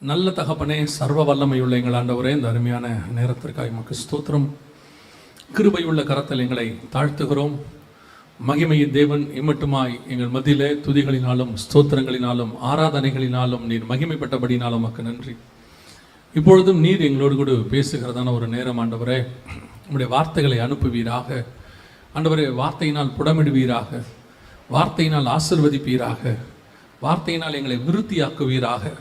நல்ல தகப்பனே, சர்வ வல்லமையுள்ள எங்கள் ஆண்டவரே, இந்த அருமையான நேரத்திற்காக எமக்கு ஸ்தோத்திரம். கிருபையுள்ள கரத்தில் எங்களை தாழ்த்துகிறோம். மகிமையின் தேவன் இம்மட்டுமாய் எங்கள் மத்தியிலே துதிகளினாலும் ஸ்தோத்திரங்களினாலும் ஆராதனைகளினாலும் நீர் மகிமைப்பட்டபடினாலும் உமக்கு நன்றி. இப்பொழுதும் நீர் எங்களோடு கூட பேசுகிறதான ஒரு நேரம் ஆண்டவரே. உம்முடைய வார்த்தைகளை அனுப்புவீராக ஆண்டவரே. வார்த்தையினால் புடமிடுவீராக, வார்த்தையினால் ஆசிர்வதிப்பீராக, வார்த்தையினால் எங்களை விருத்தியாக்குவீராக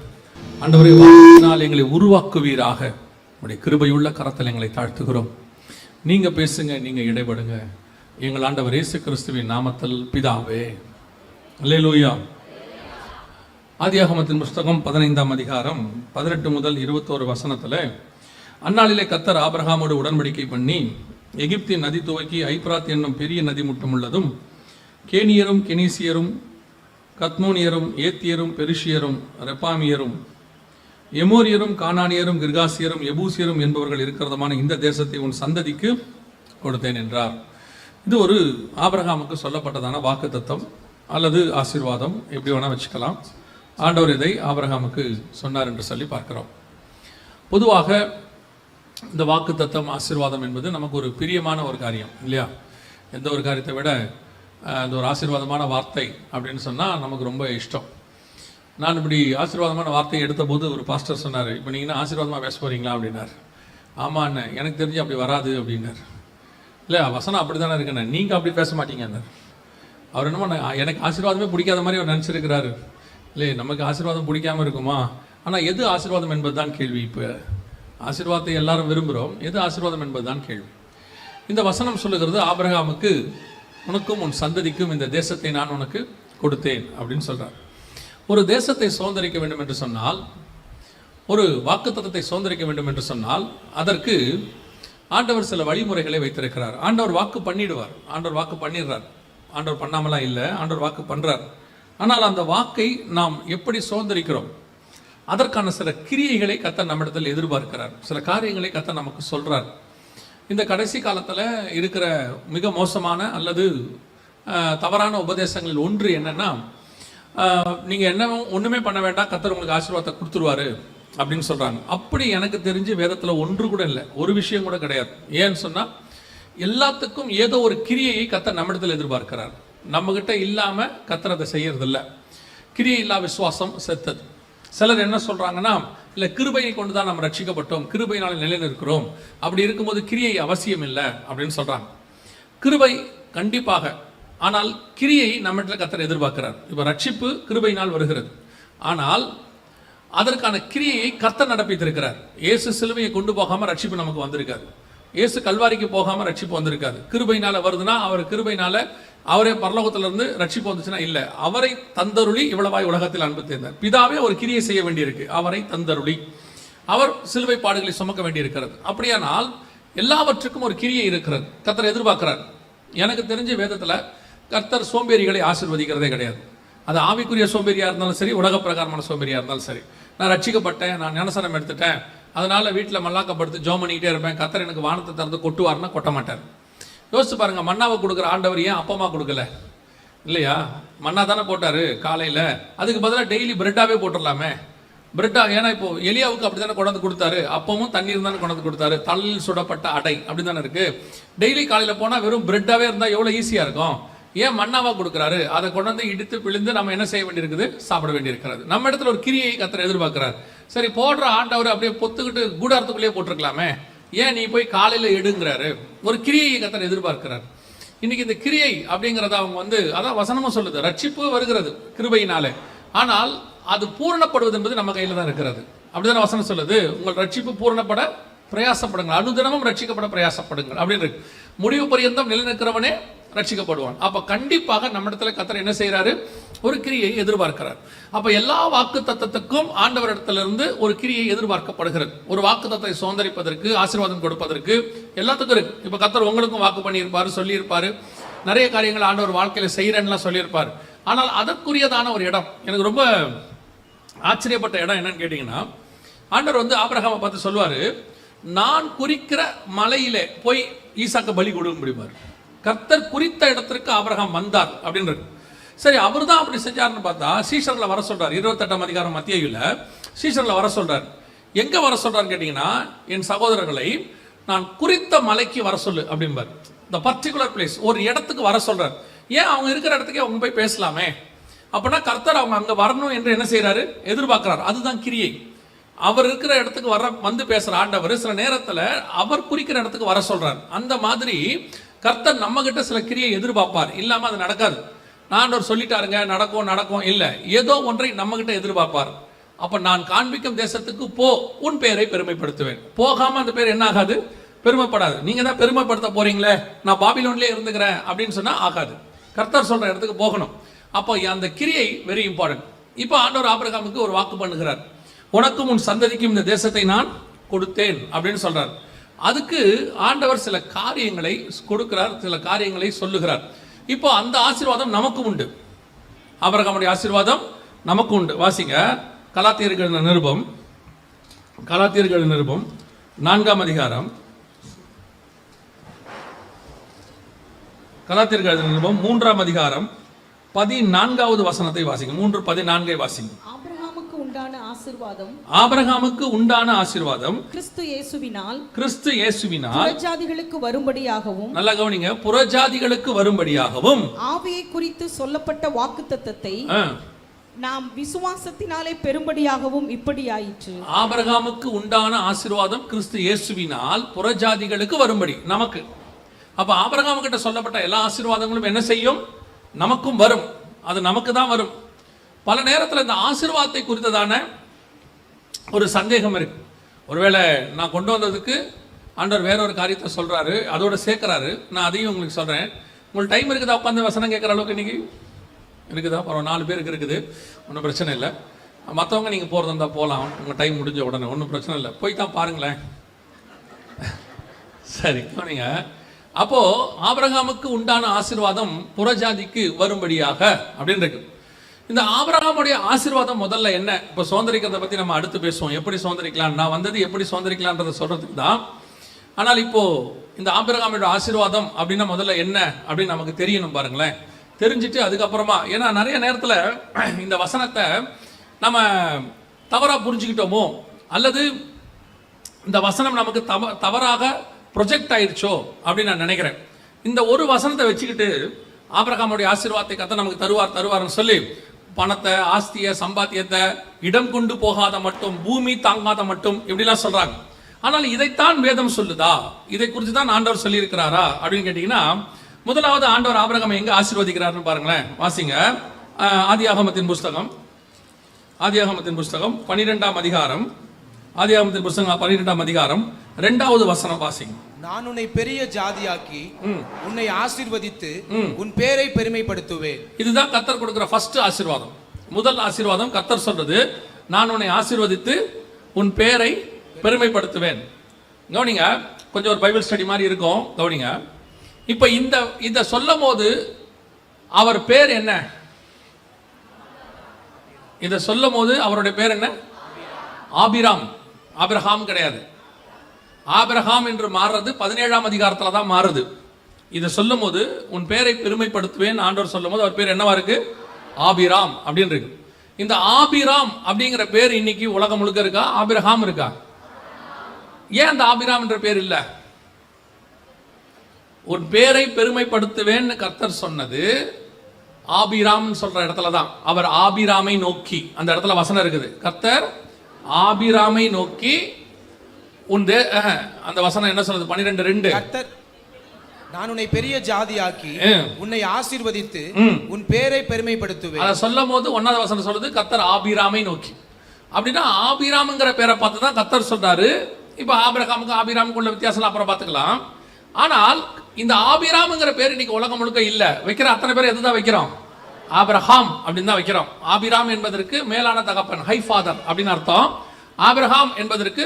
ஆண்டவரே. வார்த்தையினால் எங்களை உருவாக்குவீராக. உடைய கிருபையுள்ள கரத்தில் எங்களை தாழ்த்துகிறோம். நீங்க பேசுங்க, நீங்க இடைபடுங்க. எங்கள் ஆண்டவர் இயேசு கிறிஸ்துவின் நாமத்தில் பிதாவே, அல்லேலூயா. ஆதியாகமத்தின் புஸ்தகம் 15ஆம் அதிகாரம் 18 முதல் 21 வசனத்தில், அந்நாளிலே கர்த்தர் ஆபிரகாமோடு உடன்படிக்கை பண்ணி எகிப்தின் நதி துவக்கி ஐப்ராத் என்னும் பெரிய நதி முட்டும் உள்ளதும் கேனியரும் கெனீசியரும் கத்மோனியரும் ஏத்தியரும் பெரிஷியரும் ரெப்பாமியரும் எமோரியரும் கானானியரும் கிர்காசியரும் எபூசியரும் என்பவர்கள் இருக்கிறதுமான இந்த தேசத்தை உன் சந்ததிக்கு கொடுத்தேன் என்றார். இது ஒரு ஆபிரகாமுக்கு சொல்லப்பட்டதான வாக்குத்தத்தம் அல்லது ஆசீர்வாதம், எப்படி வேணா வச்சுக்கலாம். ஆண்டவர் இதை ஆபிரகாமுக்கு சொன்னார் என்று சொல்லி பார்க்கிறோம். பொதுவாக இந்த வாக்குத்தத்தம் ஆசீர்வாதம் என்பது நமக்கு ஒரு பிரியமான ஒரு காரியம் இல்லையா? எந்த ஒரு காரியத்தை விட இந்த ஒரு ஆசீர்வாதமான வார்த்தை அப்படின்னு சொன்னால் நமக்கு ரொம்ப இஷ்டம். நான் இப்படி ஆசீர்வாதமான வார்த்தையை எடுத்தபோது ஒரு பாஸ்டர் சொன்னார், இப்போ நீங்கள் ஆசீர்வாதமாக பேச போகிறீங்களா அப்படின்னார். ஆமாண்ணே, எனக்கு தெரிஞ்சு அப்படி வராது அப்படின்னார். இல்லை, வசனம் அப்படி தானே இருக்குண்ணே, நீங்கள் அப்படி பேச மாட்டீங்கன்னார். அவர் என்னமோ எனக்கு ஆசீர்வாதமே பிடிக்காத மாதிரி அவர் நினச்சிருக்கிறாரு. இல்லை, நமக்கு ஆசீர்வாதம் பிடிக்காமல் இருக்குமா? ஆனால் எது ஆசீர்வாதம் என்பது தான் கேள்வி. இப்போ ஆசீர்வாதத்தை எல்லாரும் விரும்புகிறோம், எது ஆசீர்வாதம் என்பது தான் கேள்வி. இந்த வசனம் சொல்லுகிறது, ஆபிரகாமுக்கு உனக்கும் உன் சந்ததிக்கும் இந்த தேசத்தை நான் உனக்கு கொடுத்தேன் அப்படின்னு சொல்கிறார். ஒரு தேசத்தை சுதந்திரிக்க வேண்டும் என்று சொன்னால், ஒரு வாக்குத்தத்தத்தை சுதந்திரிக்க வேண்டும் என்று சொன்னால், அதற்கு ஆண்டவர் சில வழிமுறைகளை வைத்திருக்கிறார். ஆண்டவர் வாக்கு பண்ணிடுவார், ஆண்டவர் வாக்கு பண்ணிடுறார். ஆண்டவர் பண்ணாமலாம் இல்லை, ஆண்டவர் வாக்கு பண்ணுறார். ஆனால் அந்த வாக்கை நாம் எப்படி சுதந்திரிக்கிறோம், அதற்கான சில கிரியைகளை கர்த்தர் நம்மிடத்தில் எதிர்பார்க்கிறார். சில காரியங்களை கர்த்தர் நமக்கு சொல்கிறார். இந்த கடைசி காலத்தில் இருக்கிற மிக மோசமான அல்லது தவறான உபதேசங்களில் ஒன்று என்னன்னா, நீங்கள் என்ன ஒன்றுமே பண்ண வேண்டாம், கர்த்தர் உங்களுக்கு ஆசீர்வாதத்தை கொடுத்துருவாரு அப்படின்னு சொல்கிறாங்க. அப்படி எனக்கு தெரிஞ்சு வேதத்தில் ஒன்று கூட இல்லை, ஒரு விஷயம் கூட கிடையாது. ஏன்னு சொன்னால், எல்லாத்துக்கும் ஏதோ ஒரு கிரியையை கர்த்தர் நம்மிடத்தில் எதிர்பார்க்கிறார். நம்மகிட்ட இல்லாமல் கர்த்தர் அதை செய்யறதில்லை. கிரியை இல்லா விசுவாசம் செத்தது. சிலர் என்ன சொல்கிறாங்கன்னா, இல்லை கிருபையை கொண்டு தான் நம்ம ரட்சிக்கப்பட்டோம், கிருபையினால் நிலைநிற்கிறோம், அப்படி இருக்கும்போது கிரியை அவசியம் இல்லை அப்படின்னு சொல்கிறாங்க. கிருபை கண்டிப்பாக, ஆனால் கிரியை நம்மிடத்தில் கர்த்தர் எதிர்பார்க்கிறார். இப்போ ரட்சிப்பு கிருபையினால் வருகிறது, ஆனால் அதற்கான கிரியையை கர்த்தர் நடப்பித்திருக்கிறார். இயேசு சிலுவையை கொண்டு போகாமல் ரட்சிப்பு நமக்கு வந்திருக்காது. இயேசு கல்வாரிக்கு போகாமல் ரட்சிப்பு வந்திருக்காது. கிருபையினால வருதுன்னா அவர் கிருபையினால அவரே பரலோகத்திலிருந்து ரட்சிப்பு வந்துச்சுன்னா இல்லை, அவரை தந்தருளி இவ்வளவாய் உலகத்தில் அன்பு தேர்ந்தார். பிதாவே ஒரு கிரியை செய்ய வேண்டியிருக்கு, அவரை தந்தருளி அவர் சிலுவை பாடுகளை சுமக்க வேண்டியிருக்கிறது. அப்படியானால் எல்லாவற்றுக்கும் ஒரு கிரியை இருக்கிறது, கர்த்தர் எதிர்பார்க்கிறார். எனக்கு தெரிஞ்ச வேதத்தில் கர்த்தர் சோம்பேறிகளை ஆசீர்வதிக்கிறதே கிடையாது. அது ஆவிக்குரிய சோம்பேறியாக இருந்தாலும் சரி, உலக பிரகாரமான சோம்பேறியாக இருந்தாலும் சரி. நான் ரட்சிக்கப்பட்டேன், நான் ஞானஸ்நானம் எடுத்துட்டேன், அதனால வீட்டில் மல்லாக்கப்படுத்து ஜோம் பண்ணிக்கிட்டே இருப்பேன், கர்த்தர் எனக்கு வானத்தை திறந்து கொட்டுவார்னா கொட்ட மாட்டார். யோசிச்சு பாருங்க, மன்னாவை கொடுக்குற ஆண்டவர் ஏன் அப்பமா கொடுக்கல? இல்லையா? மன்னா தானே போட்டாரு காலையில், அதுக்கு பதிலாக டெய்லி பிரெட்டாவே போட்டுடலாமே. பிரெட்டா, ஏன்னா இப்போ எலியாவுக்கு அப்படி தானே கொண்டாந்து கொடுத்தாரு, அப்பமும் தண்ணீர் தானே கொண்டாந்து கொடுத்தாரு, தள்ளில் சுடப்பட்ட அடை அப்படி தானே இருக்கு. டெய்லி காலையில் போனால் வெறும் பிரெட்டாவே இருந்தால் எவ்வளோ ஈஸியாக இருக்கும். ஏன் மன்னாவா கொடுக்குறாரு? அதை கொண்டாந்து இடித்து பிழிந்து நம்ம என்ன செய்ய வேண்டியிருக்குது? சாப்பிட வேண்டியிருக்கிறது. நம்ம இடத்துல ஒரு கிரியை கர்த்தர் எதிர்பார்க்கிறார். சரி, போடுற ஆண்டவர் அப்படியே பொத்துக்கிட்டு கூடாரத்துக்குள்ளேயே போட்டிருக்கலாமே, ஏன் நீ போய் காலையில் எடுங்கிறாரு? ஒரு கிரியை கர்த்தர் எதிர்பார்க்கிறார். இன்னைக்கு இந்த கிரியை அப்படிங்கிறத அவங்க அதான் வசனமும் சொல்லுது, ரட்சிப்பு வருகிறது கிருபையினாலே, ஆனால் அது பூரணப்படுவது என்பது நம்ம கையில் தான் இருக்கிறது. அப்படிதான் வசனம் சொல்லுது, உங்கள் ரட்சிப்பு பூரணப்பட பிரயாசப்படுங்கள், அனுதினமும் ரட்சிக்கப்பட பிரயாசப்படுங்கள் அப்படின்னு இருக்கு. முடிவு பரியந்தம் நிலைநிற்கிறவனே ரட்சிக்கப்படுவான். அப்ப கண்டிப்பாக நம்ம இடத்துல கர்த்தர் என்ன செய்யறாரு? ஒரு கிரியை எதிர்பார்க்கிறார். அப்ப எல்லா வாக்கு தத்தத்துக்கும் ஆண்டவர் இடத்திலிருந்து ஒரு கிரியை எதிர்பார்க்கப்படுகிறது. ஒரு வாக்கு தத்தத்தை சுதந்திரிப்பதற்கு, ஆசீர்வாதம் கொடுப்பதற்கு எல்லாத்துக்கும் இருக்கு. இப்ப கர்த்தர் உங்களுக்கும் வாக்கு பண்ணியிருப்பாரு, சொல்லியிருப்பாரு, நிறைய காரியங்கள் ஆண்டவர் வாழ்க்கையில செய்யறேன்னுலாம் சொல்லியிருப்பாரு. ஆனால் அதற்குரியதான ஒரு இடம் எனக்கு ரொம்ப ஆச்சரியப்பட்ட இடம் என்னன்னு கேட்டீங்கன்னா, ஆண்டவர் ஆபிரகாமை பார்த்து சொல்லுவாரு, நான் குறிக்கிற மலையிலே போய் ஈசாக்க பலி கொடுக்க முடியுமாறு. கர்த்தர் குறித்த இடத்திற்கு ஆபிரகாம் வந்தார் அப்படின்னு இருக்கு. சரி, அவர் தான் அப்படி செஞ்சாருன்னு பார்த்தா சீஷர்களை வர சொல்றார். 28ஆம் அதிகாரம் மத்தேயுல சீஷர்களை வர சொல்றார். எங்க வர சொல்றாருன்னு கேட்டீங்கன்னா, என் சகோதரர்களை நான் குறித்த மலைக்கு வர சொல்லு அப்படிம்பார். இந்த பர்டிகுலர் பிளேஸ், ஒரு இடத்துக்கு வர சொல்றார். ஏன் அவங்க இருக்கிற இடத்துக்கே அவங்க போய் பேசலாமே. அப்படின்னா கர்த்தர் அவங்க அங்க வரணும் என்று என்ன செய்யறாரு, எதிர்பார்க்கிறார். அதுதான் கிரியை. அவர் இருக்கிற இடத்துக்கு வந்து பேசுற ஆண்டவர் சில நேரத்துல அவர் குறிக்கிற இடத்துக்கு வர சொல்றார். அந்த மாதிரி கர்த்தர் நம்ம கிட்ட சில கிரியை எதிர்பார்ப்பார். இல்லாம அது நடக்காது. ஆண்டவர் சொல்லிட்டாருங்க நடக்கும் இல்ல, ஏதோ ஒன்றை நம்ம கிட்ட எதிர்பார்ப்பார். அப்ப நான் காண்பிக்கும் தேசத்துக்கு போ, உன் பெயரை பெருமைப்படுத்துவேன். போகாம அந்த பேர் என்ன ஆகாது, பெருமைப்படாது. நீங்க தான் பெருமைப்படுத்த போறீங்களே, நான் பாபிலோன்லயே இருந்துக்கிறேன் அப்படின்னு சொன்னா ஆகாது. கர்த்தர் சொல்ற இடத்துக்கு போகணும். அப்போ அந்த கிரியை வெரி இம்பார்ட்டன்ட். இப்போ ஆண்டவர் ஆபிரகாமுக்கு ஒரு வாக்கு பண்ணுகிறார். உனக்கும் உன் சந்ததிக்கும் இந்த தேசத்தை நான் கொடுத்தேன் அப்படின்னு சொல்றார். அதுக்கு ஆண்டவர் சில காரியங்களை கொடுக்கிறார், சில காரியங்களை சொல்லுகிறார். இப்போ அந்த ஆசீர்வாதம் நமக்கு உண்டு. ஆபிரகாமுடைய ஆசீர்வாதம் நமக்கு உண்டு. வாசிங்க கலாத்தியர்கள் நிருபம் 4ஆம் அதிகாரம். கலாத்தியர்கள் நிருபம் 3ஆம் அதிகாரம் 14வது வசனத்தை வாசிங்க. 3:14 வாசிங்க. ஆபிரகாமுக்கு உண்டான ஆசீர்வாதம் கிறிஸ்து இயேசுவினால் புறஜாதிகளுக்கு வரும்படியாகவும், நல்லா கவனிங்க, புறஜாதிகளுக்கு வரும்படியாகவும் ஆவியை குறித்து சொல்லப்பட்ட வாக்குத்தத்தத்தை நாம் விசுவாசத்தினாலே பெரும்படியாகவும் இப்படி ஆயிற்று. ஆபிரகாமுக்கு உண்டான ஆசீர்வாதம் கிறிஸ்து இயேசுவினால் புறஜாதிகளுக்கு வரும்படி நமக்கு. அப்ப ஆபிரகாம் கிட்ட சொல்லப்பட்ட எல்லா ஆசீர்வாதங்களும் என்ன செய்யும், நமக்கும் வரும். அது நமக்கு தான் வரும். பல நேரத்தில் இந்த ஆசீர்வாதத்தை குறித்ததான ஒரு சந்தேகம் இருக்கு. ஒருவேளை நான் கொண்டு வந்ததுக்கு ஆண்டவர் வேற ஒரு காரியத்தை சொல்றாரு, அதோட சேர்க்கிறாரு. நான் அதையும் உங்களுக்கு சொல்றேன். உங்களுக்கு டைம் இருக்குதா உட்காந்து வசனம் கேட்குற அளவுக்கு இன்னைக்கு இருக்குதா? பரவாயில்ல, 4 பேருக்கு இருக்குது, ஒன்றும் பிரச்சனை இல்லை. மற்றவங்க நீங்கள் போகிறதா இருந்தால் போகலாம், உங்கள் டைம் முடிஞ்ச உடனே, ஒன்றும் பிரச்சனை இல்லை, போய் தான் பாருங்களேன். சரி, நீங்கள் அப்போ ஆபிரகாமுக்கு உண்டான ஆசீர்வாதம் புறஜாதிக்கு வரும்படியாக அப்படின்னு இருக்கு. இந்த ஆபிரகாமுடைய ஆசீர்வாதம் முதல்ல என்ன? இப்போ சுதந்திரிக்கிறத பற்றி நம்ம அடுத்து பேசுவோம். எப்படி சுதந்திரிக்கலாம், நான் வந்தது எப்படி சுதந்திரிக்கலான்றதை சொல்றதுக்கு தான். ஆனால் இப்போ இந்த ஆபிரகாமுடைய ஆசீர்வாதம் அப்படின்னா முதல்ல என்ன அப்படின்னு நமக்கு தெரியணும். பாருங்களேன், தெரிஞ்சுட்டு அதுக்கப்புறமா, ஏன்னா நிறைய நேரத்தில் இந்த வசனத்தை நம்ம தவறாக புரிஞ்சுக்கிட்டோமோ, அல்லது இந்த வசனம் நமக்கு தவறாக ப்ரொஜெக்ட் ஆயிடுச்சோ அப்படின்னு நான் நினைக்கிறேன். இந்த ஒரு வசனத்தை வச்சுக்கிட்டு ஆபிரகாமுடைய ஆசீர்வாதத்தை கர்த்தர் நமக்கு தருவார்னு சொல்லி பணத்தை, ஆஸ்தியை, சம்பாத்தியத்தை, இடம் கொண்டு போகாத மட்டும், பூமி தாங்காத மட்டும் இப்படிலாம் சொல்றாங்க. ஆனால் இதைத்தான் வேதம் சொல்லுதா, இதை குறித்து தான் ஆண்டவர் சொல்லி இருக்கிறாரா அப்படின்னு கேட்டீங்கன்னா, முதலாவது ஆண்டவர் ஆபிரகாமை எங்க ஆசீர்வதிக்கிறார்னு பாருங்களேன். வாசிங்க ஆதியாகமத்தின் புஸ்தகம் 12ஆம் அதிகாரம். ஆதியாகமத்தின் புஸ்தகம் 12ஆம் அதிகாரம் 2வது வசனம் வாசிங்க. நான் உன்னை பெரிய ஜாதியாக்கி உன்னை ஆசீர்வதித்து உன் பேரை பெருமைப்படுத்துவேன். இதுதான் கர்த்தர் கொடுக்கிற ஃபர்ஸ்ட் ஆசீர்வாதம். முதல் ஆசீர்வாதம் கர்த்தர் சொல்றது, நான் உன்னை ஆசீர்வதித்து உன் பேரை பெருமைப்படுத்துவேன். கவனிங்க, கொஞ்சம் ஒரு பைபிள் ஸ்டடி மாதிரி இருக்கும். கவனிங்க, இப்ப இத சொல்லும் போது அவர் பேர் என்ன? இத சொல்லும் போது அவருடைய பேர் என்ன? ஆபிராம். ஆபிரகாம் கிடையாது. ஆபிரகாம் என்று மாறுறது 17ஆம் அதிகாரத்துல தான் மாறுது. இதை சொல்லும் போது உன் பேரை பெருமைப்படுத்துவேன் ஆண்டவர் சொல்லும் போது அவர் பேர் என்னவா இருக்கு? ஆபிராம் அப்படின்னு இருக்கு. இந்த ஆபிராம் அப்படிங்கிற பேர் இன்னைக்கு உலகம் முழுக்க இருக்கா? ஆபிரகாம் இருக்கா? ஏன் அந்த ஆபிராம் என்ற பேர் இல்ல? உன் பேரை பெருமைப்படுத்துவேன் கர்த்தர் சொன்னது ஆபிராம் சொல்ற இடத்துல தான். அவர் ஆபிராமை நோக்கி, அந்த இடத்துல வசனம் இருக்குது, கர்த்தர் ஆபிராமை நோக்கி அந்த வசனம் என்ன சொல்றது? 12:2. கர்த்தர் நான் உன்னை பெரிய ஜாதியாக்கி உன்னை ஆசீர்வதித்து உன் பேரை பெருமைப்படுத்துவேன். அத சொல்லும் போது 1வது வசனம் சொல்லுது கர்த்தர் ஆபிராமை நோக்கி. அப்படின்னா ஆபிராம்ங்கிற பேரை பார்த்து தான் கர்த்தர் சொல்றாரு. இப்ப ஆபிரகாமுக்கு ஆபிராமுக்குள்ள வித்தியாசம் அப்புறம் பார்த்துக்கலாம். ஆனால் இந்த ஆபிராம்ங்கிற பேர் இன்னைக்கு உலகம் முழுக்க இல்ல. வைக்கிற அத்தனை பேர் எதுதான் வைக்கிறோம்? ஆபிரகாம் அப்படின்னு தான் வைக்கிறோம். ஆபிராம் என்பதற்கு மேலான தகப்பன், ஹை ஃபாதர் அப்படின்னு அர்த்தம். ஆபிரகாம் என்பதற்கு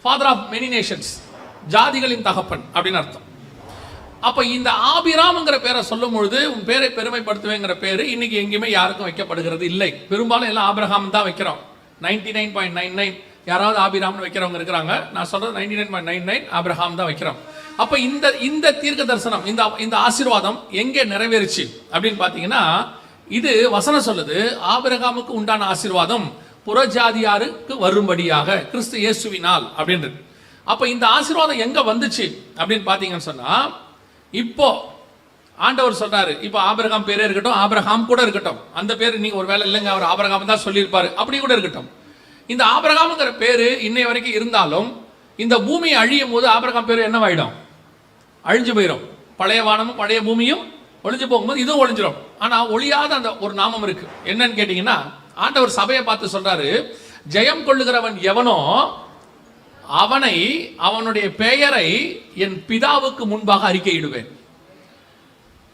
ஃபாதர் ஆஃப் மெனி நேஷன்ஸ், ஜாதிகளின் தகப்பன் அப்படின்னு அர்த்தம். அப்ப இந்த ஆபிராம்ங்கிற பேரை சொல்லும் பொழுது உன் பேரை பெருமைப்படுத்துவேங்கிற பேரு இன்னைக்கு எங்கேயுமே யாருக்கும் வைக்கப்படுகிறது இல்லை. பெரும்பாலும் எல்லாம் ஆபிரகாம் தான் வைக்கிறோம். 99.99 யாராவது ஆபிராம்னு வைக்கிறவங்க இருக்கிறாங்க. நான் சொல்றது 99.99 ஆபிரகாம் தான் வைக்கிறோம். அப்ப இந்த தீர்க்க தரிசனம், இந்த ஆசீர்வாதம் எங்கே நிறைவேறுச்சு அப்படின்னு பாத்தீங்கன்னா, இது வசனம் சொல்லுது, ஆபிரகாமுக்கு உண்டான ஆசீர்வாதம் புறஜாதியாருக்கு வரும்படியாக கிறிஸ்து இயேசுவினால் அப்படின்றது. அப்ப இந்த ஆசீர்வாதம் எங்க வந்துச்சு அப்படின்னு பாத்தீங்கன்னு சொன்னா, இப்போ ஆண்டவர் சொல்றாரு, இப்போ ஆபிரகாம் பேரே இருக்கட்டும், ஆபிரகாம் கூட இருக்கட்டும், அந்த பேர் நீங்க ஒரு வேலை இல்லைங்க அவர் ஆபிரகாம் தான் சொல்லியிருப்பாரு, அப்படி கூட இருக்கட்டும். இந்த ஆபிரகாம்ங்கிற பேரு இன்னை வரைக்கும் இருந்தாலும் இந்த பூமி அழியும் போது ஆபிரகாம் பேரு என்னவாயிடும்? அழிஞ்சு போயிடும். பழைய வானமும் பழைய பூமியும் ஒழிஞ்சு போகும்போது இதுவும் ஒழிஞ்சிடும். ஆனா ஒழியாத அந்த ஒரு நாமம் இருக்கு. என்னன்னு கேட்டீங்கன்னா, ஆண்டவர் சபையை பார்த்து சொல்றாரு, ஜெயம் கொள்ளுகிறவன் எவனோ அவனை, அவனுடைய பெயரை என் பிதாவுக்கு முன்பாக அறிக்கையிடுவேன்.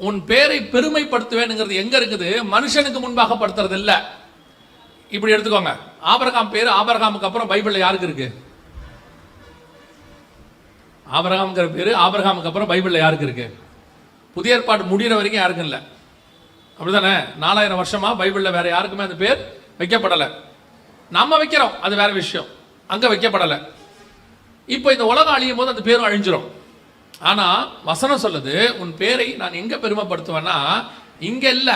உன் பேரை பெருமைப்படுத்துவேன்ங்கிறது எங்க இருக்குது? மனுஷனுக்கு முன்பாக படுத்துறது இல்ல. இப்படி எடுத்துக்கோங்க, ஆபிரகாம் பேரு ஆபிரகாமுக்கு அப்புறம் பைபிள்ல யாருக்கு இருக்கு? ஆபிரகாம்ங்கிற பேரு ஆபிரகாமுக்கு அப்புறம் பைபிள்ல யாருக்கு இருக்கு? புதிய ஏற்பாடு முடிகிற வரைக்கும் யாருக்கும் இல்லை, அப்படிதானே? 4000 வருஷமா பைபிள்ல வேற யாருக்குமே அந்த பேர் வைக்கப்படலை. நம்ம வைக்கிறோம், அது வேற விஷயம், அங்க வைக்கப்படலை. இப்போ இந்த உலகம் அழியும் போது அந்த பேரும் அழிஞ்சிரும். ஆனா வசனம் சொல்லுது, உன் பேரை நான் எங்க பெருமைப்படுத்துவேன்னா இங்க இல்ல,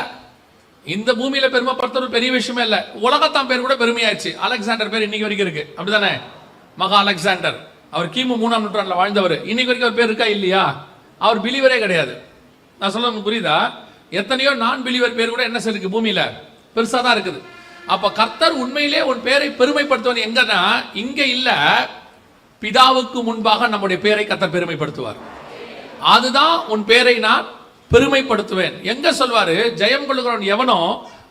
இந்த பூமியில பெருமைப்படுத்துறது பெரிய விஷயமே இல்ல. உலகத்தான் பேர் கூட பெருமையாச்சு. அலெக்சாண்டர் பேர் இன்னைக்கு வரைக்கும் இருக்கு, அப்படிதானே? மகா அலெக்சாண்டர், அவர் கிமு 3ஆம் நூற்றாண்டுல வாழ்ந்தவர். இன்னைக்கு வரைக்கும் அவர் பேர் இருக்கா இல்லையா? அவர் பிலீவரே கிடையாது. நான் சொல்ல உங்களுக்கு புரியுதா? எத்தனையோ நான் பிலீவர் பேர் கூட என்ன இருக்கு பூமியில, பெருசா தான் இருக்குது. அப்ப கர்த்தர் உண்மையிலே உன் பேரை பெருமைப்படுத்துவது எங்கன்னா இங்க இல்ல, பிதாவுக்கு முன்பாக நம்முடைய பேரை கர்த்தர் பெருமைப்படுத்துவார். அதுதான் உன் பேரை நான் பெருமைப்படுத்துவேன். எங்க சொல்வாரு? ஜெயம் கொள்ளுகிறவன் எவனோ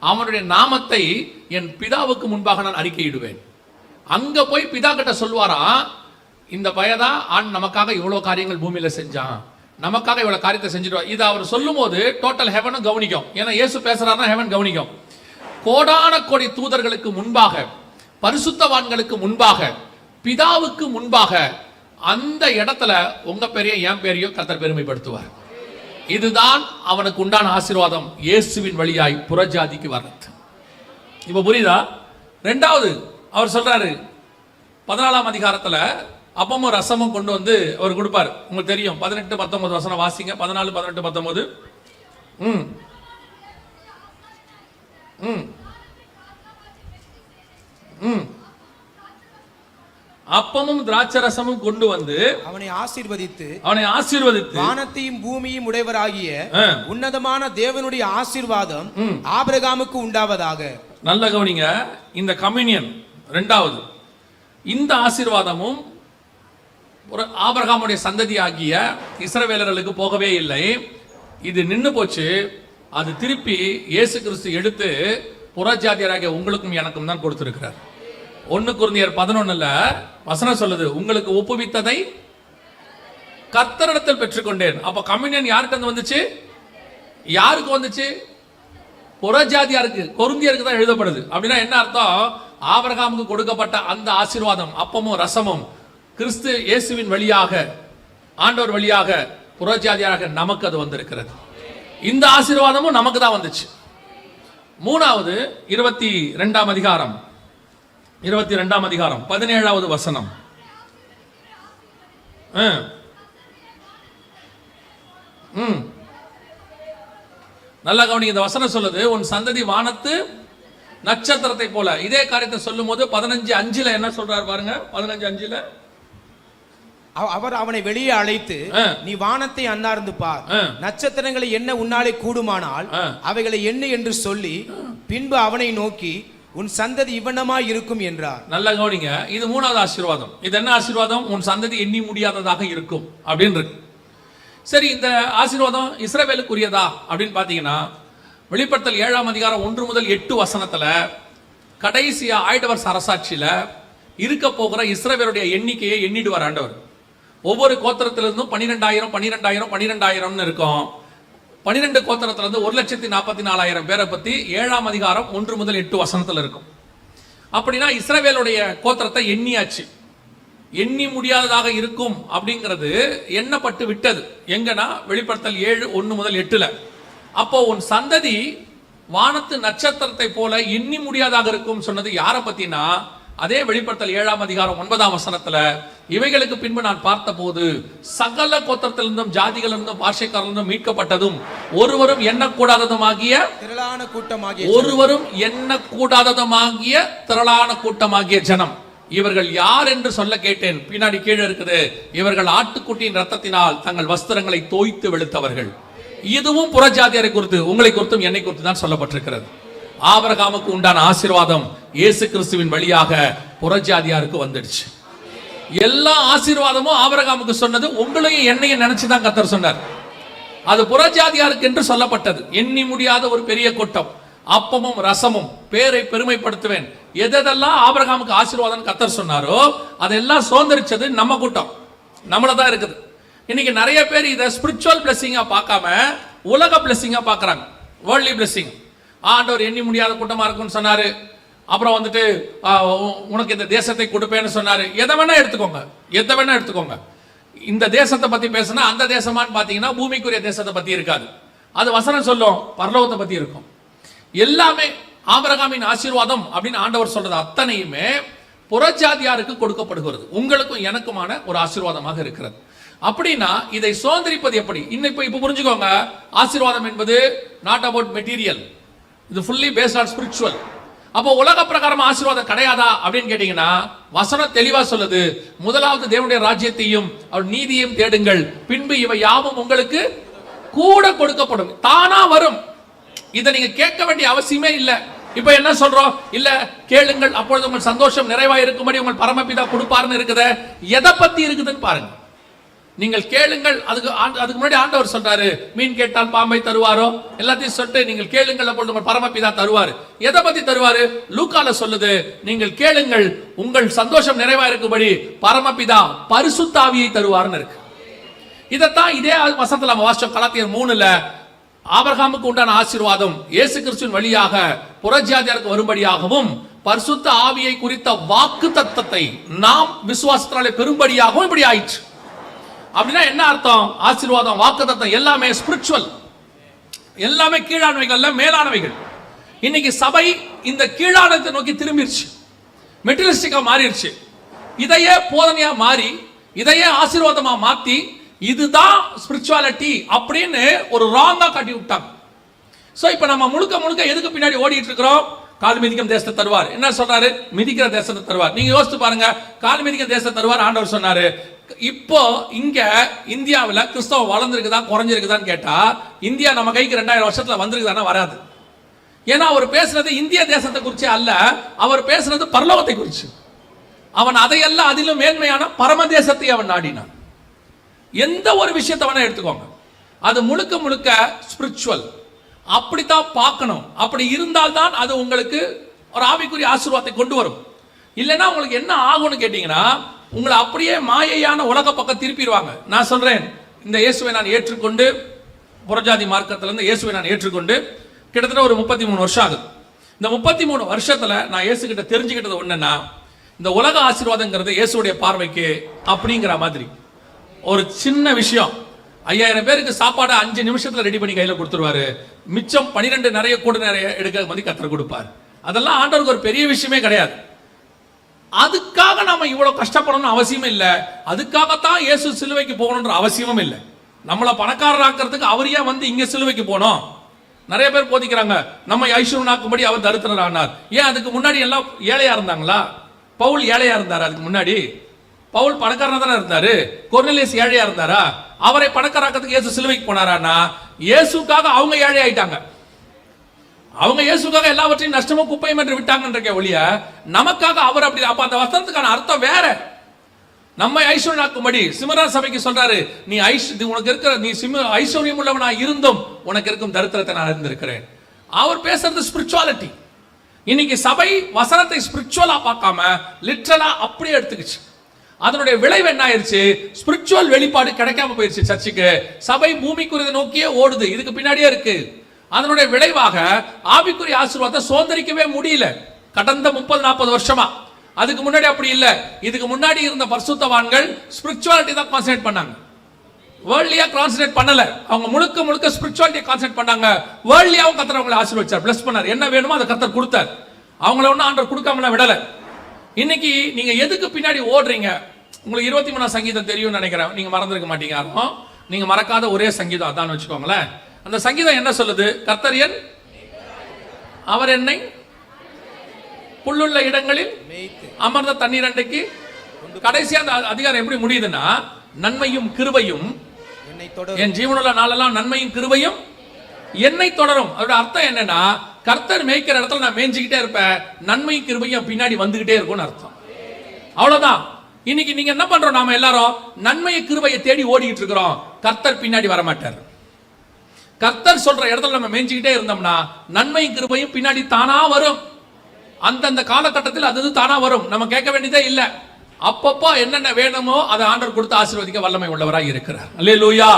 அவனுடைய நாமத்தை என் பிதாவுக்கு முன்பாக நான் அறிக்கையிடுவேன். அங்க போய் பிதா கிட்ட சொல்வாரா, இந்த பயதான் ஆண் நமக்காக இவ்வளவு காரியங்கள் பூமியில செஞ்சான், நமக்காக இவ்வளவு காரியத்தை செஞ்சுட்டு. இதை அவர் சொல்லும் போது டோட்டல் ஹெவனும் கவனிக்கும். ஏன்னா இயேசு பேசுறாருன்னா ஹெவன் கவனிக்கும். கோடான கோடி தூதர்களுக்கு முன்பாக, பரிசுத்தவான்களுக்கு முன்பாக, பிதாவுக்கு முன்பாக அந்த இடத்துல உங்க பேரையும் என் பேரையும் கர்த்தர் பெருமைப்படுத்துவார். இதுதான் அவனுக்கு உண்டான ஆசீர்வாதம், இயேசுவின் வழியாய் புறஜாதிக்கு வர்றது. இப்ப புரியுதா? ரெண்டாவது அவர் சொல்றாரு, 14ஆம் அதிகாரத்துல அப்பமும் ரசமும் கொண்டு வந்து அவர் கொடுப்பார். உங்களுக்கு தெரியும், 18-19 வசனம் வாசிங்க. 14, 18, 19. அப்பமும் திராட்சரசமும் கொண்டு வந்து அவனை ஆசீர்வதித்து வானத்தையும் பூமியும் உடையவராகிய உன்னதமான தேவனுடைய ஆசீர்வாதம் ஆபிரகாமுக்கு உண்டாவதாக. நல்ல கவனிங்க, இந்த கம்யூனியன் ரெண்டாவது, இந்த ஆசீர்வாதமும் ஆபிரகாமுடைய சந்ததி ஆகிய இஸ்ரவேலர்களுக்கு போகவே இல்லை. இது நின்னு போச்சு. அது திருப்பி இயேசு கிறிஸ்து எடுத்து புறஜாதியராகிய உங்களுக்கும் எனக்கும் தான் கொடுத்திருக்கிறார். 1 கொரிந்தியர் 11 வசனம் சொல்லுது, உங்களுக்கு ஒப்புவித்ததை கர்த்தரிடத்தில் பெற்றுக்கொண்டேன். அப்ப கம்யூனியன் யாருக்கு வந்துச்சு? யாருக்கு வந்துச்சு? புறஜாதியாருக்கு, கொரிந்தியருக்கு தான் எழுதப்படுது. அப்படின்னா என்ன அர்த்தம்? ஆபிரகாமுக்கு கொடுக்கப்பட்ட அந்த ஆசீர்வாதம், அப்பமும் ரசமும் கிறிஸ்து இயேசுவின் வழியாக, ஆண்டவர் வழியாக புறஜாதியாக நமக்கு அது வந்திருக்கிறது. இந்த ஆசீர்வாதமும் நமக்கு தான் வந்துச்சு. மூணாவது 22ஆம் அதிகாரம் 17வது வசனம். நல்லா கவனிங்க, இந்த வசனம் சொல்லுது, உன் சந்ததி வானத்து நட்சத்திரத்தை போல. இதே காரியத்தை சொல்லும் போது 15:5 என்ன சொல்றாரு பாருங்க. 15:5 அவர் அவனை வெளியே அழைத்து, நீ வானத்தை அண்ணார்ந்து பார், நட்சத்திரங்களை எண்ண உன்னாலே கூடுமானால் அவைகளை எண்ணு என்று சொல்லி, பின்பு அவனை நோக்கி, உன் சந்ததி இவ்வண்ணமாய் இருக்கும் என்றார். நல்லா கவனிங்க, இது மூணாவது ஆசீர்வாதம். இது என்ன ஆசீர்வாதம்? உன் சந்ததி எண்ணி முடியாததாக இருக்கும் அப்படின்னு இருக்கு. சரி, இந்த ஆசீர்வாதம் இஸ்ரவேலுக்குரியதா அப்படின்னு பாத்தீங்கன்னா, வெளிப்படுத்தல் 7ஆம் அதிகாரம் 1 முதல் 8 வசனத்துல கடைசியா ஆயிடவர் அரசாட்சியில இருக்க போகிற இஸ்ரவேலுடைய எண்ணிக்கையை எண்ணிடுவார் ஆண்டவர். ஒவ்வொரு கோத்திரத்திலிருந்தும் 12,000 இருக்கும். 12 கோத்திரத்திலிருந்து 1,44,000 பேரை பத்தி 7ஆம் அதிகாரம் 1 முதல் 8 வசனத்துல இருக்கும். அப்படின்னா இஸ்ரவேலுடைய கோத்திரத்தை எண்ணியாச்சு. எண்ணி முடியாததாக இருக்கும் அப்படிங்கிறது எண்ணப்பட்டு விட்டது. எங்கன்னா வெளிப்படுத்தல் 7:1 முதல் 8. அப்போ உன் சந்ததி வானத்து நட்சத்திரத்தை போல எண்ணி முடியாதாக இருக்கும் சொன்னது யாரை பத்தினா, அதே வெளிப்படுத்தல் 7ஆம் அதிகாரம் 9ஆம் வசனத்துல, இவைகளுக்கு பின்பு நான் பார்த்தபோது சகல கோத்திரத்திலிருந்தும் ஜாதிகளிலிருந்தும் பாஷைக்காரர்களிருந்தும் மீட்கப்பட்டதும் ஒருவரும் எண்ணக்கூடாததுமாகிய திரளான கூட்டமாகிய திரளான கூட்டமாகிய ஜனம், இவர்கள் யார் என்று சொல்ல கேட்டேன். பின்னாடி கீழே இருக்குது, இவர்கள் ஆட்டுக்குட்டியின் ரத்தத்தினால் தங்கள் வஸ்திரங்களை தோய்த்து வெளுத்தவர்கள். இதுவும் புறஜாதியாரை குறித்து, உங்களை குறித்தும் என்னை குறித்து தான் சொல்லப்பட்டிருக்கிறது. ஆபிரகாமுக்கு உண்டான ஆசீர்வாதம் இயேசு கிறிஸ்துவின் வழியாக புறஜாதியாருக்கு வந்துடுச்சு. எல்லா ஆசீர்வாதமும் ஆபிரகாமுக்கு சொன்னது உங்களையும் என்னையும் நினைச்சுதான் கர்த்தர் சொன்னார். அது புறஜாதியாருக்கு என்று சொல்லப்பட்டது. எண்ணி முடியாத ஒரு பெரிய கூட்டம், அப்பமும் ரசமும், பேரை பெருமைப்படுத்துவேன், எதெல்லாம் ஆபிரகாமுக்கு ஆசீர்வாதம் கர்த்தர் சொன்னாரோ அதெல்லாம் சுதந்திரிச்சது நம்ம கூட்டம், நம்மளதான் இருக்குது. இன்னைக்கு நிறைய பேர் இதை ஸ்பிரிச்சுவல் பிளெஸிங்கா பார்க்காம உலக பிளெஸிங்கா பார்க்கறாங்க. வேர்ல்ட்லி பிளெஸிங், ஆண்டவர் எண்ணி முடியாத கூட்டமா இருக்கும்னு சொன்னாரு, அப்புறம் வந்துட்டு உனக்கு இந்த தேசத்தை கொடுப்பேன்னு சொன்னாரு. எதை வேணா எடுத்துக்கோங்க. இந்த தேசத்தை பத்தி பேசினா அந்த தேசமான்னு பாத்தீங்கன்னா பூமிக்குரிய தேசத்தை பத்தி இருக்காது. அது வசனம் சொல்லும், பரலோகத்தை பத்தி இருக்கும். எல்லாமே ஆபிரகாமின் ஆசீர்வாதம் அப்படின்னு ஆண்டவர் சொல்றது அத்தனையுமே புறஜாதியாருக்கு கொடுக்கப்படுகிறது. உங்களுக்கும் எனக்குமான ஒரு ஆசீர்வாதமாக இருக்கிறது. அப்படின்னா இதை சுதந்திரிப்பது எப்படி? இப்ப புரிஞ்சுக்கோங்க, ஆசீர்வாதம் என்பது நாட் அபவுட் மெட்டீரியல், இது ஃபுல்லி பேஸ்ட் ஆன் ஸ்பிரிச்சுவல். அப்போ உலக பிரகாரம் ஆசீர்வாதம் கிடையாதா அப்படின்னு கேட்டீங்கன்னா வசனம் தெளிவா சொல்லுது, முதலாவது தேவனுடைய ராஜ்யத்தையும் அவர் நீதியையும் தேடுங்கள், பின்பு இவை யாவும் உங்களுக்கு கூட கொடுக்கப்படும். தானா வரும். இதை நீங்க கேட்க வேண்டிய அவசியமே இல்லை. இப்ப என்ன சொல்றோம்? இல்ல கேளுங்கள் அப்பொழுது உங்கள் சந்தோஷம் நிறைவாக இருக்கும்படி உங்கள் பரமபிதா கொடுப்பாருன்னு இருக்குது. எதை பத்தி இருக்குதுன்னு பாருங்க. நீங்கள் கேளுங்கள், அதுக்கு முன்னாடி ஆண்டவர் சொல்றாரு, மீன் கேட்டால் பாம்பை தருவாரோ, எல்லாத்தையும் சொல்லிட்டு நீங்கள் கேளுங்கள் அப்பொழுது உங்கள் பரமபிதா தருவாரு. எதை பத்தி தருவாரு? லூக்கால சொல்லுது, நீங்கள் கேளுங்கள் உங்கள் சந்தோஷம் நிறைவா இருக்கும்படி பரமபிதா பரிசுத்த ஆவியை தருவார்னு இருக்கு. இதைத்தான் இதே வசனத்துல நம்ம வாசிச்சோம். கலாத்தியர் 3ல ஆபிரகாமுக்கு உண்டான ஆசீர்வாதம் இயேசு கிறிஸ்துவின் வழியாக புறஜாதியாருக்கு வரும்படியாகவும் பரிசுத்த ஆவியை குறித்த வாக்கு தத்தத்தை நாம் விசுவாசத்தினாலே பெரும்படியாகவும் இப்படி ஆயிற்று. அப்படின்னா என்ன அர்த்தம்? ஆசீர்வாதம், வாக்குத்தத்தம் எல்லாமே ஸ்பிரிச்சுவல், எல்லாமே கீழானவைகள், மேலானவைகள். இன்னைக்கு சபை இந்த கீழானத்தை நோக்கி திரும்பிடுச்சு, மெட்டீரியலிஸ்டிக்கா மாறிடுச்சு. இதையே போதனையா மாறி, இதையே ஆசீர்வாதமா மாத்தி, இதுதான் ஸ்பிரிச்சுவாலிட்டி அப்படின்னு ஒரு ராங்கா காட்டி விட்டாங்க. சோ இப்ப நம்ம முழுக்க எதுக்கு பின்னாடி ஓடிட்டு இருக்கிறோம்? கால் மிதிக்கும் தேசத்தை தருவார். என்ன சொல்றாரு? மிதிக்கிற தேசத்தை தருவார். நீங்க யோசித்து பாருங்க, கால் மிதிக்கிற தேசத்தை தருவார் ஆண்டவர் சொன்னாரு. இப்போ இங்க இந்தியாவில் கிறிஸ்தவம் வளர்ந்துருக்குதா குறைஞ்சிருக்குதான்னு கேட்டா, இந்தியா நம்ம கைக்கு 2000 வருஷத்துல வந்திருக்குதானா? வராது. ஏன்னா அவர் பேசுனது இந்திய தேசத்தை குறிச்சு அல்ல, அவர் பேசுனது பரலோகத்தை குறிச்சு. அவன் அதையெல்லாம் அதிலும் மேன்மையான பரம தேசத்தை அவன் நாடினான். எந்த ஒரு விஷயத்தை வேணா எடுத்துக்கோங்க, அது முழுக்க ஸ்பிரிச்சுவல். அப்படித்தான் பார்க்கணும். அப்படி இருந்தால்தான் அது உங்களுக்கு ஒரு ஆவிக்குரிய ஆசீர்வாதத்தை கொண்டு வரும். இல்லைன்னா உங்களுக்கு என்ன ஆகும்னு கேட்டீங்கன்னா, உங்களை அப்படியே மாயையான உலக பக்கம் திருப்பிடுவாங்க. நான் சொல்றேன், இந்த இயேசுவை நான் ஏற்றுக்கொண்டு, புறஜாதி மார்க்கத்திலிருந்து இயேசுவை நான் ஏற்றுக்கொண்டு கிட்டத்தட்ட ஒரு 33 வருஷம் ஆகுது. இந்த 33 வருஷத்துல நான் இயேசு கிட்ட தெரிஞ்சுக்கிட்டது ஒண்ணுன்னா, இந்த உலக ஆசீர்வாதங்கிறது இயேசுடைய பார்வைக்கு அப்படிங்கிற மாதிரி ஒரு சின்ன விஷயம். 5000 பேருக்கு சாப்பாடு 5 நிமிஷத்துல ரெடி பண்ணி கையில கொடுத்துருவாரு. மிச்சம் 12 நிறைய கூட நிறைய எடுக்க மாதிரி கத்தர் கொடுப்பார். அதெல்லாம் ஆண்டவருக்கு ஒரு பெரிய விஷயமே கிடையாது. அதுக்காக நாம இவ்வளவு கஷ்டப்படணும்னு அவசியமே இல்லை. அதுக்காகத்தான் இயேசு சிலுவைக்கு போகணுன்ற அவசியமும் இல்லை. நம்மளை பணக்காரராக்கிறதுக்கு அவர் ஏன் வந்து இங்க சிலுவைக்கு போனோம்? நிறைய பேர் போதிக்கிறாங்க, நம்ம ஐஸ்வர்யனாக்கும்படி அவர் தரித்திரர் ஆனார். ஏன் அதுக்கு முன்னாடி எல்லாம் ஏழையா இருந்தாங்களா? பவுல் ஏழையா இருந்தாரு. அதுக்கு முன்னாடி பவுல் பணக்காரனா தானே இருந்தாரு. கொர்னேலியஸ் ஏழையா இருந்தாரா? அவரை பணக்காரராக்கிறதுக்கு இயேசு சிலுவைக்கு போனாரான்னா, இயேசுக்காக அவங்க ஏழை ஆயிட்டாங்க. அவங்க இயேசுக்காக எல்லாவற்றையும் நஷ்டமும் குப்பையும் என்று விட்டாங்கன்ற ஒழிய நமக்காக அவர் அப்படி. அப்ப அந்த வசனத்துக்கான அர்த்தம் வேற. நம்ம ஐஸ்வர்யனாக்கும்படி சிமரான் சபைக்கு சொல்றாரு, நீ உனக்கு இருக்கிற நீ ஐஸ்வர்யம் உள்ளவனா இருந்தும் உனக்கு இருக்கும் தரித்திரத்தை நான் அறிந்திருக்கிறேன். அவர் பேசுறது ஸ்பிரிச்சுவாலிட்டி. இன்னைக்கு சபை வசனத்தை ஸ்பிரிச்சுவலா பார்க்காம லிட்டரலா அப்படியே எடுத்துக்கிச்சு. அதனுடைய விளைவு என்ன ஆயிருச்சு? ஸ்பிரிச்சுவல் வெளிப்பாடு கிடைக்காம போயிருச்சு. சர்ச்சுக்கு சபை பூமிக்குரியதை நோக்கியே ஓடுது. இதுக்கு பின்னாடியே இருக்கு. அதனுடைய விளைவாக ஆவிக்குரிய ஆசீர்வாதத்தை சுதந்திரிக்கவே முடியல கடந்த 30-40 வருஷமா. அதுக்கு முன்னாடி அப்படி இல்ல. இதுக்கு முன்னாடி இருந்த பரிசுத்தவான்கள் ஸ்பிரிச்சுவாலிட்டி தான் கான்சென்ட்ரேட் பண்ணாங்க, வேர்ல்ட்லியா கான்சென்ட்ரேட் பண்ணல. அவங்க முழுக்க ஸ்பிரிச்சுவாலிட்டியை கான்சென்ட்ரேட் பண்ணாங்க. வேர்ல்ட்லியாவும் கர்த்தர் அவங்களை ஆசீர்வதிச்சார், பிளஸ் பண்ணார். என்ன வேணுமோ அதை கர்த்தர் கொடுத்தார். அவங்கள ஒன்னும் ஆண்டவர் கொடுக்காமலாம் விடல. இன்னைக்கு நீங்க எதுக்கு பின்னாடி ஓடுறீங்க? உங்களுக்கு 23ஆம் சங்கீதம் தெரியும்னு நினைக்கிறேன். நீங்க மறந்துருக்க மாட்டீங்க யாரும். நீங்க மறக்காத ஒரே சங்கீதம் அதான் வச்சுக்கோங்களேன். அந்த சங்கீதம் என்ன சொல்லுது? கர்த்தர் என் அவர் என்னை புல்லுள்ள இடங்களில் அமர்ந்த தண்ணீர் அண்டைக்கு. கடைசியா அந்த அதிகாரம் எப்படி முடியுதுன்னா, நன்மையும் கிருபையும் என் ஜீவனுள்ள நாளெல்லாம் நன்மையும் கிருபையும் என்னை தொடரும். அதோட அர்த்தம் என்னன்னா, கர்த்தர் மேய்க்கிற இடத்துல நான் மேய்ஞ்சிக்கிட்டே இருப்பேன், நன்மையும் கிருபையும் பின்னாடி வந்துகிட்டே இருக்கும்னு அர்த்தம். அவ்வளவுதான். இன்னைக்கு நீங்க என்ன பண்றோம்? நாம எல்லாரும் நன்மையை கிருபையை தேடி ஓடிக்கிட்டு இருக்கிறோம். கர்த்தர் பின்னாடி வர மாட்டார். கர்த்தர் சொல்ற இடத்துல நம்ம மேய்ஞ்சிக்கிட்டே இருந்தோம்னா நன்மையும் கிருபையும் பின்னாடி தானா வரும். அந்தந்த காலகட்டத்தில் அது தானா வரும். நம்ம கேட்க வேண்டியதே இல்லை. அப்பப்போ என்னென்ன வேணுமோ அதை ஆண்டவர் கொடுத்து ஆசீர்வதிக்க வல்லமை உள்ளவராக இருக்கிறார். அல்லேலூயா.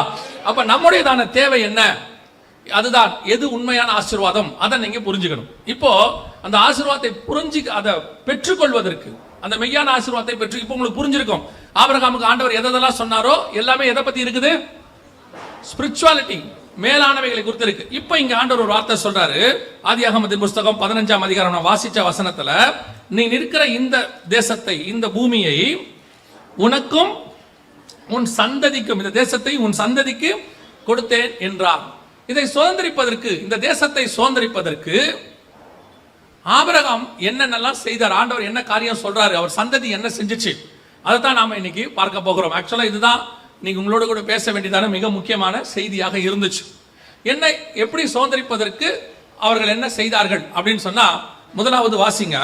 அப்ப நம்முடையதான தேவை என்ன? அதுதான் எது உண்மையான ஆசீர்வாதம், அதை நீங்க புரிஞ்சுக்கணும். இப்போ அந்த ஆசீர்வாதத்தை அதை பெற்றுக்கொள்வதற்கு, அந்த மெய்யான ஆசீர்வாதத்தை பெற்று இப்போ உங்களுக்கு புரிஞ்சிருக்கும். ஆபிரகாமுக்கு ஆண்டவர் எதெல்லாம் சொன்னாரோ எல்லாமே எதை பத்தி இருக்குது? ஸ்பிரிச்சுவாலிட்டி, மேலானவைகளை குறித்து இருக்கு. இப்போ இங்க ஆண்டவர் ஒரு வார்த்தை சொல்றாரு. ஆதியாகமத்தின் புஸ்தகம் 15ஆம் அதிகாரம் நான் வாசிச்ச வசனத்துல, நீ நிற்கிற இந்த தேசத்தை, இந்த பூமியை உனக்கும் உன் சந்ததிக்கும், இந்த தேசத்தை உன் சந்ததிக்கு கொடுத்தேன் என்றார். இதை சுதந்திரிப்பதற்கு, இந்த தேசத்தை சுதந்திரிப்பதற்கு ஆபிரகாம் என்னென்னலாம் செய்தார், ஆண்டவர் என்ன காரியம் சொல்றாரு, அவர் சந்ததி என்ன செஞ்சுச்சு, அதைத்தான் நாம இன்னைக்கு பார்க்க போகிறோம். ஆக்சுவலா இதுதான் நீங்க உங்களோட கூட பேச வேண்டியதான மிக முக்கியமான செய்தியாக இருந்துச்சு. என்ன எப்படி சுதந்திரிப்பதற்கு அவர்கள் என்ன செய்தார்கள் அப்படின்னு சொன்னா, முதலாவது வாசிங்க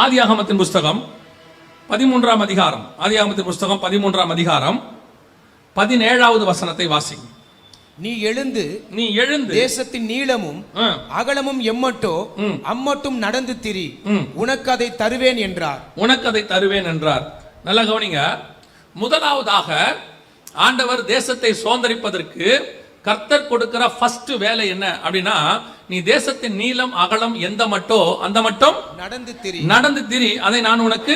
ஆதியாகமத்தின் புஸ்தகம் 13ஆம் அதிகாரம். ஆதியாகமத்தின் புஸ்தகம் 13ஆம் அதிகாரம் 17வது வசனத்தை வாசிங்க. நீ எழுந்து தேசத்தின் நீளமும் அகலமும் எம்மட்டோ அம்மட்டும் நடந்து திரி, உனக்கு அதை தருவேன் என்றார். உனக்கு அதை தருவேன் என்றார். நல்ல கவனிங்க. முதலாவதாக ஆண்டவர் தேசத்தை சுதந்திரிப்பதற்கு கர்த்தர் கொடுக்கிற ஃபர்ஸ்ட் வேலை என்ன அப்படின்னா, நீ தேசத்தின் நீளம் அகலம் எந்த மட்டோ அந்த மட்டும் நடந்து திரி, அதை நான் உனக்கு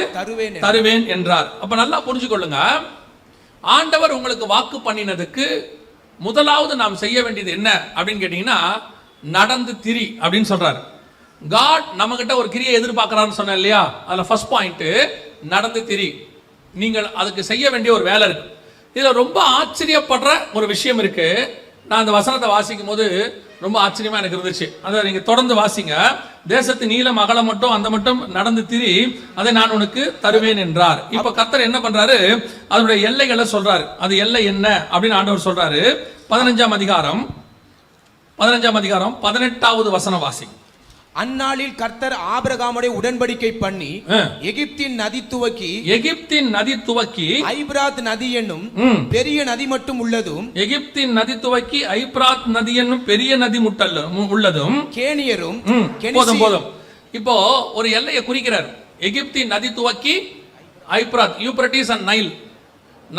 தருவேன் என்றார். அப்ப நல்லா புரிஞ்சுக்கொள்ளுங்க. ஆண்டவர் உங்களுக்கு வாக்கு பண்ணினதுக்கு முதலாவது நாம் செய்ய வேண்டியது என்ன அப்படின்னு கேட்டீங்கன்னா, நடந்து திரி அப்படின்னு சொல்றாரு. காட் நம்ம கிட்ட ஒரு கிரியை எதிர்பார்க்கிறான்னு சொன்ன இல்லையா, அதுல ஃபர்ஸ்ட் பாயிண்ட் நடந்து திரி. நீங்கள் அதுக்கு செய்ய வேண்டிய ஒரு வேலை இருக்கு. இதுல ரொம்ப ஆச்சரியப்படுற ஒரு விஷயம் இருக்கு. நான் அந்த வசனத்தை வாசிக்கும் போது ரொம்ப ஆச்சரியமா எனக்கு இருந்துச்சு. அதை நீங்க தொடர்ந்து வாசிங்க. தேசத்தின் நீளம் அகலம் மட்டும் அந்த மட்டும் நடந்து திரி, அதை நான் உனக்கு தருவேன் என்றார். இப்ப கர்த்தர் என்ன பண்றாரு? அதனுடைய எல்லைகளை சொல்றாரு. அது எல்லை என்ன அப்படின்னு ஆண்டவர் சொல்றாரு. 15ஆம் அதிகாரம் 18வது வசனம் வாசி. அந்நாளில் கர்த்தர் ஆபிரகாமுடைய உடன்படிக்கை பண்ணி எகிப்தின் நதி துவக்கி ஐபிராத் நதி என்னும் பெரிய நதி மட்டும் உள்ளதும், எகிப்தின் நதி துவக்கி ஐபிராத் நதி என்னும் பெரிய நதி உள்ளதும் கேனியரும். போதும். இப்போ ஒரு எல்லையை குறிக்கிறார். எகிப்தின் நதி துவக்கி ஐபிராத், யூப்ரட்டிஸ் அண்ட்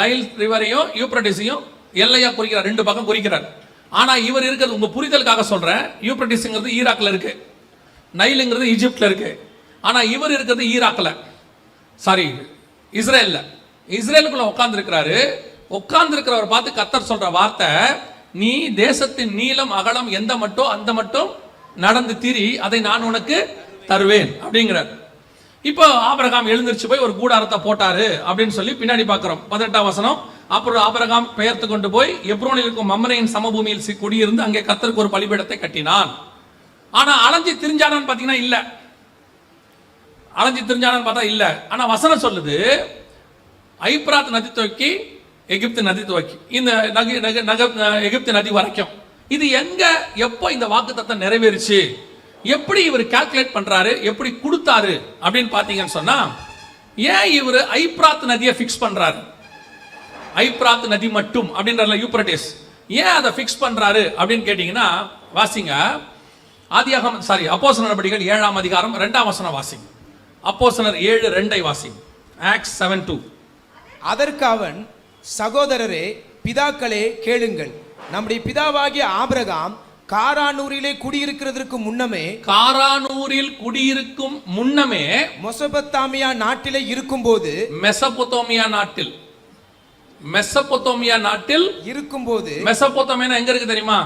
நைல் ரிவரையும் யூப்ரட்டிஸையும் எல்லையா குறிக்கிறார். ரெண்டு பக்கம் குறிக்கிறார். ஆனா இவர் இருக்கிறது உங்க புரிதலுக்காக சொல்றேன். யூப்ரட்டிஸ்ங்கிறது ஈராக்ல இருக்கு, நைலுங்கிறது ஈஜிப்ட்ல இருக்கு. ஆனா இவர் இருக்கிறது ஈராக்ல, சாரி இஸ்ரேல்ல. இஸ்ரேலுக்குள்ள உட்கார்ந்து இருக்கிறாரு. உட்கார்ந்து இருக்கிறவர் பார்த்து கர்த்தர் சொல்ற வார்த்தை, நீ தேசத்தின் நீளம் அகலம் எந்த மட்டும் அந்த மட்டும் நடந்து திரி, அதை நான் உனக்கு தருவேன் அப்படிங்கிறார். இப்போ ஆபிரகாம் எழுந்திருச்சு போய் ஒரு கூடாரத்தை போட்டாரு அப்படின்னு சொல்லி பின்னாடி பார்க்கிறோம். 18ஆம் வசனம். அப்புறம் ஆபிரகாம் பெயர்த்து கொண்டு போய் எப்ரோனில் இருக்கும் மம்ரேயின் சமபூமியில் குடியிருந்து அங்கே கர்த்தருக்கு ஒரு பலிபீடத்தை கட்டினான். ஆனா அலைஞ்சி திரிஞ்சானான்னு பாத்தீங்கன்னா இல்ல. அலைஞ்சி திரிஞ்சானான்னு பார்த்தா இல்ல. ஆனா வசனம் சொல்லுது, ஐபிராத் நதி துவக்கி எகிப்து நதி துவக்கி இந்த எகிப்து நதி வரைக்கும். இது எங்க எப்போ இந்த வாக்குத்தத்தம் நிறைவேறுச்சு, எப்படி இவர் கால்குலேட் பண்றாரு, எப்படி கொடுத்தாரு அப்படின்னு பாத்தீங்கன்னு சொன்னா, ஏன் இவர் ஐபிராத் நதியை பிக்ஸ் பண்றாரு? ஐபிராத் நதி மட்டும் அப்படின்ற யூப்ரட்டிஸ் ஏன் அதை பிக்ஸ் பண்றாரு அப்படின்னு கேட்டீங்கன்னா, வாசிங்க அப்போஸ்தலர் நடபடிகள் 7ஆம் அதிகாரம் 2ஆம் வசனம் வாசிங்க. அப்போஸ்தலர் 7:2 வாசிங்க. ஆக்ட்ஸ் 7:2. அதற்கு அவன், சகோதரரே பிதாக்களே கேளுங்கள், நம்முடைய பிதாவாகிய ஆபிரகாம் காரானூரிலே குடியிருக்கிறதற்கு முன்னமே, காரானூரில் குடியிருக்கும் முன்னமே மெசொப்பொத்தாமியா நாட்டிலே இருக்கும்போது, மெசொப்பொத்தாமியா நாட்டில் இருக்கும்போது, மெசொப்பொத்தாமியா எங்க இருக்கு தெரியுமா?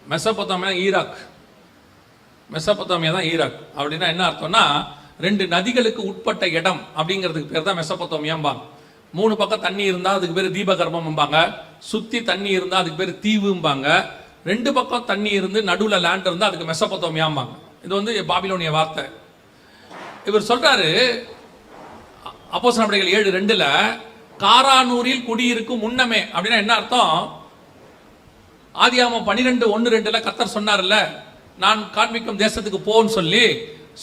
Mesopotamia Iraq. மெசபொத்தாமியா தான் ஈராக். அப்படின்னா என்ன அர்த்தம்னா 2 நதிகளுக்கு உட்பட்ட இடம் அப்படிங்கிறதுக்கு பேர் தான் மெசபொத்தாமியாம்பாங்க. 3 பக்கம் தண்ணி இருந்தா அதுக்கு பேர் தீபகற்பம்பாங்க, சுத்தி தண்ணி இருந்தா அதுக்கு பேர் தீவும்பாங்க, 2 பக்கம் தண்ணி இருந்து நடுவுல லேண்ட் இருந்தா அதுக்கு மெசபொத்தாமியாம்பாங்க. இது வந்து பாபிலோனிய வார்த்தை. இவர் சொல்றாரு அப்போஸ்தலர் நடவடிக்கைகள் 7:2 காரானூரில் குடியிருக்கும் முன்னமே. அப்படின்னா என்ன அர்த்தம்? ஆதியாகமம் 12:1-2 கர்த்தர் சொன்னார்ல, நான் காண்பிக்கும் தேசத்துக்கு போன்னு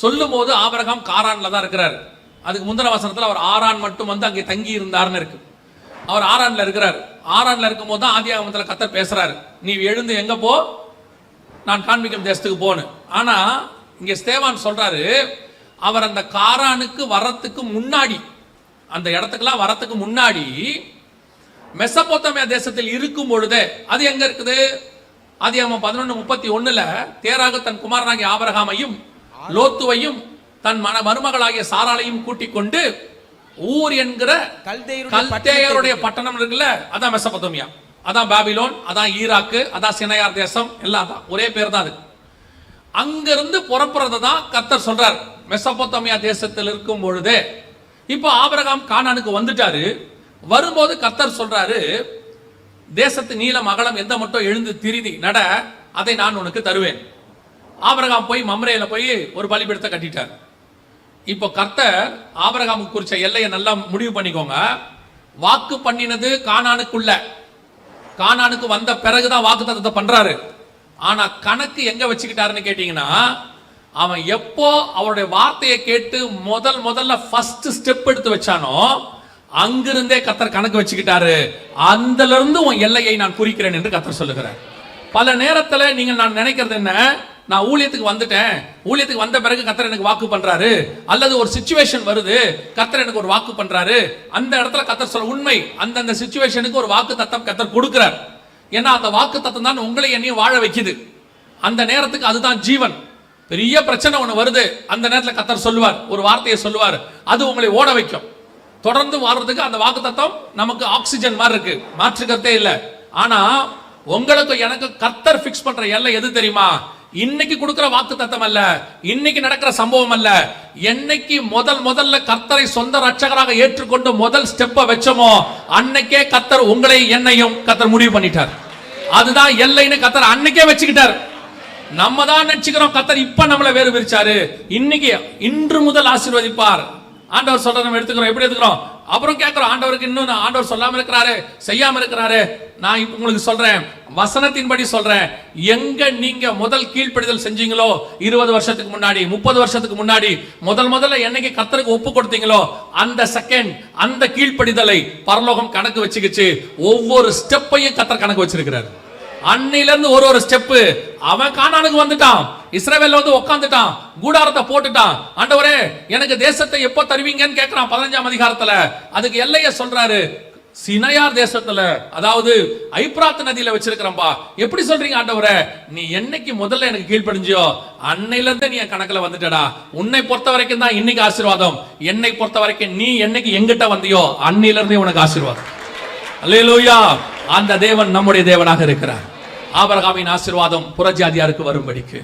சொல்லும் போது ஆபிரகாம் காரான்ல தான் இருக்கிறார். அதுக்கு முந்தின வசனத்துல அவர் ஆரான் மட்டும் வந்து அங்கே தங்கி இருந்தார்னு இருக்கு. அவர் ஆரான்ல இருக்கிறார். ஆரான்ல இருக்கும் போது தான் ஆதியாகமத்துல கர்த்தர் பேசுறாரு, நீ எழுந்து எங்க போ, நான் காண்பிக்கும் தேசத்துக்கு போன்னு. ஆனா இங்க ஸ்தேவான் சொல்றாரு, அவர் அந்த காரானுக்கு வரத்துக்கு முன்னாடி, அந்த இடத்துக்குலாம் வரத்துக்கு முன்னாடி மெசபொத்தாமியா தேசத்தில் இருக்கும் பொழுதே, அது எங்க இருக்குது? ஆதியாகமம் 11:31 தேராக தன் குமாரனாகிய ஆபிரகாமையும் லோத்துவையும் தன் மருமகளாகிய சாராளையும் கூட்டிக் கொண்டு ஊர் என்கிற கல்தேயருடைய பட்டணம் இருக்குல்ல, அதான் மெசபொத்தாமியா, அதான் பாபிலோன், அதான் ஈராக்கு, அதான் சினையார் தேசம், எல்லாம் தான் ஒரே பேர் தான் அது. அங்கிருந்து புறப்படுறத தான் கர்த்தர் சொல்றார் மெசபொத்தாமியா தேசத்தில் இருக்கும் பொழுதே. இப்போ ஆபிரகாம் கானானுக்கு வந்துட்டாரு. வரும்போது கர்த்தர் சொல்றாரு, தேசத்து நீளம் அகலம் எந்த மட்டும் எழுந்து திரிதி நட, அதை நான் உனக்கு தருவேன். ஆபிரகாம் போய் மம்ரேல போய் ஒரு பலிபீடத்தை கட்டிட்டார். இப்போ கர்த்தர் ஆபிரகாமுக்கு குறிச்ச எல்லையை நல்லா முடிவு பண்ணிக்கோங்க. வாக்கு பண்ணினது கானானுக்குள்ள, கானானுக்கு வந்த பிறகுதான் வாக்கு தத்தத்தை பண்றாரு. ஆனா கணக்கு எங்க வச்சுக்கிட்டாருன்னு கேட்டீங்கன்னா, அவன் எப்போ அவருடைய வார்த்தையை கேட்டு முதல்ல ஃபர்ஸ்ட் ஸ்டெப் எடுத்து வச்சானோ அங்கிருந்தே கர்த்தர் கணக்கு வச்சுக்கிட்டாரு. அதுல இருந்து உன் எல்லையை நான் குறிக்கிறேன் என்று கர்த்தர் சொல்லுகிறார். பல நேரத்துல நீங்க நான் நினைக்கிறது என்ன, நான் ஊழியத்துக்கு வந்துட்டேன், ஊழியத்துக்கு வந்த பிறகு கர்த்தர் எனக்கு வாக்கு பண்றாரு, அல்லது ஒரு சிச்சுவேஷன் வருது கர்த்தர் எனக்கு ஒரு வாக்கு பண்றாரு, அந்த இடத்துல கர்த்தர் சொல்ல உண்மை, அந்தந்த சிச்சுவேஷனுக்கு ஒரு வாக்கு தத்தம் கர்த்தர் கொடுக்கிறார். ஏன்னா அந்த வாக்கு தத்தம் தான் உங்களை என்னையும் வாழ வைக்குது. அந்த நேரத்துக்கு அதுதான் ஜீவன். பெரிய பிரச்சனை ஒண்ணு வருது, அந்த நேரத்தில் கர்த்தர் சொல்லுவார், ஒரு வார்த்தையை சொல்லுவார், அது உங்களை ஓட வைக்கும். தொடர்ந்து வாழ்றதுக்கு அந்த வாக்கு தத்தம் நமக்கு ஆக்சிஜன் மாதிரி இருக்கு, மாற்றுக்கிறதே இல்லை. ஆனா உங்களுக்கு எனக்கு கர்த்தர் பிக்ஸ் பண்ற எல்லை எது தெரியுமா? இன்னைக்கு கொடுக்கிற வாக்கு தத்தம் அல்ல, இன்னைக்கு நடக்கிற சம்பவம் அல்ல. என்னைக்கு முதல்ல கர்த்தரை சொந்த ரட்சகராக ஏற்றுக்கொண்டு முதல் ஸ்டெப்பை வச்சோமோ அன்னைக்கே கர்த்தர் உங்களை என்னையும் கர்த்தர் முடிவு பண்ணிட்டார். அதுதான் எல்லைன்னு கர்த்தர் அன்னைக்கே வச்சுக்கிட்டார். நம்ம தான் நினைச்சுக்கிறோம் கர்த்தர் இப்ப நம்மள வேறு பிரிச்சாரு, இன்னைக்கு இன்று முதல் ஆசீர்வதிப்பார். ஆண்டவர் சொல்றத நம்ம எடுத்துக்கிறோம். எப்படி எடுத்துக்கிறோம்? அப்புறம் கேட்கிறோம், ஆண்டவருக்கு இன்னும் ஆண்டவர் சொல்லாம இருக்கிறாரு, செய்யாம இருக்கிறாரு. நான் இப்ப உங்களுக்கு சொல்றேன், வசனத்தின்படி சொல்றேன். எங்க நீங்க முதல் கீழ்ப்படிதல் செஞ்சீங்களோ 20 வருஷத்துக்கு முன்னாடி, 30 வருஷத்துக்கு முன்னாடி, முதல்ல என்னைக்கு கர்த்தருக்கு ஒப்பு கொடுத்தீங்களோ அந்த செகண்ட், அந்த கீழ்ப்படிதலை பரலோகம் கணக்கு வச்சுக்கிச்சு. ஒவ்வொரு ஸ்டெப்பையும் கர்த்தர் கணக்கு வச்சிருக்கிறார். அன்னையில இருந்து ஒரு ஸ்டெப். அவன் கானானுக்கு வந்துட்டான், இஸ்ரவேல்ல வந்து உட்கார்ந்துட்டான், கூடாரத்தை போட்டுட்டான். ஆண்டவரே எனக்கு தேசத்தை எப்போ தருவீங்கன்னு கேட்கிறான் 15ஆம் அதிகாரத்துல. அதுக்கு எல்லைய சொல்றாரு, சினையார் தேசத்துல, அதாவது ஐப்ராத் நதியில வச்சிருக்கிறப்பா. எப்படி சொல்றீங்க ஆண்டவரே? நீ என்னைக்கு முதல்ல எனக்கு கீழ்ப்படிஞ்சியோ அன்னையில இருந்து நீ என் கணக்குல வந்துட்டடா. உன்னை பொறுத்த வரைக்கும் தான் இன்னைக்கு ஆசீர்வாதம், என்னை பொறுத்த வரைக்கும் நீ என்னைக்கு எங்கிட்ட வந்தியோ அன்னையில இருந்தே உனக்கு ஆசீர்வாதம். அல்லேலூயா. அந்த தேவன் நம்முடைய தேவனாக இருக்கிறார். ஆபிரகாமின் ஆசீர்வாதம் புறஜாதியாருக்கு வரும்படிக்கு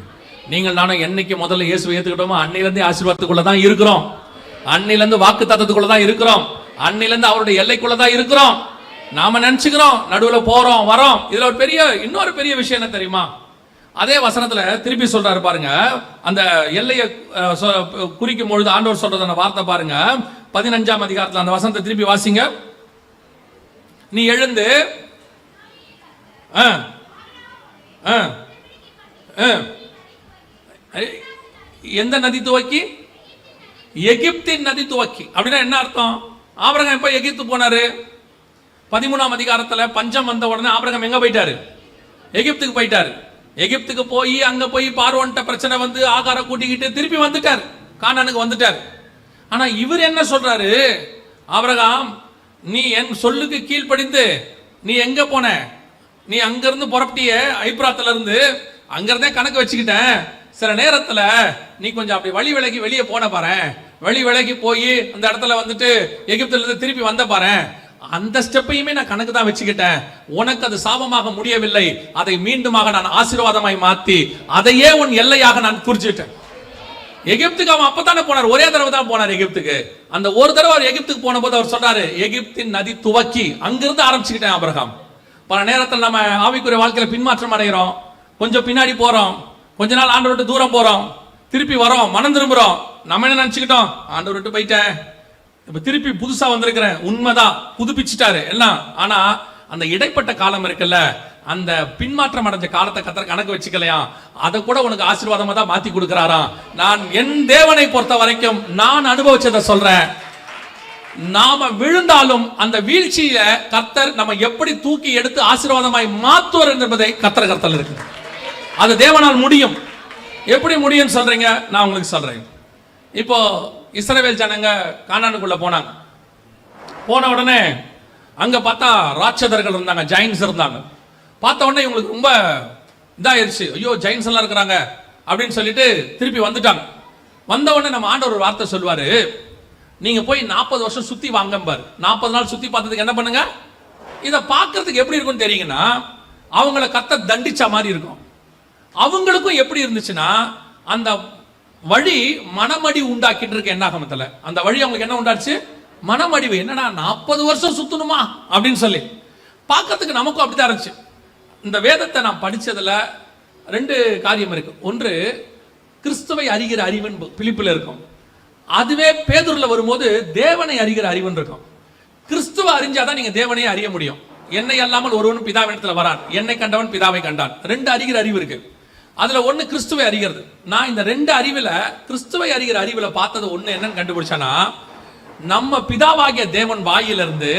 நீங்கள் நானும் என்னைக்கு முதல்ல இயேசுவை ஏத்துக்கிட்டோமோ அன்னையிலிருந்து ஆசீர்வாதத்துக்குள்ள தான் இருக்கிறோம், அன்னையிலிருந்து வாக்கு தத்தத்துக்குள்ள தான் இருக்கிறோம், அன்னையிலிருந்து அவருடைய எல்லைக்குள்ள தான் இருக்கிறோம். நாம நினைச்சுக்கிறோம் நடுவுல போறோம் வரோம். இதுல ஒரு இன்னொரு பெரிய விஷயம் என்ன தெரியுமா? அதே வசனத்துல திருப்பி சொல்றாரு பாருங்க, அந்த எல்லையை குறிக்கும் பொழுது ஆண்டவர் சொல்றது அந்த வார்த்தை பாருங்க, 15ஆம் அதிகாரத்துல அந்த வசனத்தை திருப்பி வாசிங்க. நீ எழுந்து எந்த நதி துவக்கி? எகிப்தின் நதி துவக்கி. அப்படின்னா என்ன அர்த்தம்? ஆபிரகாம் எப்ப எகிப்து போனாரு? 13ஆம் அதிகாரத்துல பஞ்சம் வந்த உடனே ஆபிரகாம் எங்க போயிட்டாரு? எகிப்துக்கு போயிட்டாரு. எகிப்துக்கு போய் அங்க போய் பார்வோன்ட்ட பிரச்சனை வந்து ஆகார கூட்டிக்கிட்டு திருப்பி வந்துட்டார், கானானுக்கு வந்துட்டார். ஆனா இவர் என்ன சொல்றாரு? ஆபிரகாம் நீ என் சொல்லுக்கு கீழ்ப்படிந்து நீ எங்க போன? நீ அங்கிருந்து புறப்பட்டிய ஐப்ராத்துல இருந்து, அங்கிருந்தே கணக்கு வச்சுக்கிட்டேன். சில நேரத்துல நீ கொஞ்சம் அப்படி வழி விலகி வெளியே போன பாரு, வழி விலகி போய் அந்த இடத்துல வந்துட்டு எகிப்துல இருந்து திருப்பி வந்த பாரு, அந்த ஸ்டெப்பையுமே நான் கணக்கு தான் வச்சுக்கிட்டேன். உனக்கு அது சாபமாக முடியவில்லை, அதை மீண்டுமாக நான் ஆசீர்வாதமாய் மாத்தி அதையே உன் எல்லையாக நான் குறிச்சிட்டேன். எகிப்துக்கு அவன் அப்பதானே போனார், ஒரே தடவை தான் போனார் எகிப்துக்கு. அந்த ஒரு தடவை அவர் எகிப்துக்கு போன போது அவர் சொன்னாரு, எகிப்தின் நதி துவக்கி, அங்கிருந்து ஆரம்பிச்சுக்கிட்டேன் ஆபிரகாம். பல நேரத்தில் நம்ம ஆவிக்குரிய வாழ்க்கையில பின்மாற்றம் அடைகிறோம், கொஞ்சம் பின்னாடி போறோம், கொஞ்ச நாள் ஆண்டவர் விட்டு தூரம் போறோம், திருப்பி வரோம், மனம் திரும்புறோம். நம்ம என்ன நினைச்சுக்கிட்டோம், ஆண்டவர் விட்டு போயிட்டேன், இப்ப திருப்பி புதுசா வந்திருக்கிறேன். உண்மைதான், புதுப்பிச்சுட்டாரு எல்லாம். ஆனா அந்த இடைப்பட்ட காலம் இருக்குல்ல, அந்த பின்மாற்றம் அடைஞ்ச காலத்தை கத்தர் கணக்கு வச்சுக்கலையா, அதை கூட உனக்கு ஆசீர்வாதமா தான் மாத்தி கொடுக்கிறாராம். நான் என் தேவனை பொறுத்த வரைக்கும் நான் அனுபவிச்சதை சொல்றேன். நாம விழுந்தாலும் அந்த வீழ்ச்சியில கர்த்தர் நம்ம எப்படி தூக்கி எடுத்து ஆசீர்வாதமாய் மாத்துவார் என்பதை கர்த்தர் இருக்கு. அது தேவனால் முடியும். எப்படி முடியும் சொல்றீங்க, நான் உங்களுக்கு சொல்றேன். இப்போ இஸ்ரவேல் ஜனங்க கானானுக்குள்ள போனாங்க. போன உடனே அங்க பார்த்தா ராட்சதர்கள் இருந்தாங்க, ஜெயின்ஸ் இருந்தாங்க. பார்த்த உடனே இவங்களுக்கு ரொம்ப இதாயிருச்சு, ஐயோ ஜெயின்ஸ் எல்லாம் இருக்கிறாங்க அப்படின்னு சொல்லிட்டு திருப்பி வந்துட்டாங்க. வந்த உடனே நம்ம ஆண்டவர் ஒரு வார்த்தை சொல்வாரு, நீங்க போய் 40 வருஷம் சுத்தி வாங்க பாரு. 40 நாள் சுத்தி பார்த்ததுக்கு என்ன பண்ணுங்க, இதை பார்க்கறதுக்கு எப்படி இருக்கும்னு தெரியுங்கன்னா, அவங்கள கர்த்தர் தண்டிச்ச மாதிரி இருக்கும். அவங்களுக்கும் எப்படி இருந்துச்சுன்னா, அந்த வழி மனமடி உண்டாக்கிட்டு இருக்க என்ன ஆகமத்துல, அந்த வழி அவங்களுக்கு என்ன உண்டாச்சு, மனமடிவு. என்னடா 40 வருஷம் சுத்தணுமா அப்படின்னு சொல்லி பார்க்கறதுக்கு நமக்கும் அப்படித்தான் இருந்துச்சு. இந்த வேதத்தை நான் படிச்சதுல 2 காரியம் இருக்கு. ஒன்று, கிறிஸ்துவை அறிகிற அறிவன் பிலிப்பில் இருக்கும். அதுவே பேதுருல வரும்போது தேவனை அறிகிற அறிவன் இருக்கும். கிறிஸ்துவ அறிஞ்சாதான் நீங்க தேவனையே அறிய முடியும். என்னை அல்லாமல் ஒருவனும் பிதாவினிடத்தில் வரான், என்னை கண்டவன் பிதாவை கண்டான். 2 அறிகிற அறிவு இருக்கு. அதுல ஒண்ணு கிறிஸ்துவை அறிகிறது. நான் இந்த 2 அறிவுல, கிறிஸ்துவை அறிகிற அறிவுல பார்த்தது ஒண்ணு என்னன்னு கண்டுபிடிச்சானா, நம்ம பிதாவாகிய தேவன் வாயிலிருந்து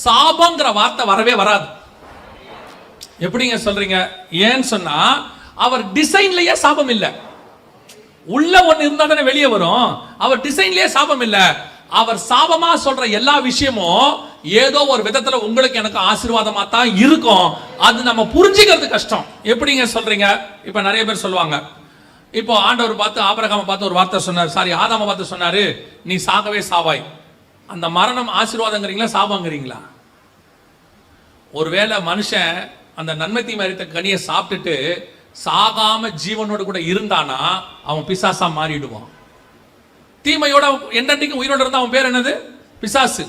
சாபங்கிற வார்த்தை வரவே வராது. எப்படிங்க சொல்றீங்க? ஏன்னு சொன்னா, அவர் டிசைன்லயே சாபம் இல்ல. உள்ள ஒண்ணு இருந்தா தானே வெளியே வரும். அவர் டிசைன்லயே சாபம் இல்ல. அவர் சாபமா சொல்ற எல்லா விஷயமும் ஏதோ ஒரு விதத்துல உங்களுக்கு எனக்கு ஆசீர்வாதமா தான் இருக்கும். அது நம்ம புரிஞ்சுக்கிறது கஷ்டம். எப்படிங்க சொல்றீங்க? இப்ப நிறைய பேர் சொல்லுவாங்க, இப்போ ஆண்டவர் பார்த்து ஆபிரகாமை பார்த்து ஒரு வார்த்தை சொன்னார், சாரி ஆதாமை பார்த்து சொன்னாரு, நீ சாகவே சாவாய். அந்த மரணம் ஆசீர்வாதங்கிறீங்களா சாபங்கிறீங்களா? ஒருவேளை மனுஷன் அந்த நன்மை தீமை அறிந்த கனியை சாப்பிட்டுட்டு சாகாம ஜீவனோடு கூட இருந்தானா அவன் பிசாசா மாறிடுவான். தீமையோட என்னன்னைக்கு உயிரோட இருந்தா அவன் பேர் என்னது? பிசாசு.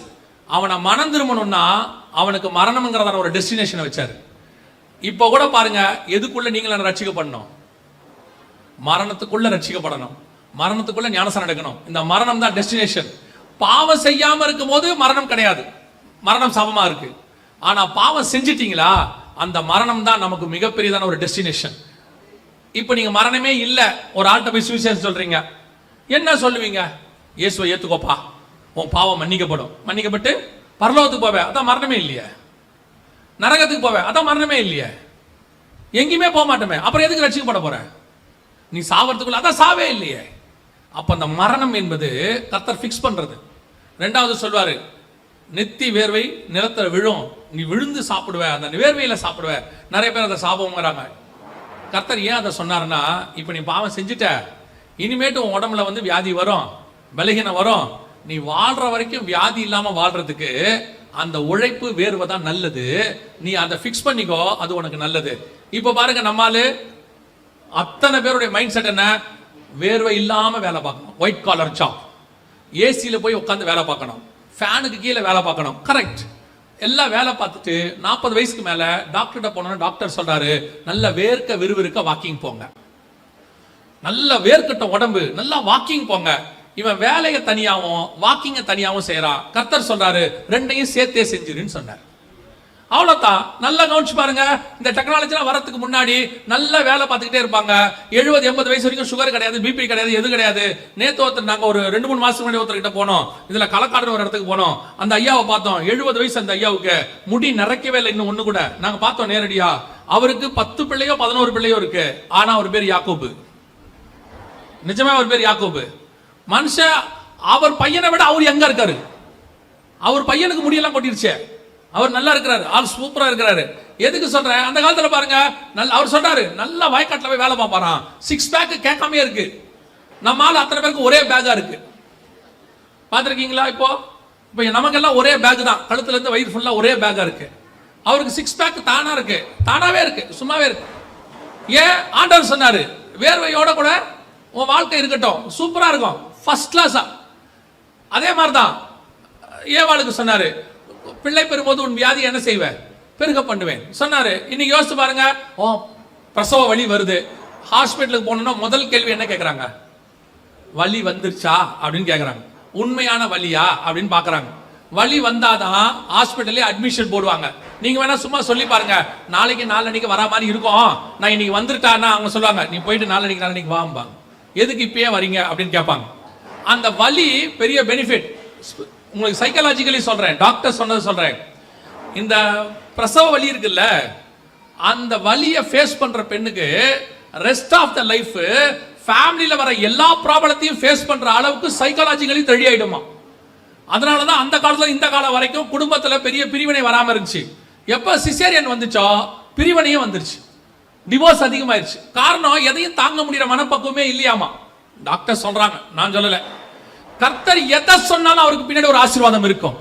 அவனை மனம் திரும்பணும்னா அவனுக்கு மரணம்ங்கிறதான ஒரு டெஸ்டினேஷனை வச்சாரு. இப்போ கூட பாருங்க, எதுக்குள்ள நீங்களும் ரட்சிக்கப்படணும்? மரணத்துக்குள்ள ரட்சிக்கப்படணும், மரணத்துக்குள்ள ஞானஸ்நானம் எடுக்கணும். இந்த மரணம் தான் டெஸ்டினேஷன். பாவம் செய்யாம இருக்கும் போது மரணம் கிடையாது, மரணம் சாபமா இருக்கு. ஆனா பாவம் செஞ்சிட்டீங்களா, அந்த மரணம் தான் நமக்கு மிகப்பெரியதான ஒரு டெஸ்டினேஷன். இப்போ நீங்க மரணமே இல்ல, ஒரு ஆள்கிட்ட போய் சுவிசேஷம் சொல்றீங்க, என்ன சொல்லுவீங்க? இயேசுவை ஏத்துக்கோப்பா, உன் பாவம் மன்னிக்கப்படும், மன்னிக்கப்பட்டு பரலோகத்துக்கு போவே, அதான் மரணமே இல்லையே. நரகத்துக்கு போவே, அதான் மரணமே இல்லையே. எங்கேயுமே போக மாட்டோமே, அப்புறம் எதுக்கு ரட்சிக்கப்பட போற? நீ சாவறதுக்குள்ள அதான் சாவே இல்லையே. அப்ப அந்த மரணம் என்பது கர்த்தர் ஃபிக்ஸ் பண்றது. 2வது சொல்வாரு, நெத்தி வேர்வை நிலத்துல விழும், நீ விழுந்து சாப்பிடுவ, அந்த வேர்வையில சாப்பிடுவ. நிறைய பேர் அதை சாபம்ங்கிறாங்க. கர்த்தர் ஏன் அதை சொன்னாருன்னா, இப்ப நீ பாவம் செஞ்சுட்ட, இனிமேட்டு உன் உடம்புல வந்து வியாதி வரும், பலகீனம் வரும். நீ வாழ்ற வரைக்கும் வியாதி இல்லாம வாழ்றதுக்கு அந்த உழைப்பு வேர்வை தான் நல்லது. நீ அதை ஃபிக்ஸ் பண்ணிக்கோ, அது உனக்கு நல்லது. இப்ப பாருங்க, நம்மால அத்தனை பேருடைய மைண்ட் செட் என்ன? வேர்வை இல்லாம வேலை பார்க்கணும், ஒயிட் காலர் ஜாப், ஏசியில போய் உட்காந்து வேலை பார்க்கணும், ஃபேனுக்கு கீழே வேலை பார்க்கணும். கரெக்ட். எல்லாம் வேலை பார்த்துட்டு 40 வயசுக்கு மேல டாக்டர்கிட்ட போனோம்னா டாக்டர் சொல்றாரு, நல்ல வேர்க்க விறுவிறுக்க வாக்கிங் போங்க, நல்ல வேர்க்கட்ட உடம்பு, நல்லா வாக்கிங் போங்க. இவன் வேலையை தனியாவும் வாக்கிங்க தனியாவும் செய்யறான். கர்த்தர் சொல்றாரு, 2ஐயும் சேர்த்தே செஞ்சிருன்னு சொன்னார். அவ்வளவுதான். நல்லா கவனிச்சு பாருங்க, இந்த டெக்னாலஜி வரதுக்கு முன்னாடி நல்ல வேலை பார்த்துக்கிட்டே இருப்பாங்க. 70-80 வயசு வரைக்கும் சுகர் கிடையாது, பிபி கிடையாது, எது கிடையாது. நேத்து ஒருத்தர், நாங்க ஒரு 2-3 மாசத்துக்கு முன்னாடி ஒருத்தர்கிட்ட போனோம், இதுல களக்காடு ஒரு இடத்துக்கு போனோம். அந்த ஐயாவை பார்த்தோம், 70 வயசு. அந்த ஐயாவுக்கு முடி நிறைக்கவே இல்லை, இன்னும் ஒண்ணு கூட. நாங்க பார்த்தோம் நேரடியா. அவருக்கு 10 பிள்ளையோ 11 பிள்ளையோ இருக்கு. ஆனா அவர் பேர் யாக்கோபு. நிஜமே அவர் பேர் யாக்கோபு. மனுஷன் அவர் பையனை விட அவர் எங்க இருக்காரு? அவர் பையனுக்கு முடியெல்லாம் கொட்டிருச்சே, அவர் நல்லா இருக்கிறாரு, ஆள் சூப்பரா இருக்கிறாரு. எதுக்கு சொல்றேன்? அந்த காலத்துல பாருங்க, அவர் சொல்றாரு, நல்லா வயக்காட்டுல போய் வேலை பார்ப்பாராம், 6 பேக் கேட்காம இருக்கு. நம்ம ஆள் அத்தனை பேருக்கு ஒரே பேக்கா இருக்கு. பாத்திருக்கீங்களா? இப்போ இப்போ நமக்கெல்லாம் ஒரே பேக் தான், கழுத்துல இருந்து வயிறு ஃபுல்லா ஒரே பேக்கா இருக்கு. அவருக்கு 6 பேக் தானா இருக்கு, தானாவே இருக்கு, சும்மாவே இருக்கு. ஏன்? ஆண்டவர் சொன்னாரு வேர்வையோட கூட உன் வாழ்க்கை இருக்கட்டும், சூப்பரா இருக்கும், ஃபர்ஸ்ட் கிளாஸா. அதே மாதிரிதான் ஏவாளுக்கு சொன்னாரு, பிள்ளை பெறும்போது உன் வியாதி என்ன செய்வேன்? பெருக பண்ணுவேன் சொன்னாரு. இன்னைக்கு யோசிச்சு பாருங்க, ஓ பிரசவ வலி வருது, ஹாஸ்பிட்டலுக்கு போனோம்னா முதல் கேள்வி என்ன கேட்கறாங்க? வலி வந்துருச்சா அப்படின்னு கேட்கறாங்க. உண்மையான வலியா அப்படின்னு பாக்குறாங்க. வலி வந்தாதான் ஹாஸ்பிட்டல்லே அட்மிஷன் போடுவாங்க. நீங்க வேணா சும்மா சொல்லி பாருங்க, நாளைக்கு நாளன்னைக்கு வரா மாதிரி இருக்கும், நான் இன்னைக்கு வந்துட்டான்னா அவங்க சொல்லுவாங்க நீ போயிட்டு நாளன்னைக்கு வாம்பாங்க. எதுக்கு இப்பயே வரீங்க அப்படின்னு கேட்பாங்க. அந்த வலி பெரிய பெனிஃபிட். உங்களுக்கு சைக்காலஜிக்கலி சொல்றேன், டாக்டர் சொன்னது சொல்றேன். இந்த பிரசவ வலி இருக்குல்ல, அந்த வலியை ஃபேஸ் பண்ற பெண்ணுக்கு ரெஸ்ட் ஆஃப் த லைஃப் ஃபேமிலியில வர எல்லா ப்ராப்ளத்தையும் ஃபேஸ் பண்ற அளவுக்கு சைக்காலஜிக்கலி ரெடி ஆயிடுமா. அதனாலதான் அந்த காலத்துல இந்த காலம் வரைக்கும் குடும்பத்துல பெரிய பிரிவினை வராம இருந்துச்சு. எப்ப சிசேரியன் வந்துச்சோ பிரிவினையும் வந்துருச்சு, டிவோர்ஸ் அதிகமாயிருச்சு. காரணம் எதையும் தாங்க முடியற மனப்பக்குவமே இல்லையாமா. டாக்டர் சொல்றாங்க, நான் சொல்லல. கர்த்தர் எதை சொன்னாலும் அவருக்கு பின்னாடி ஒரு ஆசீர்வாதம் இருக்கும்.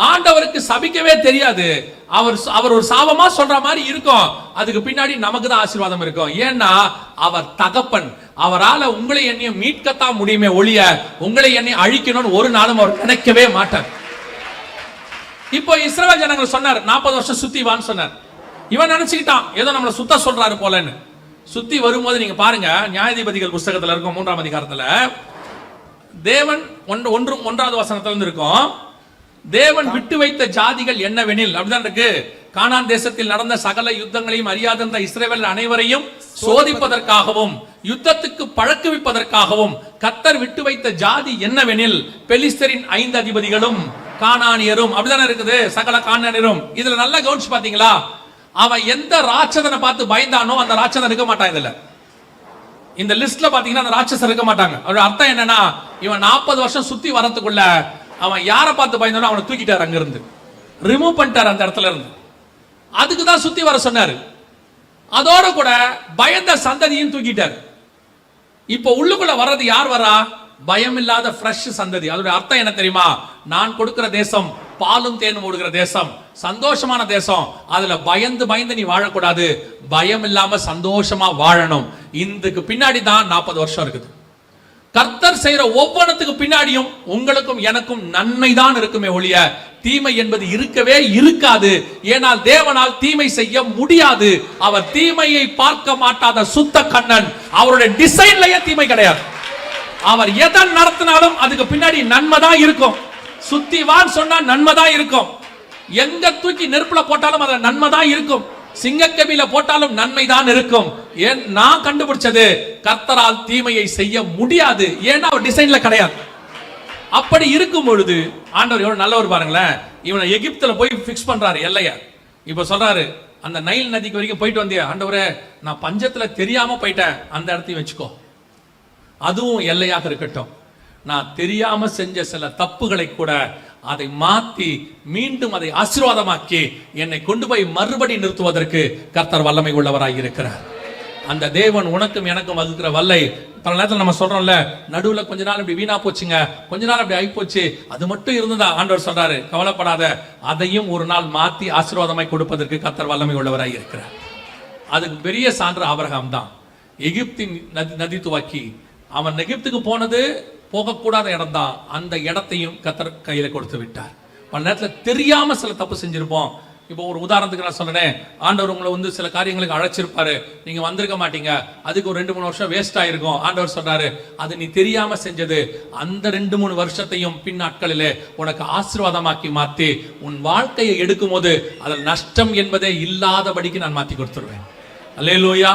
ஆண்டவருக்கு சபிக்கவே தெரியாது, அவர் ஒரு சாபமா சொல்ற மாதிரி இருக்கும், அதுக்கு பின்னாடி நமக்கு தான் ஆசீர்வாதம் இருக்கும். ஏன்னா அவர் தகப்பன், அவரால உங்களை என்னையும் மீட்கத்தான் முடியுமே ஒழிய உங்களை என்னையும் அழிக்கணும்னு ஒரு நாளும் அவர் நினைக்கவே மாட்டார். இப்போ இஸ்ரவேல் ஜனங்கள் சொன்னார் 40 வருஷம் சுத்திவான்னு சொன்னார். இவன் நினைச்சுக்கிட்டான் ஏதோ நம்மளை சுத்த சொல்றாரு போலன்னு. சுத்தி வரும்போது நீங்க பாருங்க, நியாயாதிபதிகள் புஸ்தகத்துல இருக்கும் 3ஆம் அதிகாரத்துல தேவன் 1வது வசனத்துல இருந்து இருக்கும், தேவன் விட்டு வைத்த ஜாதிகள் என்னவெனில் அப்படிதான் இருக்கு. கானான் தேசத்தில் நடந்த சகல யுத்தங்களையும் அறியாதிருந்த இஸ்ரவேல் அனைவரையும் சோதிப்பதற்காகவும் யுத்தத்துக்கு பழக்குவிப்பதற்காகவும் கர்த்தர் விட்டு வைத்த ஜாதி என்னவெனில் பெலிஸ்தரின் 5 அதிபதிகளும் கானானியரும் அப்படிதானே இருக்குது, சகல கானானியரும். இதுல நல்லா கவனிச்சு பாத்தீங்களா, அவன் எந்த ராட்சதனை பார்த்து பயந்தானோ அந்த ராட்சதன் இருக்க மாட்டான். இதுல இந்த லிஸ்ட்ல பாத்தீங்கன்னா அந்த ராட்சசர் இருக்க மாட்டாங்க. அதோட அர்த்தம் என்னன்னா, இவன் 40 வருஷம் சுத்தி வரதுக்குள்ள அவன் யாரை பார்த்து பயந்தானோ அவனை தூக்கிட்டார், அங்க இருந்து ரிமூவ் பண்ணிட்டார் அந்த இடத்துல இருந்து. அதுக்கு தான் சுத்தி வர சொன்னாரு. அதோட கூட பயந்த சந்ததியும் தூக்கிட்டார். இப்போ உள்ளுக்குள்ள வர்றது யார் வரா? பயம் இல்லாத ஃப்ரெஷ் சந்ததி. அதோட அர்த்தம் என்ன தெரியுமா? நான் கொடுக்கிற தேசம் பாலும் தேனும் ஓடுகிற தேசம், சந்தோஷமான தேசம். அதுல பயந்து நீ வாழக்கூடாது, பயம் இல்லாம சந்தோஷமா வாழணும். இதுக்கு பின்னாடி தான் 40 வருஷம் இருக்குது. கர்த்தர் செய்யற ஒவ்வொன்றுக்கு பின்னாடியும் உங்களுக்கும் எனக்கும் நன்மை தான் இருக்குமே ஒழிய தீமை என்பது இருக்கவே இருக்காது. ஏனால் தேவனால் தீமை செய்ய முடியாது. அவர் தீமையை பார்க்க மாட்டாத சுத்த கண்ணன். அவருடைய டிசைன்லயே தீமை கிடையாது. அவர் எதை நடத்தினாலும் அதுக்கு பின்னாடி நன்மை தான் இருக்கும். சுத்திவான் சொன்னா நன்மை தான் இருக்கும். எங்க தூக்கி நெருப்புல போட்டாலும் அதுல நன்மை தான் இருக்கும். சிங்கக்கபில போட்டாலும் நன்மை தான் இருக்கும். ஏன் நான் கண்டுபிடிச்சது, கர்த்தரால் தீமையை செய்ய முடியாது. ஏன்னா அவர் டிசைன்ல கிடையாது. அப்படி இருக்கும் பொழுது ஆண்டவர் எவ்வளவு நல்லவர் பாருங்களேன். இவனை எகிப்துல போய் பிக்ஸ் பண்றாரு எல்லைய. இப்ப சொல்றாரு, அந்த நைல் நதிக்கு வரைக்கும் போயிட்டு வந்தியா ஆண்டவரே, நான் பஞ்சத்துல தெரியாம போயிட்டேன், அந்த இடத்தையும் வச்சுக்கோ, அதுவும் எல்லையாக இருக்கட்டும். நான் தெரியாம செஞ்ச சில தப்புகளை கூட அதை மாத்தி மீண்டும் அதை ஆசீர்வாதமாக்கி என்னை கொண்டு போய் மறுபடி நிறுத்துவதற்கு கர்த்தர் வல்லமை உள்ளவராய் இருக்கிறார். அந்த தேவன் உனக்கும் எனக்கும் வகுக்கிற வல்லை. பல நேரத்தில் நம்ம சொல்றோம்ல, நடுவுல கொஞ்ச நாள் இப்படி வீணா போச்சுங்க, கொஞ்ச நாள் அப்படி ஆகி போச்சு, அது மட்டும் இருந்ததா? ஆண்டவர் சொல்றாரு, கவலைப்படாத, அதையும் ஒரு நாள் மாத்தி ஆசீர்வாதமாய் கொடுப்பதற்கு கர்த்தர் வல்லமை உள்ளவராய் இருக்கிறார். அதுக்கு பெரிய சான்று ஆபிரகாம் தான். எகிப்தின் நதி துவக்கி அவன் எகிப்துக்கு போனது போகக்கூடாத இடம் தான், அந்த இடத்தையும் கர்த்தர் கையில கொடுத்து விட்டார். பல நேரத்தில் தெரியாம சில தப்பு செஞ்சிருப்போம். இப்போ ஒரு உதாரணத்துக்கு நான் சொன்னேன், ஆண்டவர் உங்களை சில காரியங்களுக்கு அழைச்சிருப்பாரு, நீங்க வந்திருக்க மாட்டீங்க, அதுக்கு ஒரு 2-3 வருஷம் வேஸ்ட் ஆயிருக்கும். ஆண்டவர் சொல்றாரு, அது நீ தெரியாம செஞ்சது, அந்த 2-3 வருஷத்தையும் பின் நாட்களிலே உனக்கு ஆசீர்வாதமாக்கி மாத்தி உன் வாழ்க்கையை எடுக்கும் போது அதில் நஷ்டம் என்பதே இல்லாதபடிக்கு நான் மாத்தி கொடுத்துருவேன். அல்லேலூயா.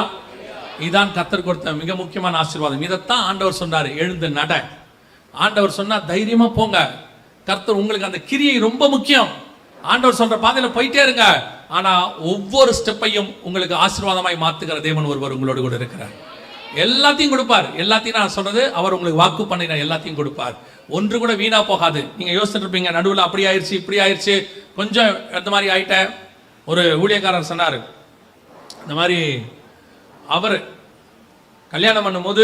இதான் கர்த்தர் கொடுத்த மிக முக்கியமான ஆசீர்வாதம். இதைத்தான் ஆண்டவர் சொன்னாரு, எழுந்து நட. ஆண்டவர் சொன்னா தைரியமா போங்க. கர்த்தர் உங்களுக்கு அந்த கிரியை ரொம்ப முக்கியம். ஆண்டவர் சொல்ற பாதையில போயிட்டே இருங்க. ஆனா ஒவ்வொரு ஸ்டெப்பையும் உங்களுக்கு ஆசீர்வாதமாய் மாத்துகிற தேவன் ஒருவர் உங்களோடு கூட இருக்கிறார். எல்லாத்தையும் கொடுப்பார். எல்லாத்தையும் நான் சொல்றது, அவர் உங்களுக்கு வாக்கு பண்ணின எல்லாத்தையும் கொடுப்பார். ஒன்று கூட வீணா போகாது. நீங்க யோசிச்சுட்டு இருப்பீங்க, நடுவில் அப்படி ஆயிடுச்சு இப்படி ஆயிடுச்சு, கொஞ்சம் இந்த மாதிரி ஆயிட்ட. ஒரு ஊழியக்காரர் சொன்னாரு, இந்த மாதிரி அவர் கல்யாணம் பண்ணும்போது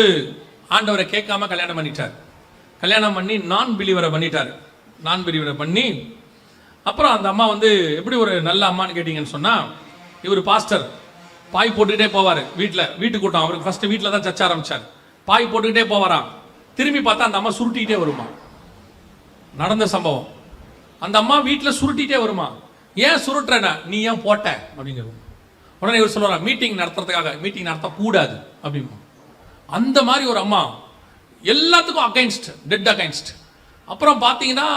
ஆண்டவரை கேட்காம கல்யாணம் பண்ணிட்டார். கல்யாணம் பண்ணி நான் பிலீவரை பண்ணிட்டார். நான் பிரிவினை பண்ணி அப்புறம் அந்த அம்மா வந்து எப்படி ஒரு நல்ல அம்மான்னு கேட்டிங்கன்னு சொன்னால், இவர் பாஸ்டர் பாய் போட்டுக்கிட்டே போவார் வீட்டு கூட்டம். அவருக்கு ஃபர்ஸ்ட் வீட்டில் தான் சர்ச்ச ஆரம்பிச்சார். பாய் போட்டுக்கிட்டே போவாராம். திரும்பி பார்த்தா அந்த அம்மா சுருட்டிக்கிட்டே வருமா. நடந்த சம்பவம். அந்த அம்மா வீட்டில் சுருட்டிகிட்டே வருமா. ஏன் சுருட்டுறேன்னா, நீ ஏன் போட்ட அப்படிங்கிறது. உடனே இவர் சொல்லுவாரா, மீட்டிங் நடத்துறதுக்காக. மீட்டிங் நடத்தக்கூடாது அப்படிமா. அந்த மாதிரி ஒரு அம்மா எல்லாத்துக்கும் அகைன்ஸ்ட், டெட் அகைன்ஸ்ட். அப்புறம் பார்த்தீங்கன்னா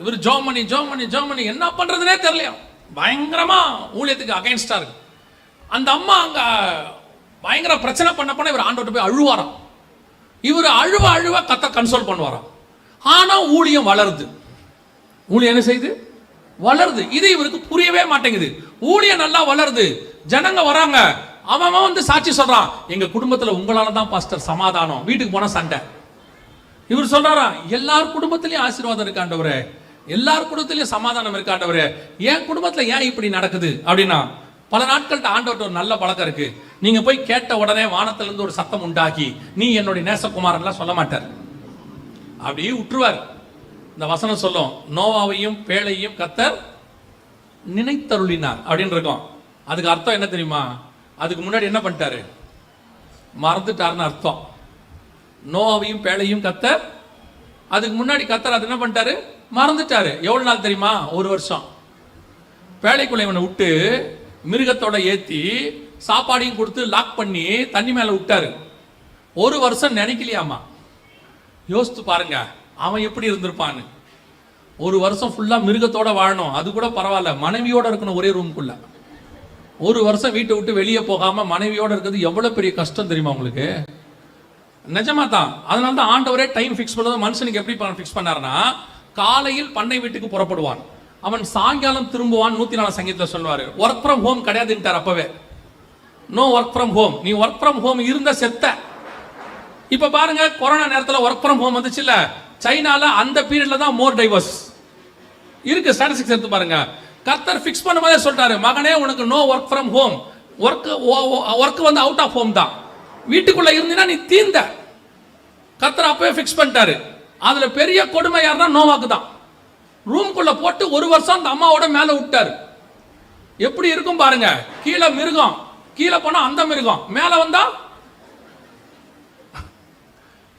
இவர் ஜோம் பண்ணி என்ன பண்ணுறதுனே தெரியலையா, பயங்கரமா ஊழியத்துக்கு அகைன்ஸ்டா இருக்கு. அந்த அம்மா அங்க பயங்கர பிரச்சனை பண்ண இவர் ஆண்டவர்கிட்ட போய் அழுவாராம். இவர் அழுவ கர்த்தர் கன்சோல் பண்ணுவாராம். ஆனா ஊழியம் வளருது. ஊழியம் என்ன செய்யுது? வளருது. இது இவருக்கு புரியவே மாட்டேங்குது. ஊழியம் நல்லா வளருது, ஜனங்க வராங்க, அவன் வந்து சாட்சி சொல்றான், எங்க குடும்பத்துல உங்களால தான் பாஸ்டர் சமாதானம், வீட்டுக்கு போனா சண்டை. இவர் சொல்றாரா, எல்லார் குடும்பத்திலயும் ஆசீர்வாதம் இருக்காண்டவரே, எல்லார் குடும்பத்திலயும் சமாதானம் இருக்காண்டவரே, என் குடும்பத்துல ஏன் இப்படி நடக்குது அப்படின்னா, பல நாட்கள்கிட்ட ஆண்டவர்கிட்ட ஒரு நல்ல பழக்கம் இருக்கு. நீங்க போய் கேட்ட உடனே வானத்திலிருந்து ஒரு சத்தம் உண்டாக்கி நீ என்னுடைய நேசகுமாரன்லாம் சொல்ல மாட்டார், அப்படியே விட்டுருவார். இந்த வசனம் சொல்லும், நோவாவையும் பேழையும் கர்த்தர் நினைத்தருளினார் அப்படின்னு இருக்கும். அதுக்கு அர்த்தம் என்ன தெரியுமா? அதுக்கு முன்னாடி என்ன பண்ணிட்டாரு? மறந்துட்டாருன்னு அர்த்தம். நோவாவையும் பேழையும் கர்த்தர், அதுக்கு முன்னாடி கர்த்தர் அது என்ன பண்ணிட்டாரு? மறந்துட்டாரு. எவ்வளவு நாள் தெரியுமா? 1 வருஷம். பேழைக்குள்ள இவனை விட்டு மிருகத்தோட ஏத்தி சாப்பாடையும் கொடுத்து லாக் பண்ணி தண்ணி மேல விட்டாரு. 1 வருஷம் நினைக்கலையாமா. யோசித்து பாருங்க அவன் எப்படி இருந்திருப்பான்னு. 1 வருஷம் ஃபுல்லா மிருகத்தோட வாழணும், அது கூட பரவாயில்ல, மனைவியோட இருக்கணும் ஒரே ரூம்குள்ள. 1 வருஷம் வீட்டை விட்டு வெளியே போகாம மனைவியோட இருக்கிறது எவ்வளவு பெரிய கஷ்டம் தெரியுமா உங்களுக்கு? நிஜமா தான். அதனால தான் ஆண்டவரே டைம் ஃபிக்ஸ் பண்ணது. மனுஷனுக்கு எப்படி ஃபிக்ஸ் பண்ணாருன்னா, காலையில் பண்ணை வீட்டுக்கு புறப்படுவான், அவன் சாயங்காலம் திரும்புவான். 104 சங்கீதத்தில் சொல்லுவாரு. ஒர்க் ஃப்ரம் ஹோம் கிடையாதுன்ட்டார் அப்பவே. No work from home. நீ ஒர்க் ஃப்ரம் ஹோம் இருந்த செத்த. இப்ப பாருங்க, கொரோனா நேரத்தில் ஒர்க் ஃப்ரம் ஹோம் வந்துச்சு இல்ல, சைனால அந்த பீரியட்ல தான் மோர் டைவர்ஸ் இருக்கு. ஸ்டாட்டிஸ்டிக்ஸ் எடுத்து பாருங்க. கர்த்தர் ஃபிக்ஸ் பண்ணும்போதே சொல்றாரு, மகனே உனக்கு no work from home, work வந்து அவுட் ஆஃப் ஹோம் தான். வீட்டுக்குள்ள இருந்தீனா நீ தீர்ந்த. கர்த்தர் அப்பவே ஃபிக்ஸ் பண்ணிட்டாரு. அதுல பெரிய கொடுமை யாருன்னா நோவாக்கு தான். ரூம்குள்ள போட்டு 1 வருஷம் அந்த அம்மாவோட மேல விட்டாரு. எப்படி இருக்கும் பாருங்க. கீழே மிருகம், கீழே போனா அந்த மிருகம், மேல வந்தா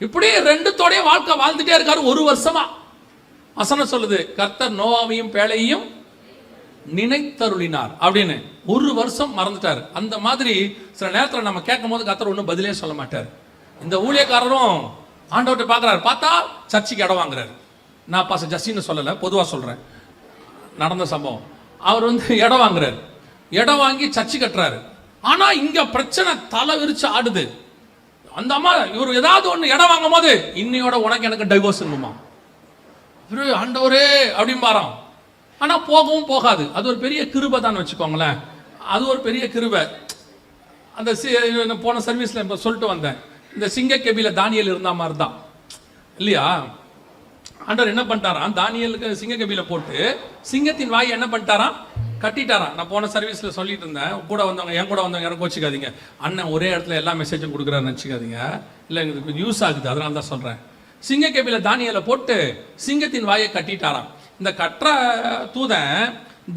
இப்படி 2தோடய வாழ்க்கை வாழ்ந்துட்டே இருக்காரு 1 வருஷமா. வசனம் சொல்லுது, கர்த்தர் நோவாவையும் பேழையையும் நினைத்தருளினார் அப்படின்னு. 1 வருஷம் மறந்துட்டாரு. அந்த மாதிரி சில நேரத்தில் நம்ம கேட்கும் போது கர்த்தர் ஒன்றும் பதிலே சொல்ல மாட்டார். இந்த ஊழியக்காரரும் ஆண்டவர்கிட்ட பார்க்குறாரு, பார்த்தா சர்ச்சுக்கு இடம் வாங்குறாரு. நான் பாஸ்டர் ஜஸ்டின்னு சொல்லலை, பொதுவாக சொல்கிறேன், நடந்த சம்பவம். அவர் வந்து இடம் வாங்குறாரு, இடம் வாங்கி சர்ச்சு கட்டுறாரு. ஆனால் இங்கே பிரச்சனை தலை விரிச்சு ஆடுது. அந்த அம்மா இவர் ஏதாவது ஒன்று இடம் வாங்கும் போது, இன்னையோட உனக்கு எனக்கு டைவோர்ஸ் இருக்குமா இவரு ஆண்டவரே அப்படின்னு பாராம். ஆனால் போகவும் போகாது. அது ஒரு பெரிய கிருபை தான் வச்சுக்கோங்களேன். அது ஒரு பெரிய கிருபை. அந்த போன சர்வீஸில் இப்போ சொல்லிட்டு வந்தேன், இந்த சிங்க கெபியில் தானியல் இருந்த மாதிரி தான் இல்லையா? ஆண்டவர் என்ன பண்ணிட்டாராம், தானியலுக்கு சிங்க கெபியில போட்டு சிங்கத்தின் வாயை என்ன பண்ணிட்டாராம், கட்டிட்டாராம். நான் போன சர்வீஸில் சொல்லிட்டு இருந்தேன். கூட வந்தவங்க, என் கூட வந்தவங்க யாரும் கோச்சிக்காதீங்க, அண்ணன் ஒரே இடத்துல எல்லா மெசேஜும் கொடுக்குறாருன்னு நினச்சிக்காதீங்க. இல்லை, எங்களுக்கு யூஸ் ஆகுது, அதனால தான் சொல்கிறேன். சிங்க கெபியில தானியலை போட்டு சிங்கத்தின் வாயை கட்டிட்டாராம். இந்த கற்ற தூதன்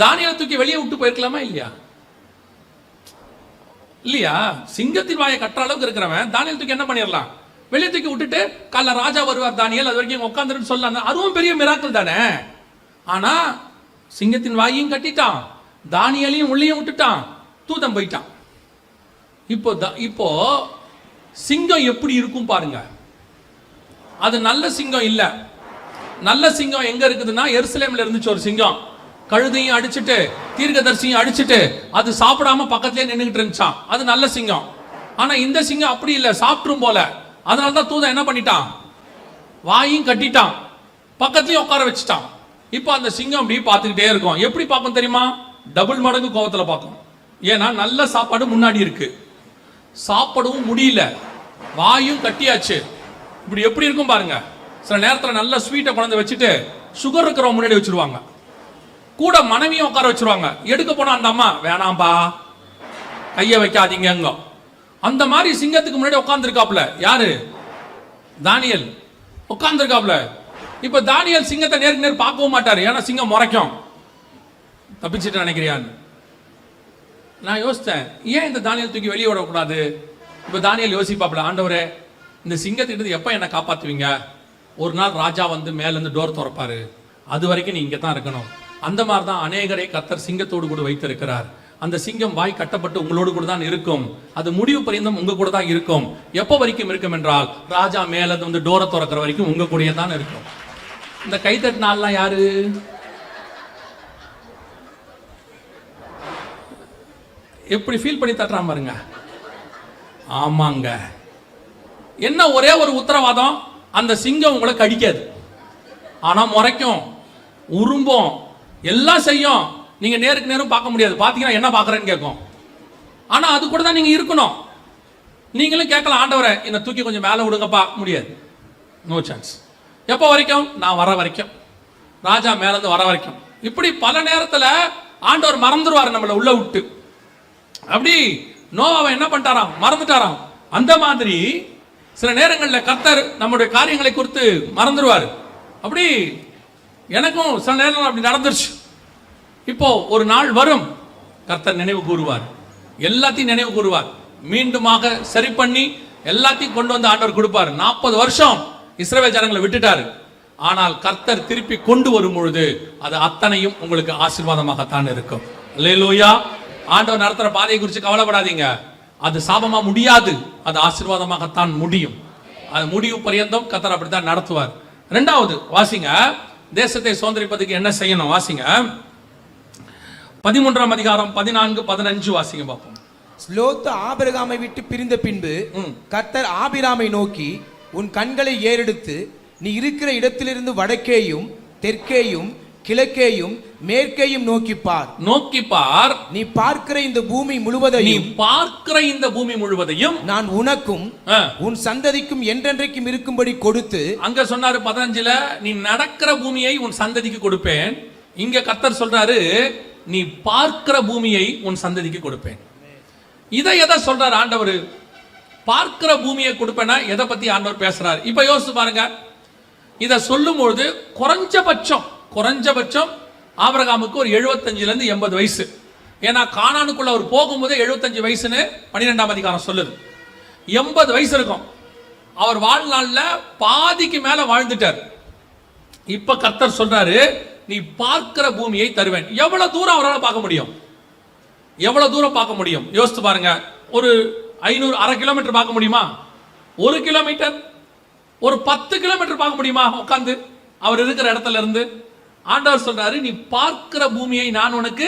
தானியலை தூக்கி வெளியே விட்டு போயிருக்கலாமா இல்லையா? இல்லையா? சிங்கத்தின் வாயை கட்டுற அளவுக்கு இருக்கிறவன் தானியல் தூக்கி என்ன பண்ணிடலாம், வெளியே தூக்கி விட்டுட்டு காலைல ராஜா வருவார் தானியல், அது வரைக்கும் உட்காந்துட்டு சொல்லலாம். அதுவும் பெரிய மிராக்கிள் தானே. ஆனா சிங்கத்தின் வாயையும் கட்டிட்டான், தானியலையும் உள்ளேயும் விட்டுட்டான், தூதன் போயிட்டான். இப்போ சிங்கம் எப்படி இருக்கும் பாருங்க. அது நல்ல சிங்கம் இல்ல. நல்ல சிங்கம் எங்க இருக்குதுன்னா, எருசலேம்ல இருந்துச்சு ஒரு சிங்கம். கழுதையும் அடிச்சுட்டு தீர்க்கதரிசியும் அடிச்சுட்டு அது சாப்பிடாம பக்கத்துலயே நின்றுகிட்டு இருந்துச்சான். அது நல்ல சிங்கம். ஆனா இந்த சிங்கம் அப்படி இல்லை, சாப்பிட்ரும் போல. அதனாலதான் தூதன் என்ன பண்ணிட்டான், வாயும் கட்டிட்டான், பக்கத்துலயும் உட்கார வச்சுட்டான். இப்போ அந்த சிங்கம் அப்படி பார்த்துக்கிட்டே இருக்கும். எப்படி பார்க்கும் தெரியுமா? டபுள் மடங்கு கோவத்தில் பார்க்கும். ஏன்னா நல்ல சாப்பாடு முன்னாடி இருக்கு, சாப்பிடவும் முடியல, வாயும் கட்டியாச்சு. இப்படி எப்படி இருக்கும் பாருங்க. சில நேரத்தில் நல்ல ஸ்வீட்டை கொண்டு வச்சுட்டு சுகர் இருக்கிறவங்க முன்னாடி வச்சிருவாங்க, கூட மனைவியும் உட்கார வச்சிருவாங்க. எடுக்க போனா அந்த அம்மா வேணாம்பா, கையை வைக்காதீங்க. அந்த மாதிரி சிங்கத்துக்கு முன்னாடி உட்கார்ந்துருக்காப்ல யாரு, தானியல் உட்கார்ந்துருக்காப்ல. இப்ப தானியேல் சிங்கத்தை நேருக்கு நேர் பார்க்கவும் மாட்டாரு, ஏன்னா சிங்கம் முறைக்கும். தப்பிச்சுட்டு நினைக்கிறியான்னு நான் யோசித்தேன், ஏன் இந்த தானியேல் தூக்கி வெளியே விடக்கூடாது? இப்ப தானியேல் யோசிப்பாப்ல, ஆண்டவரே இந்த சிங்கத்திட்டு எப்ப என்ன காப்பாத்துவீங்க? ஒரு நாள் ராஜா வந்து மேல இருந்து டோர் திறப்பாரு, அது வரைக்கும் நீ இங்க தான் இருக்கணும். அந்த மாதிரி தான் அநேகரை கர்த்தர் சிங்கத்தோடு கூட வைத்திருக்கிறார். அந்த சிங்கம் வாய் கட்டப்பட்டு உங்களோடு கூட தான் இருக்கும், அது முடிவு பரியந்தம் உங்க கூட தான் இருக்கும். எப்போ வரைக்கும் இருக்கும் என்றால், ராஜா மேல இருந்து வந்து டோரை திறக்கிற வரைக்கும் உங்க கூடயே தான் இருக்கும். இந்த கைத்தட்டினாலாம் யாரு? எப்படி ஃபீல் பண்ணி தட்டுறான் பாருங்க. ஆமாங்க, என்ன ஒரே ஒரு உத்தரவாதம், அந்த சிங்கம் உங்களை கடிக்காது, ஆனா முறைக்கும், உரும்பும், எல்லாம் செய்யும். நீங்க நேருக்கு நேரம் பார்க்க முடியாது, பாத்தீங்கன்னா என்ன பாக்குறேன்னு கேட்கும். ஆனா அது கூட தான் நீங்க இருக்கணும். நீங்களும் கேட்கலாம், ஆண்டவரே என்ன தூக்கி கொஞ்சம் மேல விடுங்கப்பா. முடியாது, நோ சான்ஸ். எப்போ வரைக்கும்? நான் வர வரைக்கும், ராஜா மேல இருந்து வர வரைக்கும். இப்படி பல நேரத்துல ஆண்டவர் மறந்துடுவார் நம்மளை உள்ள விட்டு. அப்படி நோவாவை என்ன பண்ணிட்டாராம்? மறந்துட்டாராம். அந்த மாதிரி சில நேரங்களில் கர்த்தர் நம்முடைய காரியங்களை குறித்து மறந்துடுவார். அப்படி எனக்கும் சில நேரங்கள் அப்படி நடந்துருச்சு. இப்போ ஒரு நாள் வரும், கர்த்தர் நினைவு கூறுவார், எல்லாத்தையும் நினைவு கூறுவார், மீண்டுமாக சரி பண்ணி எல்லாத்தையும் கொண்டு வந்து ஆண்டவர் கொடுப்பார். 40 வருஷம் இஸ்ரவேல் ஜனங்களை விட்டுட்டாரு, ஆனால் கர்த்தர் திருப்பி கொண்டு வரும் பொழுது அது அத்தனையும் உங்களுக்கு ஆசீர்வாதமாகத்தான் இருக்கும். அல்லேலூயா. ஆண்டவர் நடத்துற பாதையை குறித்து கவலைப்படாதீங்க, அது சாபமா முடியாது, அது ஆசீர்வாதமாகத்தான் முடியும். அது முடிவு பரியந்தம் கர்த்தர் அப்படித்தான் நடத்துவார். இரண்டாவது வாசிங்க, தேசத்தை சுதந்திரிப்பதற்கு என்ன செய்யணும்? வாசிங்க 13ஆம் அதிகாரம் 14, 15 வாசிங்க பார்ப்போம். லோத்து ஆபிரகாமை விட்டு பிரிந்த பின்பு கர்த்தர் ஆபிராமை நோக்கி, உன் கண்களை ஏறெடுத்து நீ இருக்கிற இடத்திலிருந்து வடக்கேயும் தெற்கேயும் கிழக்கேயும் மேற்கேயும் நோக்கி பார். நீ பார்க்கிற இந்த பூமி முழுவதையும் நான் உனக்கும் உன் சந்ததிக்கும் என்றென்றைக்கும் இருக்கும்படி கொடுத்து. அங்க சொன்னாரு 15ல, நீ நடக்கிற பூமியை உன் சந்ததிக்கு கொடுப்பேன். இங்க கர்த்தர் சொல்றாரு, நீ பார்க்கிற பூமியை உன் சந்ததிக்கு கொடுப்பேன். இதை எதை சொல்றாரு ஆண்டவர்? பார்க்கிற பூமியை கொடுப்பேன்னா எதை பத்தி ஆண்டவர் பேசுறாரு? இப்ப யோசிச்சு பாருங்க. இதை சொல்லும் பொழுது குறைஞ்சபட்சம் ஆபிரகாமுக்கு ஒரு 75ல இருந்து 80 வயசு. ஏன்னா கானானுக்குள்ள அவர் போகும்போது 75 வயசுன்னு 12ஆம் அதிகாரம் சொல்லுது. 80 வயசு இருக்கும். அவர் வாழ்நாள்ல பாதிக்கு மேல வாழ்ந்துட்டார். இப்ப கர்த்தர் சொல்றாரு, நீ பார்க்கிற பூமியை தருவேன். எவ்வளவு தூரம் அவரால் பார்க்க முடியும்? எவ்வளவு தூரம் பார்க்க முடியும்? யோசித்து பாருங்க. ஒரு 500 1/2 கிலோமீட்டர் பார்க்க முடியுமா? 1 கிலோமீட்டர், ஒரு 10 கிலோமீட்டர் பார்க்க முடியுமா உட்கார்ந்து அவர் இருக்கிற இடத்துல இருந்து? ஆண்டவர் சொல்றாரு, நீ பார்க்கிற பூமியை நான் உனக்கு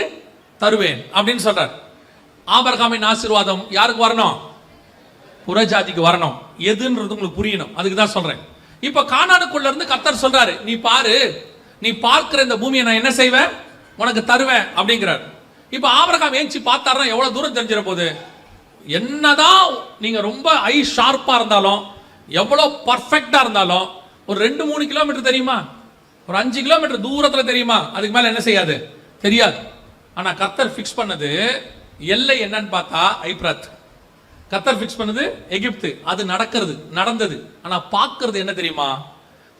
தருவேன் அப்படின்னு சொல்றார். ஆபிரகாமின் ஆசீர்வாதம் யாருக்கு வரணும்? புறஜாதிக்கு வரணும். எதுன்றது உங்களுக்கு புரியணும், அதுக்கு தான் சொல்றேன். இப்ப கானானுக்குள்ள இருந்து கர்த்தர் சொல்றாரு, நீ பாரு, நீ பார்க்கிற இந்த பூமியை நான் என்ன செய்வேன்? உனக்கு தருவேன் அப்படிங்கிறார். இப்ப ஆபிரகாம் ஏஞ்சி பார்த்தாருன்னா எவ்வளவு தூரம் தெரிஞ்சிட போகுது? என்னதான் நீங்க ரொம்ப ஐ ஷார்ப்பா இருந்தாலும், எவ்வளவு பர்ஃபெக்டா இருந்தாலும், ஒரு 2-3 கிலோமீட்டர் தெரியுமா? ஒரு 5 கிலோமீட்டர் தூரத்துல தெரியுமா? அதுக்கு மேல என்ன செய்யாது, தெரியாது. ஆனா கர்த்தர் ஃபிக்ஸ் பண்ணது எல்லை என்னன்னு பார்த்தா ஐப்ராத். கர்த்தர் ஃபிக்ஸ் பண்ணது எகிப்து. அது நடந்தது. ஆனா பார்க்கிறது என்ன தெரியுமா?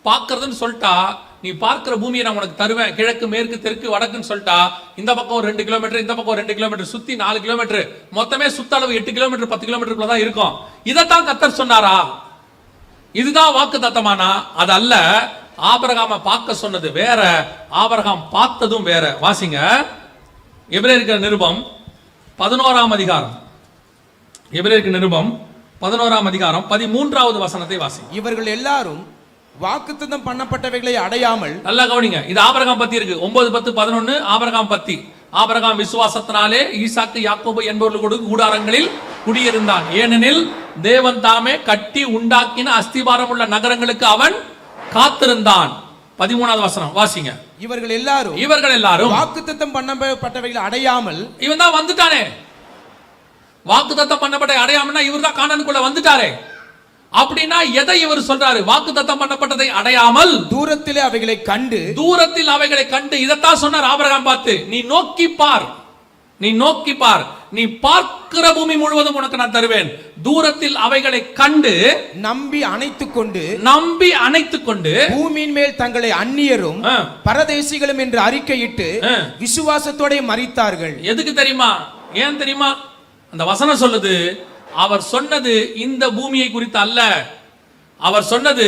பார்க்கிறதுன்னு சொல்லிட்டா, நீ பார்க்கிற பூமியை நான் உனக்கு தருவேன், கிழக்கு மேற்கு தெற்கு வடக்குன்னு சொல்லிட்டா, இந்த பக்கம் 2 கிலோமீட்டர், இந்த பக்கம் 2 கிலோமீட்டர், சுத்தி 4 கிலோமீட்டர், மொத்தமே சுத்தளவு 8 கிலோமீட்டர் 10 கிலோமீட்டருக்குள்ள தான் இருக்கும். இதைத்தான் கர்த்தர் சொன்னாரா? இதுதான் வாக்கு தத்தமானா? அது அல்ல. ஆபிரகாம பார்க்க சொன்னது வேற, ஆபிரகாம் பார்த்ததும் வேற. வாசிங்க எபிரேயருக்கு நிருபம் 11ஆம் அதிகாரம். எபிரேயருக்கு நிருபம் 11ஆம் அதிகாரம் 13வது வசனத்தை வாசிங்க. இவர்கள் எல்லாரும் வாக்குத்தத்தம் பண்ணப்பட்டவைகளை அடையாமல். நல்லா கவனிங்க, இது ஆபிரகாம் பத்தி இருக்கு. 9, 10, 11 ஆபிரகாம் பத்தி. ஆபிரகாம் விசுவாசத்தினாலே ஈசாக்கு யாக்கோபு என்பவர்களோடு கூடாரங்களில் குடியிருந்தான், ஏனெனில் தேவன் தாமே கட்டி உண்டாக்கின அஸ்திபாரம் உள்ள நகரங்களுக்கு அவன் காத்திருந்தான். 13வது வசனம் வாசிங்க. இவர்கள் எல்லாரும் வாக்குத்தத்தம் பண்ணப்பட்டவைகளை அடையாமல். இவன் தான் வந்துட்டானே, வாக்குத்தத்தம் பண்ணப்பட்ட அடையாமல்னா இவர் தான் கானானுக்குள்ள வந்துட்டாரே. அப்படின்னா எதை இவர் சொல்றாரு? வாக்குத்தத்தம் பண்ணப்பட்டதை அடையாமல் தூரத்தில் அவைகளை கண்டு. இதைத்தான் சொன்னார் ஆபிரகாம் பார்த்து, நீ நோக்கி பார். நீ நோக்கி பார், நீ பார்க்கிற பூமி முழுவதும் உனக்கு நான் தருவேன். தூரத்தில் அவைகளை கண்டு நம்பி அணைத்துக் கொண்டு பூமியின் மேல் தங்களை அந்நியரும் பரதேசிகளும் என்று அறிக்கையிட்டு விசுவாசத்தோட மரித்தார்கள். எதுக்கு தெரியுமா? ஏன் தெரியுமா? அந்த வசனம் சொல்லுது, அவர் சொன்னது இந்த பூமியை குறித்து அல்ல. அவர் சொன்னது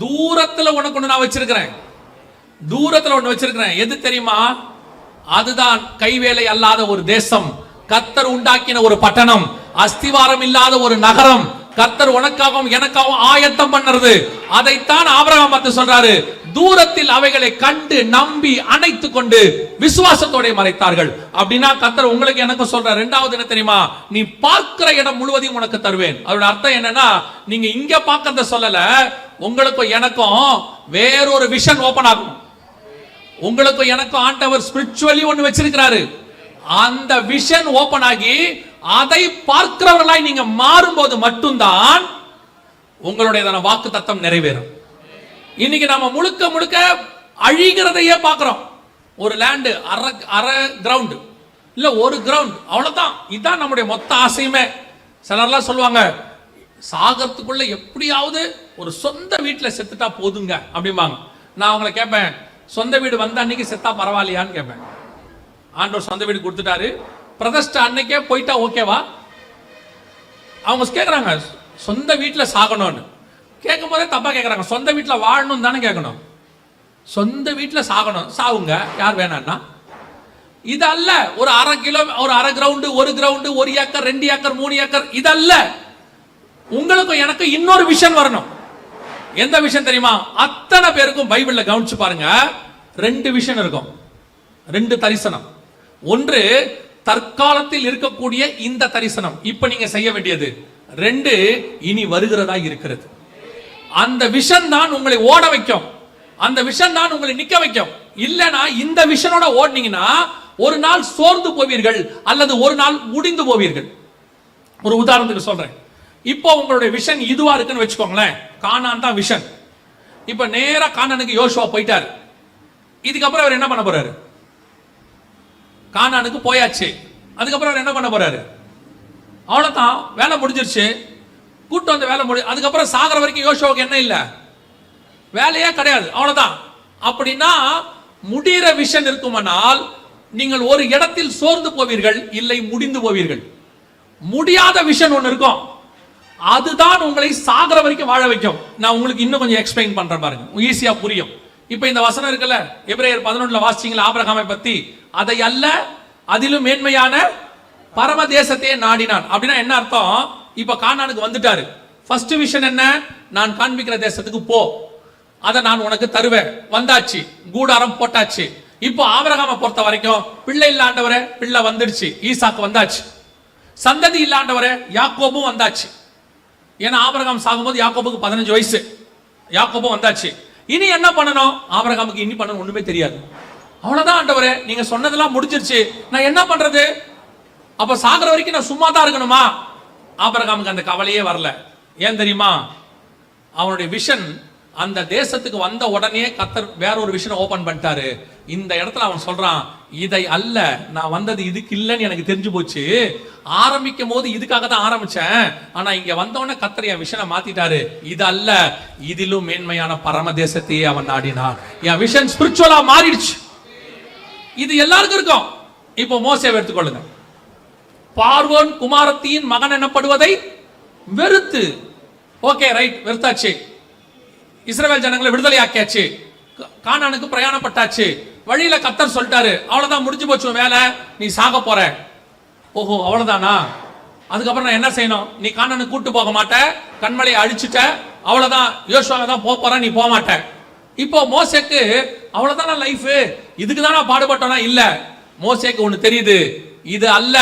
தூரத்துல உனக்கு ஒண்ணு நான் வச்சிருக்கிறேன், தூரத்துல ஒண்ணு வச்சிருக்கிறேன். எது தெரியுமா? அதுதான் கைவேலை அல்லாத ஒரு தேசம், கர்த்தர் உண்டாக்கின ஒரு பட்டணம், அஸ்திவாரம் இல்லாத ஒரு நகரம், கர்த்தர் உனக்காகவும் எனக்காகவும் ஆயத்தம் பண்ணுறது. அதைத்தான் ஆபிரகாம் பார்த்து சொல்றாரு, தூரத்தில் அவைகளை கண்டு நம்பி அணைத்துக் கொண்டு விசுவாசத்தோட மறைத்தார்கள். அப்படின்னா கர்த்தர் உங்களுக்கு எனக்கு சொல்ற இரண்டாவது என்ன தெரியுமா? நீ பார்க்கிற இடம் முழுவதையும் உனக்கு தருவேன். அதோட அர்த்தம் என்னன்னா, நீங்க இங்க பார்க்கறத சொல்லல, உங்களுக்கும் எனக்கும் வேறொரு விஷன் ஓபன் ஆகும். உங்களுக்கும் எனக்கும் ஆண்டவர் ஸ்பிரிச்சுவலி ஒன்னு வச்சிருக்கிறாரு. அந்த விஷன் ஓபன் ஆகி அதை பார்க்கிறவர்களாய் நீங்க மாறும்போது மட்டும்தான் உங்களுடைய வாக்கு தத்தம் நிறைவேறும். இன்னைக்கு நாம முழுக்க முழுக்க அழிகிறதையே பார்க்கிறோம். ஒரு லேண்ட் அரை கிரவுண்ட் இல்ல ஒரு கிரவுண்ட், அவ்வளவுதான். இதுதான் நம்முடைய மொத்த ஆசையுமே. சிலர்லாம் சொல்லுவாங்க, சாகறதுக்குள்ள எப்படியாவது ஒரு சொந்த வீட்டுல செத்துட்டா போதுங்க அப்படிம்பாங்க. நான் அவங்களை கேட்பேன், சொந்த வீடு வந்த அன்னைக்கு செத்தா பரவாயில்லையான்னு கேட்பேன். ஆண்டவர் சொந்த வீடு கொடுத்துட்டாரு, பிரதிஷ்டை அன்னைக்கே போயிட்டா ஓகேவா? அவங்க கேட்குறாங்க சொந்த வீட்டில் சாகணும்னு. கேட்கும் போதே தப்பா கேட்குறாங்க. சொந்த வீட்டில் வாழணும் தானே கேட்கணும். சொந்த வீட்டில் சாகணும், சாவுங்க, யார் வேணான்னா. இதல்ல ஒரு அரை கிலோ, ஒரு அரை கிரவுண்டு, ஒரு கிரவுண்டு, 1 ஏக்கர் 2 ஏக்கர் 3 ஏக்கர், இதல்ல. உங்களுக்கும் எனக்கு இன்னொரு விஷன் வரணும். எந்த விஷயம் தெரியுமா? அத்தனை பேருக்கும் பைபிள்ல கவனிச்சு பாருங்க, 2 விஷன் இருக்கும், 2 தரிசனம். ஒன்று தற்காலத்தில் இருக்கக்கூடிய இந்த தரிசனம், இப்ப நீங்க செய்ய வேண்டியது. 2 இனி வருகிறதா இருக்கிறது. அந்த விஷன் தான் உங்களை ஓட வைக்கும், அந்த விஷன் தான் உங்களை நிக்க வைக்கும். இல்லனா இந்த விஷனோட ஓடுனீங்கன்னா ஒரு நாள் சோர்ந்து போவீர்கள், அல்லது ஒரு நாள் முடிந்து போவீர்கள். ஒரு உதாரணத்துக்கு சொல்றேன். இப்போ உங்களுடைய விஷன் இதுவா இருக்குன்னு வச்சுக்கோங்களேன். கானான் தான் விஷன். இப்ப நேரா கானானுக்கு யோசுவா போயிட்டாரு. இதுக்கப்புறம் அவர் என்ன பண்ண போறாரு? கானானுக்கு போயாச்சு, அதுக்கப்புறம் அவர் என்ன பண்ண போறாரு? அவ்வளவுதான், வேலை முடிஞ்சிருச்சு. கூட்டம் வந்து வேலை முடிஞ்சு, அதுக்கப்புறம் சாகர வரைக்கும் யோசுவாவுக்கு என்ன இல்ல, வேலையே கிடையாது, அவ்வளவுதான். அப்படின்னா முடிகிற விஷன் இருக்குமானால் நீங்கள் ஒரு இடத்தில் சோர்ந்து போவீர்கள், இல்லை முடிந்து போவீர்கள். முடியாத விஷன் ஒன்று இருக்கும், அதுதான் உங்களை சாகர வரைக்கும் வாழ வைக்கும். நான் உங்களுக்கு இன்னும் கொஞ்சம் எக்ஸ்பிளைன் பண்றேன் பாருங்க, ஈஸியா புரியும். இப்ப இந்த வசனம் இருக்குல்ல, எபிரேயர் 11ல வாசிச்சீங்களா ஆபிரகாமை பத்தி? அதை அல்ல, அதிலும் மேன்மையான பரம தேசத்தையே நாடினான். அப்படின்னா என்ன அர்த்தம்? இப்ப கானானுக்கு வந்துட்டாரு. ஃபர்ஸ்ட் விஷன் என்ன? நான் காண்பிக்கிற தேசத்துக்கு போ, அதை நான் உனக்கு தருவேன். வந்தாச்சு, கூடாரம் போட்டாச்சு. இப்போ ஆபிரகாமை பொறுத்த வரைக்கும் பிள்ளை இல்ல ஆண்டவரே, பிள்ளை வந்துடுச்சு, ஈசாக்கு வந்தாச்சு. சந்ததி இல்ல ஆண்டவரே, யாக்கோபும் வந்தாச்சு. ஏன்னா ஆபிரகாம் சாகும்போது யாக்கோபுக்கு 15 வயசு, யாக்கோபும் வந்தாச்சு. இனி என்ன பண்ணணும்? ஆபிரகாமுக்கு இனி பண்ணணும் ஒண்ணுமே தெரியாது. அவ்வளவுதான் ஆண்டவரே, நீங்க சொன்னதெல்லாம் முடிஞ்சிருச்சு, நான் என்ன பண்றது? அப்ப சாகர வரைக்கும் நான் சும்மா தான் இருக்கணுமா? ஆபிரகாமுக்கு அந்த கவலையே வரல. ஏன் தெரியுமா? அவனுடைய விஷன் அந்த தேசத்துக்கு வந்த உடனே கர்த்தர் வேற ஒரு விஷயம் ஓபன் பண்ணிட்டாரு. இந்த இடத்துல அவன் சொல்றான், இதை அல்ல, நான் வந்தது இதுக்கு இல்லைன்னு எனக்கு தெரிஞ்சு போச்சு. ஆரம்பிக்கும் போது இதுக்காக தான் ஆரம்பிச்சேன், ஆனா இங்க வந்தவொடனே கர்த்தர் என் விஷனை மாத்திட்டாரு. இது அல்ல, இதிலும் மேன்மையான பரம தேசத்தையே அவன் நாடினான். என் விஷன் ஸ்பிரிச்சுவலா மாறிடுச்சு. இது எல்லாருக்கும் இருக்கும். இப்போ மோசேவை எடுத்துக்கொள்ளுங்க. பார்வோன் குமாரத்தின் மகன் எனப்படுவதை வெறுத்து, ஓகே ரைட், வெறுத்தாச்சு. இஸ்ரவேல் ஜனங்களை விடுதலை ஆக்கியாச்சு, கானானுக்கு பிரயாணப்பட்டாச்சு. வழியில கர்த்தர் சொல்லிட்டாரு, அவ்வளவுதான், முடிஞ்சு போச்சு வேலை, நீ சாக போற. ஓஹோ, அவ்வளவுதானா? அதுக்கப்புறம் நான் என்ன செய்யணும்? நீ கானானுக்கு கூட்டு போக மாட்ட, கண்மலையை அழிச்சுட்ட, அவ்வளவுதான், யோசுவா தான் போற, நீ போக மாட்ட. இப்போ மோசேக்கு அவ்வளவுதானா லைஃப்? இதுக்கு தான் நான் பாடுபட்டோனா? இல்ல, மோசேக்கு ஒண்ணு தெரியுது, இது அல்ல,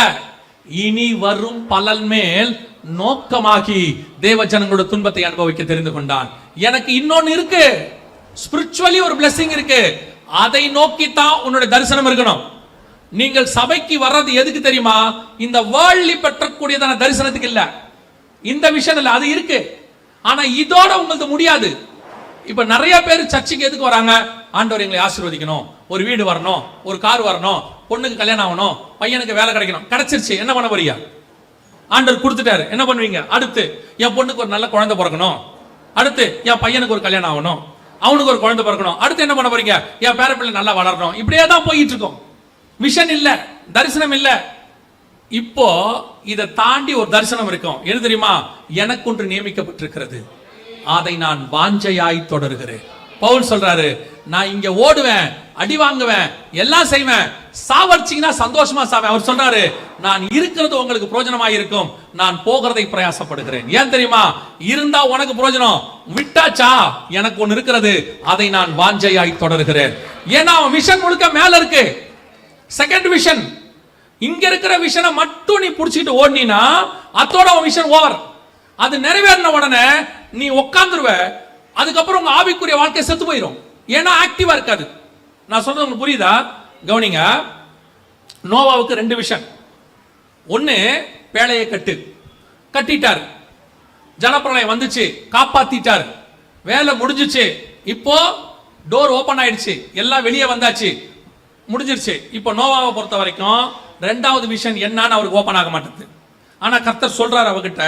இனி வரும் பலன் மேல் நோக்கமாகி தேவ ஜனங்களோட துன்பத்தை அனுபவிக்க தெரிந்து கொண்டான். எனக்கு இன்னொன்னு இருக்கு, ஸ்பிரிச்சுவலி ஒரு பிளெஸிங் இருக்கு, அதை நோக்கி தான் உன்னுடைய தரிசனம் இருக்கணும். நீங்கள் சபைக்கு வர்றது எதுக்கு தெரியுமா? இந்த வேர்ல்ட்லி பெற்றக்கூடியதான தரிசனத்துக்கு இல்ல, இந்த விஷயம் இல்ல, அது இருக்கு. ஆனா இதோட உங்களுக்கு முடியாது. இப்ப நிறைய பேர் சர்ச்சுக்கு எதுக்கு வராங்க? ஆண்டவர் எங்களை ஆசீர்வதிக்கணும், ஒரு வீடு வரணும், ஒரு கார் வரணும், பொண்ணுக்கு கல்யாணம் ஆகணும், பையனுக்கு வேலை கிடைக்கணும். கிடைச்சிருச்சு, என்ன பண்ண போறீங்க? ஆண்டவர் கொடுத்துட்டாரு, என்ன பண்ணுவீங்க? அடுத்து என் பொண்ணுக்கு ஒரு நல்ல குழந்தை பிறக்கணும், அடுத்து என் பையனுக்கு ஒரு கல்யாணம் ஆகணும், அவனுக்கு ஒரு குழந்தை பிறக்கணும், அடுத்து என்ன பண்ண போறீங்க? என் பேர பிள்ளை நல்லா வளரணும். இப்படியே தான் போயிட்டு இருக்கோம். விஷன் இல்ல, தரிசனம் இல்ல. இப்போ இதை தாண்டி ஒரு தரிசனம் இருக்கும். என்ன தெரியுமா? எனக்கு ஒன்று நியமிக்கப்பட்டிருக்கிறது, அதை நான் வாஞ்சையாய் தொடர்கிறேன். பவுல் சொல்றாரு, நான் இங்க ஓடுவேன், அடி வாங்குவேன், எல்லாம் செய்வேன், சாவடிச்சீங்கன்னா சந்தோஷமா சாவேன். அவர் சொல்றாரு, நான் இருக்கிறது உங்களுக்கு பிரயோஜனமா இருக்கும், நான் போகிறதை பிரயாசப்படுகிறேன். ஏன் தெரியுமா? இருந்தா உனக்கு பிரயோஜனம், விட்டாச்சா எனக்கு ஒன்னு இருக்கிறது, அதை நான் வாஞ்சையாய் தொடர்கிறேன். ஏன்னா அவன் விஷன் முழுக்க மேல இருக்கு. செகண்ட் விஷன், இங்க இருக்கிற விஷனை மட்டும் நீ புடிச்சிட்டு ஓடினா அதோட அவன் விஷன் ஓவர். அது நிறைவேறின உடனே நீ உட்கார்ந்துருவ. அதுக்கப்புறம் உங்க ஆவிக்குரிய வாழ்க்கை செத்து போயிடும். ஏன்னா ஆக்டிவா இருக்காது. நான் சொல்றது உங்களுக்கு புரியுதா? கவனிங்க. நோவாவுக்கு 2 விஷன். ஒன்னு, பேழையை கட்டிட்டார், ஜலப்பிரளயம் வந்துச்சு, காப்பாத்திட்டார், வேலை முடிஞ்சிச்சு. இப்போ டோர் ஓபன் ஆயிடுச்சு, எல்லாம் வெளியே வந்தாச்சு, முடிஞ்சிருச்சு. இப்போ நோவாவை பொறுத்த வரைக்கும் 2வது விஷன் என்னன்னு அவருக்கு ஓபன் ஆக மாட்டேங்குது. ஆனா கர்த்தர் சொல்றாரு அவகிட்ட,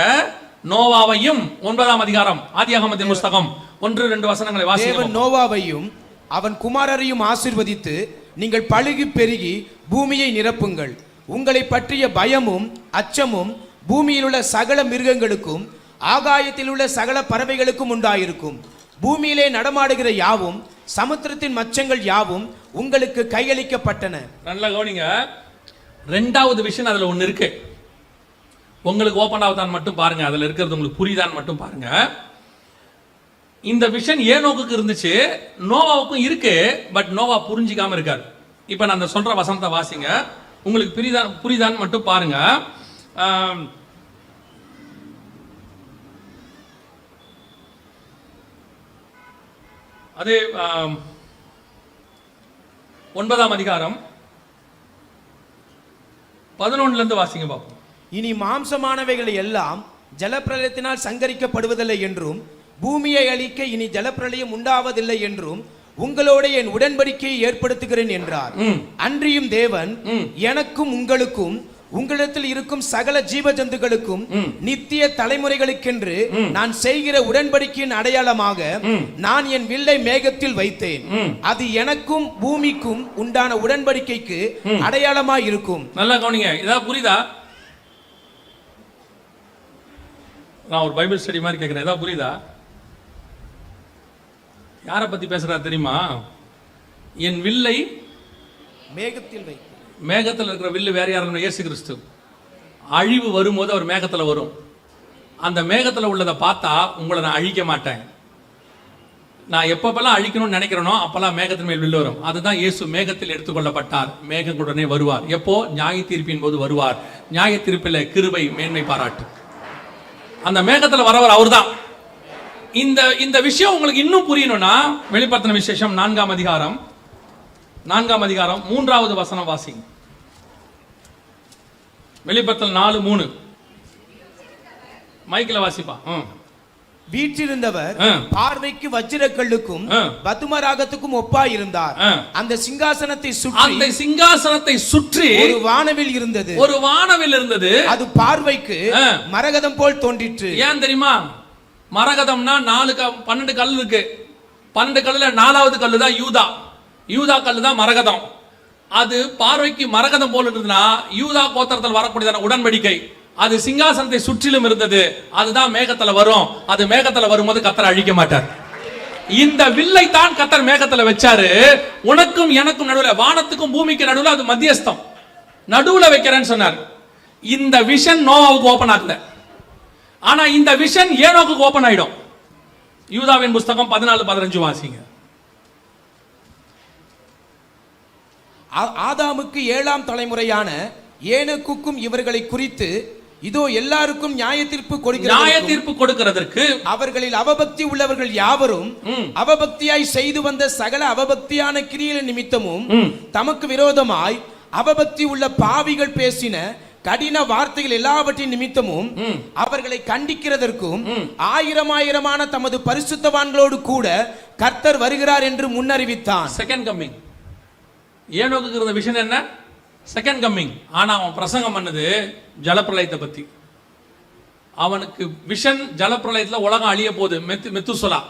நோவாவையும் 9ஆம் அதிகாரம் ஆதியாகமத்தின் புத்தகம் 1-2 வசனங்களை வாசிங்க. நோவாவையும் அவன் குமாரரையும் ஆசீர்வதித்து, நீங்கள் பலுகி பெருகி பூமியை நிரப்புங்கள், உங்களை பற்றிய பயமும் அச்சமும் பூமியில் உள்ள சகல மிருகங்களுக்கும் ஆகாயத்தில் உள்ள சகல பறவைகளுக்கும் உண்டாயிருக்கும். பூமியிலே நடமாடுகிற யாவும் சமுத்திரத்தின் மச்சங்கள் யாவும் உங்களுக்கு கையளிக்கப்பட்டன. நல்லா கவனிங்க. 2வது விஷயம் அதுல ஒண்ணு இருக்கு. உங்களுக்கு ஓபன் ஆகுதான் மட்டும் பாருங்க, அதுல இருக்கிறது உங்களுக்கு புரியுதான்னு மட்டும் பாருங்க. இந்த விஷன் ஏனோக்குக்கு இருந்துச்சு, நோவாவுக்கும் இருக்கு. பட் நோவா புரிஞ்சிக்காம இருக்காரு. இப்ப நான் அந்த சொல்ற வசனத்தை வாசிங்க, உங்களுக்கு புரியுதான்னு மட்டும் பாருங்க. அதே 9ஆம் அதிகாரம் 11 இருந்து வாசிங்க பாப்போம். இனி மாம்சமானவைகள் எல்லாம் ஜலப்பிரளயத்தினால் சங்கரிக்கப்படுவதில்லை என்றும், பூமியை அழிக்க இனி ஜலப்பிரளயம் உண்டாவதில்லை என்றும் உங்களோட என் உடன்படிக்கையை ஏற்படுத்துகிறேன் என்றார். அன்றியும் தேவன் எனக்கும் உங்களுக்கும் உங்களிடத்தில் இருக்கும் சகல ஜீவ ஜந்துக்களுக்கும் நித்திய தலைமுறைகளுக்கென்று நான் செய்கிற உடன்படிக்கையின் அடையாளமாக நான் என் வில்லை மேகத்தில் வைத்தேன், அது எனக்கும் பூமிக்கும் உண்டான உடன்படிக்கைக்கு அடையாளமாய் இருக்கும். நல்லா கவனிங்க. இதான் புரியுதா? நான் ஒரு பைபிள் ஸ்டடி மாதிரி கேட்கிறேன். ஏதாவது புரியுதா? யாரை பத்தி பேசுறா தெரியுமா? என் வில்லை மேகத்தில் வை. மேகத்தில் இருக்கிற வில்லு வேற யாரும்? இயேசு கிறிஸ்து. அழிவு வரும்போது அவர் மேகத்தில் வரும். அந்த மேகத்தில் உள்ளதை பார்த்தா உங்களை நான் அழிக்க மாட்டேன். நான் எப்பப்பெல்லாம் அழிக்கணும்னு நினைக்கிறேனோ அப்பெல்லாம் மேகத்தின் மேல் வில்லு வரும். அதுதான் இயேசு மேகத்தில் எடுத்துக்கொள்ளப்பட்டார், மேகங்களுடனே வருவார். எப்போ? நியாய தீர்ப்பின் போது வருவார். நியாய தீர்ப்பில் கிருபை மேன்மை பாராட்டு. அந்த மேகத்தில் வரவர் அவர்தான். இந்த விஷயம் உங்களுக்கு இன்னும் புரியணும்னா வெளிப்படுத்தின விசேஷம் 4ஆம் அதிகாரம் 3வது வசனம் வாசிங்க. வெளிப்படுத்தல் 4:3 மைக்கில் வாசிப்பா. வீற்றிருந்தவர் பார்வைக்கு வஜ்ரக்கல்லுக்கும் பதுமராகத்துக்கும் ஒப்பாய் இருந்தார். அந்த சிங்காசனத்தை சுற்றி ஒரு வானவில் இருந்தது. அது பார்வைக்கு மரகதம் போல் தோன்றிற்று. ஏன் தெரியுமா? மரகதம்னா 12 கல் இருக்கு. 12 கல்லுல 4வது கல்லு தான் யூதா கல்லு தான் மரகதம். அது பார்வைக்கு மரகதம் போல் இருந்ததுன்னா யூதா கோத்திரத்தில் வரக்கூடியதான உடன்படிக்கை அது சிங்காசனத்தை சுற்றிலும் இருந்தது. அதுதான் மேகத்துல வரும். அது மேகத்துல வரும்போது கர்த்தர் அழிக்க மாட்டார். இந்த வில்லை தான் கர்த்தர் மேகத்துல வச்சாரு. உனக்கும் எனக்கும் நடுவுல, வானத்துக்கும் பூமிக்கு நடுவுல அது மத்தியஸ்தம், நடுவுல வைக்கிறேன்னு சொன்னார். இந்த விஷன் நோவாவுக்கு ஓபன் ஆகல. ஆனா இந்த விஷன் ஏனோக்கு ஓபன் ஆயிடும். யூதாவின் புஸ்தகம் 14-15 வாசிங்க. ஆதாமுக்கு 7ஆம் தலைமுறையான ஏனோக்குக்கும் இவர்களை குறித்து இதோ எல்லாருக்கும் நியாய தீர்ப்பு கொடுக்கிறதற்கு அவர்களில் அவபக்தி உள்ளவர்கள் யாவரும் அவபக்தியாய் செய்து வந்த சகல அவபக்தியான கிரியைகளின் நிமித்தமும் தமக்கு விரோதமாய் அவபக்தி உள்ள பாவிகள் பேசின கடின வார்த்தைகள் எல்லாவற்றின் நிமித்தமும் அவர்களை கண்டிக்கிறதற்கும் 1000 தமது பரிசுத்தவான்களோடு கூட கர்த்தர் வருகிறார் என்று முன்னறிவித்தான். Second coming. ஏனோக்குக்கு இருந்த விஷன் என்ன? Second coming. ஆனா அவன் பிரசங்கம் பண்ணது ஜலப்பிரளயத்தை பத்தி. அவனுக்கு விஷன் ஜலப்பிரளயத்துல உலகம் அழிய போகுது, மெத்துசலா,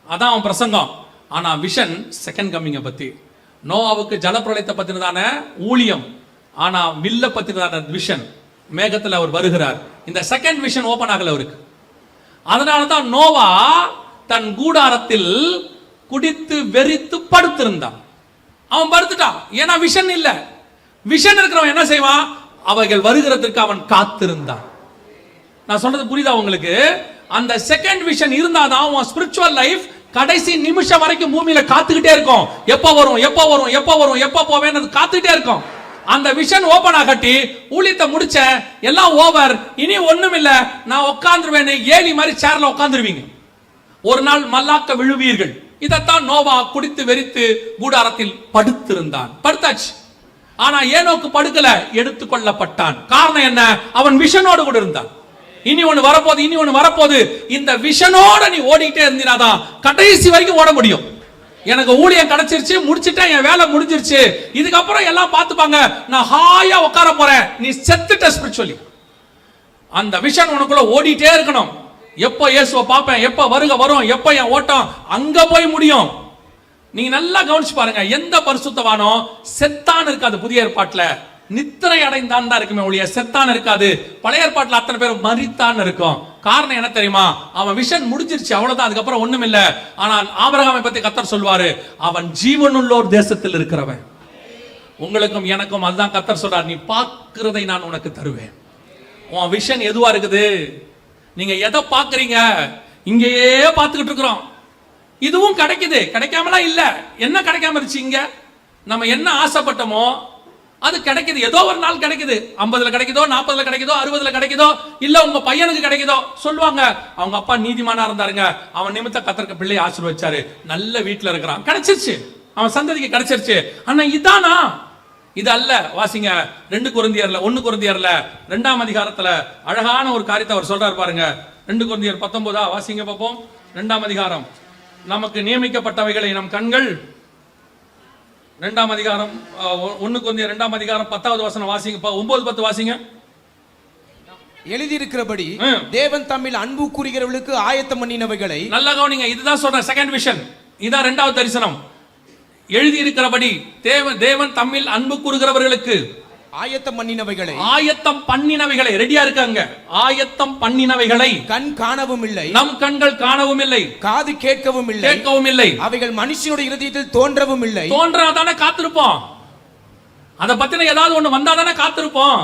அதான் அவன் பிரசங்கம். ஆனா விஷன் செகண்ட் கம்மிங்கை பத்தி. நோவாவுக்கு ஜலப்பிரளயத்தை பத்தினதான ஊழியம், ஆனா வில்ல பத்தினதான விஷன், மேகத்தில் அவர் வருகிறார். இந்த செகண்ட் விஷன் ஓபன் ஆகல அவருக்கு. அதனாலதான் நோவா தன் கூடாரத்தில் குடித்து வெறித்து படுத்திருந்தான். அவன் படுத்துட்டான், ஏன்னா விஷன் இல்ல. விஷன் இருக்கிறவன் என்ன செய்வான்? அவைகள் வருகிறதுக்கு அவன் காத்திருந்தான். நான் சொல்றது புரியுதா உங்களுக்கு? அந்த செகண்ட் விஷன் இருந்தாதான் உன் ஸ்பிரிச்சுவல் லைஃப் கடைசி நிமிஷம் வரைக்கும் பூமியில காத்துக்கிட்டே இருக்கும். எப்ப வரும், எப்ப வரும், எப்ப வரும், எப்ப போவேன் காத்துக்கிட்டே இருக்கும். அந்த விஷன் ஓபன் ஆகட்டி ஊழியத்தை முடிச்ச எல்லாம் ஓவர், இனி ஒண்ணும் இல்ல, நான் உட்கார்ந்துருவேன், ஏலி மாதிரி சேர்ல உட்கார்ந்துருவீங்க. ஒரு நாள் மல்லாக்க விழுவீர்கள். இதத்தான் நோவா குடித்து வெறித்து கூடாரத்தில் படுத்திருந்தான். படுத்தாச்சு. ஆனா ஏனோக்கு படுக்கல, எடுத்துக்கொள்ளப்பட்டான். காரணம் என்ன? அவன் விஷனோடு கூட இருந்தான். இனி ஒண்ணு வரப்போது, இனி ஒண்ணு வரப்போது. இந்த விஷனோட நீ ஓடிட்டே இருந்தினாதான் கடைசி வரைக்கும் ஓட முடியும். எனக்கு ஊழியம் கிடைச்சிருச்சு, முடிச்சிட்டேன், என் வேலை முடிஞ்சிருச்சு, இதுக்கப்புறம் எல்லாம் பார்த்துப்பாங்க, நான் ஹாயா உட்கார போறேன், நீ செத்துட்ட ஸ்பிரிச்சுவலி. அந்த விஷன் உனக்குள்ள ஓடிட்டே இருக்கணும். எப்ப இயேசுவை பார்ப்பேன், எப்ப வருக வரும், எப்ப என் ஓட்டம் அங்க போய் முடியும். நீங்க நல்லா கவனிச்சு பாருங்க, எந்த பரிசுத்தவானோ செத்தான் இருக்காது. புதிய ஏற்பாட்டுல நித்திரை அடைந்தான் தான் இருக்குமே ஒழிய செத்தான் இருக்காது. பழைய ஏற்பாட்டுல அத்தனை பேர் மரித்தான் இருக்கும். காரணம் என்ன தெரியுமா? அவன் விஷன் முடிஞ்சிருச்சு, அவ்வளவுதான், அதுக்கப்புறம் ஒண்ணும் இல்ல. ஆனால் ஆபிரகாமை பத்தி கர்த்தர் சொல்வாரு, அவன் ஜீவனுள்ளோர் தேசத்தில் இருக்கிறவன். உங்களுக்கும் எனக்கும் அதுதான் கர்த்தர் சொல்றார், நீ பார்க்கிறதை நான் உனக்கு தருவேன். உன் விஷன் எதுவா இருக்குது? நீங்க எதை பார்க்கறீங்க? இங்கேயே பார்த்துக்கிட்டு இருக்கிறோம். இதுவும் கிடைக்குது, கிடைக்காமலாம் இல்ல. என்ன கிடைக்காம இருந்துச்சு? இங்க நம்ம என்ன ஆசைப்பட்டோமோ அது கிடைக்குது. ஏதோ ஒரு நாள் கிடைக்குது. 50ல கிடைக்குதோ, 40ல கிடைக்குதோ, 60ல கிடைக்குதோ, இல்ல உங்க பையனுக்கு கிடைக்குதோ. சொல்லுவாங்க, அவங்க அப்பா நீதிமானா இருந்தாருங்க, அவன் நிமித்த கர்த்தர் பிள்ளை ஆசீர்வதிச்சாரு, நல்ல வீட்டுல இருக்கிறான், கிடைச்சிருச்சு, அவன் சந்ததிக்கு கிடைச்சிருச்சு. ஆனா இதானா? இது அல்ல. வாசிங்க 1 கொரிந்தியர்ல 2ஆம் அதிகாரத்துல அழகான ஒரு காரியத்தை அவர் சொல்றாரு பாருங்க. 2 கொரிந்தியர் 19 வாசிங்க பார்ப்போம். 2ஆம் அதிகாரம். நமக்கு நியமிக்கப்பட்டவைகளை நம் கண்கள், 2ஆம் அதிகாரம் 1 கொரிந்தியர் 2ஆம் அதிகாரம் 10வது வசனம் வாசிங்க. 9-10 வாசிங்க. எழுதியிருக்கிறபடி தேவன் தம்மில் அன்பு கூறுகிறவர்களுக்கு ஆயத்தம் பண்ணினவைகளை. நல்ல கவனிங்க, இதுதான் சொல்றேன் செகண்ட் விஷன். இதான் 2வது தரிசனம். எழுதி இருக்கிறபடி தேவன் தம்மில் அன்பு கூறுகிறவர்களுக்கு ஆயத்தம் பண்ணினவைகளை. ஆயத்தம் பண்ணினவைகளை ரெடியா இருக்காங்க. ஆயத்தம் பண்ணினவைகளை கண் காணவும் இல்லை, நம் கண்கள் காணவும் இல்லை, காது கேட்கவும் இல்லை, அவைகள் மனுஷனுடைய இருதயத்தில் தோன்றவும் இல்லை. தோன்றாதானே காத்திருப்போம். அத பத்தின ஏதாவது ஒண்ணு வந்தாதானே காத்திருப்போம்.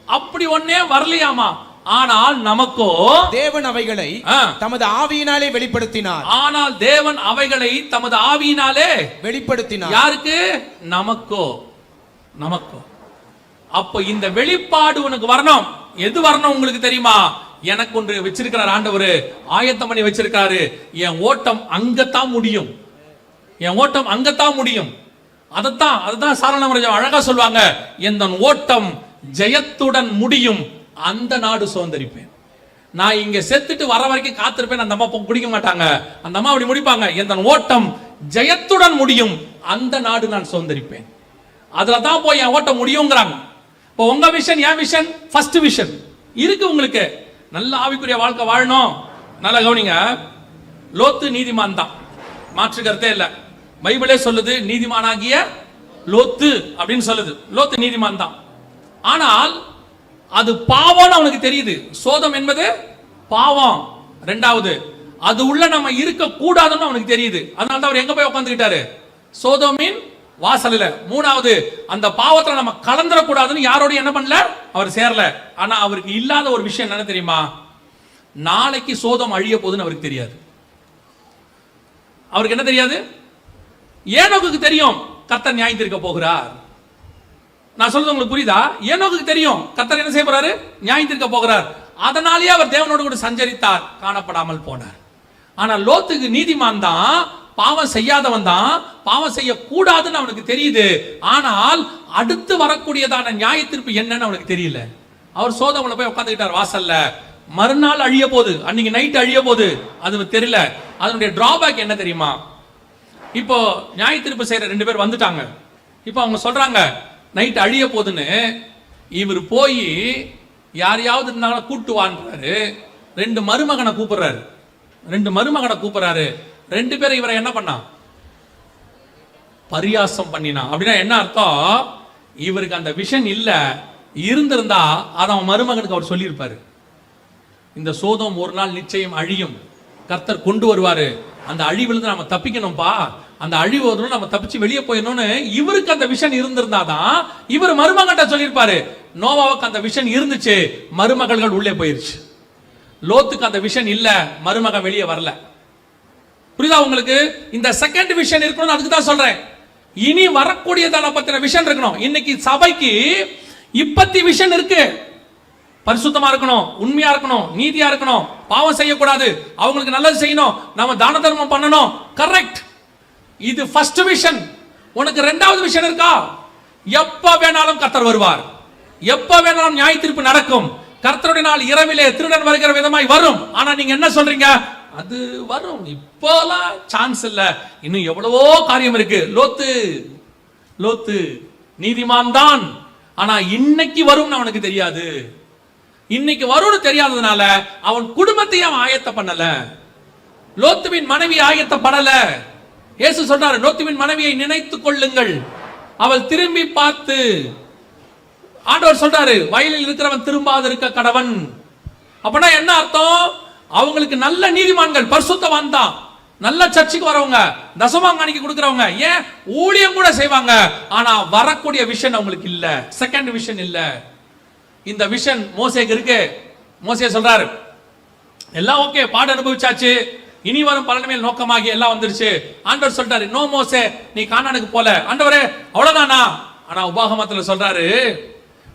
அப்படி ஒண்ணே வரலையாமா. ஆனால் நமக்கோ தேவன் அவைகளை தமது ஆவியினாலே வெளிப்படுத்தினார். ஆனால் தேவன் அவைகளை தமது ஆவியினாலே வெளிப்படுத்தினார். யாருக்கு? நமக்கோ. அப்போ இந்த வெளிப்பாடு உனக்கு வரணும். எது வரணும் உங்களுக்கு தெரியுமா? எனக்கு ஒன்று வச்சிருக்கிறார் ஆண்டவர், ஆயத்தம் பண்ணி வச்சிருக்காரு. என் ஓட்டம் அங்கத்தான் முடியும், என் ஓட்டம் அங்கத்தான் முடியும். அதத்தான் சாரணமராஜா அழகா சொல்வாங்க, எந்த ஓட்டம் ஜெயத்துடன் முடியும், அந்த நாடு சுதந்திரிப்பேன். நான் இங்க செத்துட்டு வர வரைக்கும் காத்திருப்பேன். அந்த அம்மா குடிக்க மாட்டாங்க, அந்த அம்மா அப்படி முடிப்பாங்க. எந்த ஓட்டம் ஜெயத்துடன் முடியும், அந்த நாடு நான் சுதந்திரிப்பேன். அதுலதான் போய் என் ஓட்டம் முடியுங்கிறாங்க. இப்போ உங்க விஷன், என் விஷன், ஃபர்ஸ்ட் விஷன் இருக்கு உங்களுக்கு. நல்ல ஆவிக்குரிய வாழ்க்கை வாழணும். நல்ல கவனிங்க, லோத்து நீதிமான் தான், மாற்று கருத்தே இல்ல. பைபிளே சொல்லுது நீதிமானாகிய லோத்து அப்படின்னு சொல்லுது. லோத்து நீதிமான் தான். ஆனால் அது பாவம்னு அவனுக்கு தெரியுது. சோதம் என்பது பாவம். 2வது, அது உள்ள நம்ம இருக்க கூடாதுன்னு அவனுக்கு தெரியுது. அதனால தான் அவர் எங்க போய் உட்கார்ந்துக்கிட்டாரு? சோதோமின் வாசல்ல. 3வது, அந்த பாவத்துல நம்ம கலந்துர கூடாதுன்னு யாரோட என்ன பண்ணல? அவர் சேரல. ஆனா அவருக்கு இல்லாத ஒரு விஷயம் என்ன தெரியுமா? நாளைக்கு சோதம் அழிய போகுதுன்னு அவருக்கு தெரியாது. அவருக்கு என்ன தெரியாது? ஏனோக்குக்கு தெரியும் கர்த்தர் நியாயம் தீர்க்க போகிறார். நான் சொல்றது உங்களுக்கு புரியுதா? ஏனோக்குக்கு தெரியும் கர்த்தர் என்ன செய்ய போறாரு? நியாயம் தீர்க்க போகிறார். அதனாலேயே அவர் தேவனோடு கூட சஞ்சரித்தார், காணப்படாமல் போனார். ஆனா லோத்துக்கு நீதிமான் தான், பாவம் செய்யாதவன் தான், பாவம் செய்ய கூடாதுன்னு அவனுக்கு தெரியுது. ஆனால் அடுத்து வரக்கூடியதான நியாய தீர்ப்பு என்னன்னு அவனுக்கு தெரியல. அவர் சோதோம்ல போய் உட்கார்ந்துக்கிட்டார் வாசல்ல. மறுநாள் அழிய போது, அன்னைக்கு நைட் அழிய போது, அது தெரியல. அதனுடைய டிராபேக் என்ன தெரியுமா? இப்போ நியாய தீர்ப்பு செய்யற 2 பேர் வந்துட்டாங்க. இப்போ அவங்க சொல்றாங்க, நைட் அழிய போதுன்னு இவர் போய் யாரையாவது கூட்டு வான்றாரு. 2 மருமகனை கூப்பிடுறாரு. 2 பேரை இவரை என்ன பண்ணா? பரியாசம் பண்ணினா. அப்படின்னா என்ன அர்த்தம்? இவருக்கு அந்த விஷன் இல்ல, இருந்திருந்தா அதை அவன் மருமகனுக்கு அவர் சொல்லியிருப்பாரு. இந்த சோதோம் ஒரு நாள் நிச்சயம் அழியும், கர்த்தர் கொண்டு வருவாரு, அந்த அழிவிலிருந்து நம்ம தப்பிக்கணும்பா, அந்த அழிவு வரணும், நம்ம தப்பிச்சு வெளியே போயிடணும்னு இவருக்கு அந்த விஷன் இருந்திருந்தாதான் இவர் மருமகன்ட்ட சொல்லியிருப்பாரு. நோவாவுக்கு அந்த விஷன் இருந்துச்சு, மருமகள்கள் உள்ளே போயிருச்சு. லோத்துக்கு அந்த விஷன் இல்ல, மருமகன் வெளியே வரல. புரியுதா உங்களுக்கு? இந்த செகண்ட் விஷன் இருக்கணும். அதுக்கு தான் சொல்றேன், இனி வரக்கூடியதான பத்தின விஷன் இருக்கணும். இன்னைக்கு சபைக்கு இப்பத்தி விஷன் இருக்கு. பரிசுத்தமா இருக்கணும், உண்மையா இருக்கணும், நீதியா இருக்கணும், பாவம் செய்யக்கூடாது, அவங்களுக்கு நல்லது செய்யணும், நம்ம தான தர்மம் பண்ணணும். கரெக்ட், இது ஃபர்ஸ்ட் விஷன். உனக்கு 2வது விஷன் இருக்கா? எப்ப வேணாலும் கர்த்தர் வருவார், எப்ப வேணாலும் நியாய தீர்ப்பு நடக்கும். கர்த்தருடைய நாள் இரவிலே திருடன் வருகிற விதமாய் வரும். ஆனா நீங்க என்ன சொல்றீங்க? அது வரும், இப்போலாம் சான்ஸ் இல்ல, இன்னும் எவ்வளவோ காரியம் இருக்கு. லோத்து நீதிமான் தான், ஆனா இன்னைக்கு வரும்னு அவனுக்கு தெரியாது. இன்னைக்கு வரும்னு தெரியாததுனால அவன் குடும்பத்தையும் அவன் ஆயத்த பண்ணல. லோத்துவின் மனைவி ஆயத்தப்படல. இயேசு சொல்றாரு, லோத்துவின் மனைவியை நினைத்துக் கொள்ளுங்கள், அவள் திரும்பி பார்த்து. ஆண்டவர் சொல்றாரு, வயலில் இருக்கிறவன் திரும்பாது இருக்க கடவன். அப்படின்னா என்ன அர்த்தம்? அவங்களுக்கு நல்ல நீதிமான்கள், பரிசுத்தவான் தான், நல்ல சர்ச்சுக்கு வரவங்க, தசமாங்காணிக்கு கொடுக்கறவங்க, ஏன் ஊழியம் கூட செய்வாங்க. ஆனா வரக்கூடிய விஷன் அவங்களுக்கு இல்ல, செகண்ட் விஷன் இல்ல. இந்த விஷன் மோசேக்கு இருக்கு. மோசே சொல்றாரு, எல்லாம் ஓகே, பாட அனுபவிச்சாச்சு, இனி வரும் பலன் மேல் நோக்கமாகி எல்லாம் வந்துருச்சு. ஆண்டவர் சொல்றாரு, நோ மோசே, நீ கானானுக்கு போல. ஆண்டவரே அவ்வளவுதானா? ஆனா உபாகமத்துல சொல்றாரு,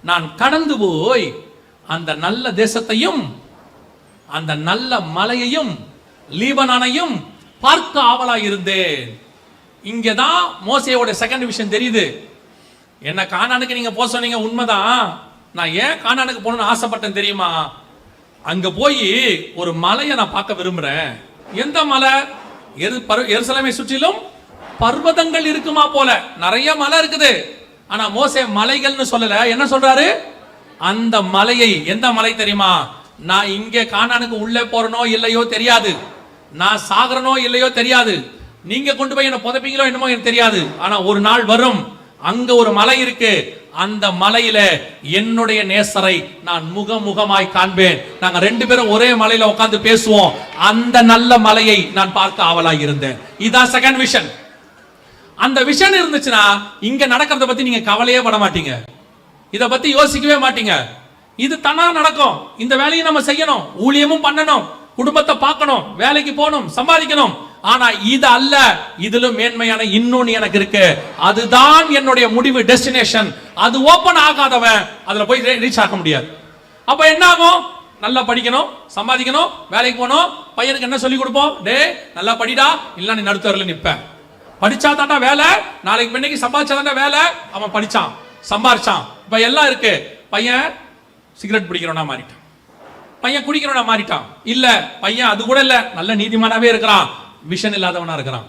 நான் கடந்து போய் அந்த நல்ல தேசத்தையும் அந்த நல்ல மலையையும் லீபனானையும் பார்க்க ஆவலாய் இருந்தேன். இங்கதான் மோசேயோட செகண்ட் விஷன் தெரியுது. என்ன கானானுக்கு நீங்க போக சொன்னீங்க, உண்மைதான். நான் ஏன் கானானுக்கு போகணும்னு ஆசைப்பட்டேன் தெரியுமா? அங்க போய் ஒரு மலையை நான் பார்க்க விரும்புறேன். எந்த மலை? எருசலேமை சுற்றிலும் பர்வதங்கள் இருக்குமா போல நிறைய மலை இருக்குது. ஆனா மோசே மலைகள்னு சொல்லல, என்ன சொல்றாரு? அந்த மலையை. எந்த மலை தெரியுமா? நான் இங்கே கானானுக்கு உள்ளே போறனோ இல்லையோ தெரியாது, நான் சாகரனோ இல்லையோ தெரியாது, நீங்க கொண்டு போய் என்ன புதைப்பீங்களோ என்னமோ எனக்கு தெரியாது. ஆனா ஒரு நாள் வரும், அங்க ஒரு மலை இருக்கு, அந்த மலையில என்னுடைய நேசரை நான் முகமுகமாய் காண்பேன். நாங்க 2 பேரும் ஒரே மலையில உட்கார்ந்து பேசுவோம். அந்த நல்ல மலையை நான் பார்க்க ஆவலாய் இருந்தேன். இதான் செகண்ட் விஷன். அந்த விஷன் இருந்துச்சுன்னா இங்க நடக்கிறத பத்தி நீங்க கவலையே பட மாட்டீங்க, இத பத்தி யோசிக்கவே மாட்டீங்க. இது தானா நடக்கும். இந்த வேலையை நம்ம செய்யணும், ஊழியமும் பண்ணணும், குடும்பத்தை பார்க்கணும், வேலைக்கு போகணும், சம்பாதிக்கணும். ஆனா இது அல்ல, இதிலும் மேன்மையான இன்னொன்னு எனக்கு இருக்கு, அதுதான் என்னுடைய முடிவு, டெஸ்டினேஷன். அது ஓபன் ஆகாதவன் அதுல போய் ரீச் ஆக முடியாது. அப்ப என்ன ஆகும்? நல்லா படிக்கணும், சம்பாதிக்கணும், வேலைக்கு போகணும். பையனுக்கு என்ன சொல்லி கொடுப்போம்? டே நல்லா படிடா, இல்ல நீ நடுத்தரில் நிப்ப. படிச்சா தாண்டா வேலை, நாளைக்கு பின்னைக்கு சம்பாதிச்சா தாண்டா வேலை. அவன் படிச்சான், சம்பாதிச்சான், இப்ப எல்லாம் இருக்கு. பையன் சிகரெட் பிடிக்கிறவனா மாறிட்டான், பையன் குடிக்கிறவனா மாறிட்டான். இல்ல பையன் அது கூட இல்ல, நல்ல நீதிமானாவே இருக்கிறான், விஷன் இல்லாதவனா இருக்கிறான்.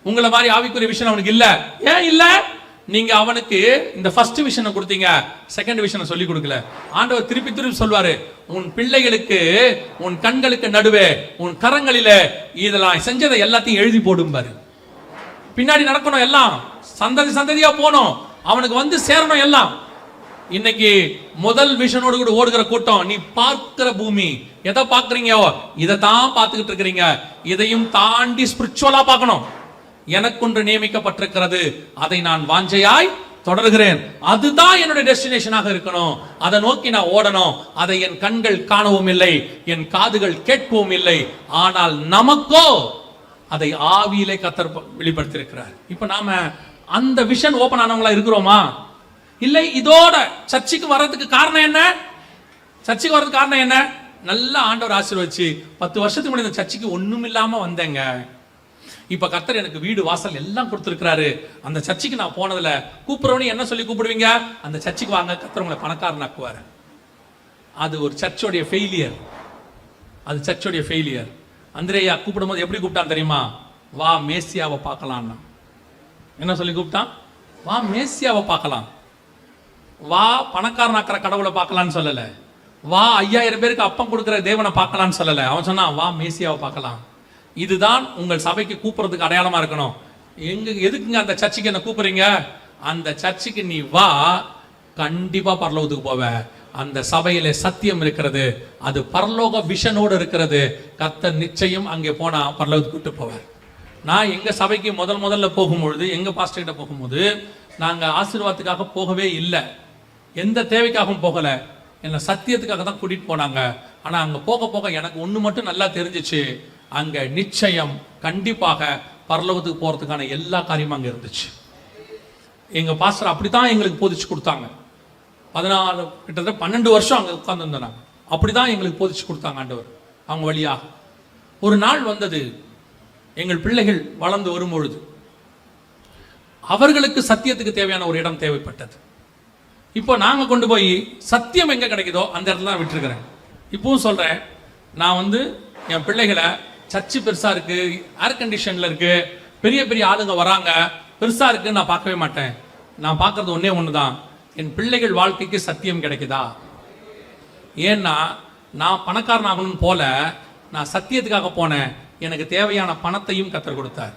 உங்களை மாதிரி ஆவிக்குரிய விஷன் அவனுக்கு இல்ல. ஏன் இல்ல? நீங்க அவனுக்கு இந்த ஃபர்ஸ்ட் விஷனை கொடுத்தீங்க, செகண்ட் விஷனை சொல்லி கொடுக்கல. ஆண்டவர் திருப்பி திருப்பி சொல்வாரு, உன் பிள்ளைகளுக்கு உன் கண்களுக்கு நடுவே உன் கரங்களிலே இதெல்லாம் செஞ்சதை எல்லாத்தையும் எழுதி போடும் பாரு. பின்னாடி நடக்கணும், எல்லாம் சந்ததி சந்ததியா போனோம், அவனுக்கு வந்து சேரணும் எல்லாம். இன்னைக்கு முதல் விஷனோடு கூட ஓடுகிற கூட்டம், நீ பார்க்கிற பூமி எதை பார்க்கறீங்க? இதை தான் பார்த்துக்கிட்டு இருக்கிறீங்க. இதையும் தாண்டி ஸ்பிரிச்சுவலா பார்க்கணும். எனக்கொன்று நியமிக்கப்பட்டிருக்கிறது, அதை நான் வாஞ்சையாய் தொடர்கிறேன், அதுதான் என்னுடைய டெஸ்டினேஷனாக இருக்கணும், அதை நோக்கி நான் ஓடணும். அதை என் கண்கள் காணவும் இல்லை, என் காதுகள் கேட்கவும் இல்லை, ஆனால் நமக்கோ அதை ஆவியிலே கர்த்தர் வெளிப்படுத்தியிருக்கிறார். இப்ப நாம அந்த விஷன் ஓபன் ஆனவங்களா இருக்கிறோமா? இல்லை. இதோட சர்ச்சுக்கு வர்றதுக்கு காரணம் என்ன? சர்ச்சுக்கு வர்றதுக்கு காரணம் என்ன? நல்ல ஆண்டவர் ஆசீர்வதிச்சு 10 வருஷத்துக்கு முன்னாடி இந்த சர்ச்சுக்கு ஒண்ணும் இல்லாம வந்தேங்க, இப்ப கர்த்தர் எனக்கு வீடு வாசல் எல்லாம் கொடுத்திருக்கிறாரு. அந்த சர்ச்சுக்கு நான் போனதுல கூப்பிடுறவனே என்ன சொல்லி கூப்பிடுவீங்க? அந்த சர்ச்சுக்கு வாங்க, கர்த்தர் உங்களை பணக்காரனாக்குவாரு. அது ஒரு சர்ச்சோடைய ஃபெயிலியர், அது சர்ச்சோடைய ஃபெயிலியர். அந்திரேயா கூப்பிடும் போது எப்படி கூப்பிட்டான் தெரியுமா? வா மேசியாவை பார்க்கலாம். என்ன சொல்லி கூப்பிட்டான்? வா மேசியாவை பார்க்கலாம். வா பணக்காரனாக்குற கடவுளை பார்க்கலான்னு சொல்லல, வா 5000 பேருக்கு அப்பம் கொடுக்குற தேவனை பார்க்கலான்னு சொல்லல. அவன் சொன்னான் வா மேசியாவை பார்க்கலாம். இதுதான் உங்கள் சபைக்கு கூப்பிடுறதுக்கு அடையாளமா இருக்கணும். எதுக்குங்க அந்த சர்ச்சுக்கு என்ன கூப்பிடுறீங்க? அந்த சர்ச்சுக்கு நீ வா, கண்டிப்பா பரலோகத்துக்கு போவ. அந்த சபையில சத்தியம் இருக்கிறது, அது பரலோக விஷனோடு இருக்கிறது. கர்த்தர் நிச்சயம் அங்கே போனா பரலோகத்துக்கு கூட்டு போவார். நான் எங்க சபைக்கு முதல்ல போகும்பொழுது, எங்க பாஸ்டர் கிட்ட போகும்போது, நாங்க ஆசீர்வாதத்துக்காக போகவே இல்லை, எந்த தேவைக்காகவும் போகல, என்ன சத்தியத்துக்காக தான் கூட்டிட்டு போனாங்க. ஆனா அங்க போக போக எனக்கு ஒண்ணு மட்டும் நல்லா தெரிஞ்சிச்சு, அங்க நிச்சயம் கண்டிப்பாக பரலோகத்துக்கு போறதுக்கான எல்லா காரியமும் அங்க இருந்துச்சு. எங்க பாஸ்டர் அப்படித்தான் எங்களுக்கு போதிச்சு கொடுத்தாங்க. 14 கிட்டத்தட்ட 12 வருஷம் அங்க உட்கார்ந்து இருந்தாங்க. அப்படிதான் எங்களுக்கு போதிச்சு கொடுத்தாங்க ஆண்டவர் அவங்க வழியாக. ஒரு நாள் வந்தது, எங்கள் பிள்ளைகள் வளர்ந்து வரும்பொழுது அவர்களுக்கு சத்தியத்துக்கு தேவையான ஒரு இடம் தேவைப்பட்டது. இப்போ நாங்க கொண்டு போய் சத்தியம் எங்க கிடைக்குதோ அந்த இடத்துல தான் விட்டுருக்கிறேன். இப்பவும் சொல்றேன், நான் என் பிள்ளைகளை சர்ச்சு பெருசா இருக்கு, ஏர் கண்டிஷன்ல இருக்கு, பெரிய பெரிய ஆளுங்க வராங்க, பெருசா இருக்குன்னு நான் பார்க்கவே மாட்டேன். நான் பார்க்கறது ஒன்னே ஒண்ணுதான், என் பிள்ளைகள் வாழ்க்கைக்கு சத்தியம் கிடைக்குதா. ஏன்னா நான் பணக்காரன் ஆகணும்னு போல, நான் சத்தியத்துக்காக போனேன். எனக்கு தேவையான பணத்தையும் கர்த்தர் கொடுத்தார்.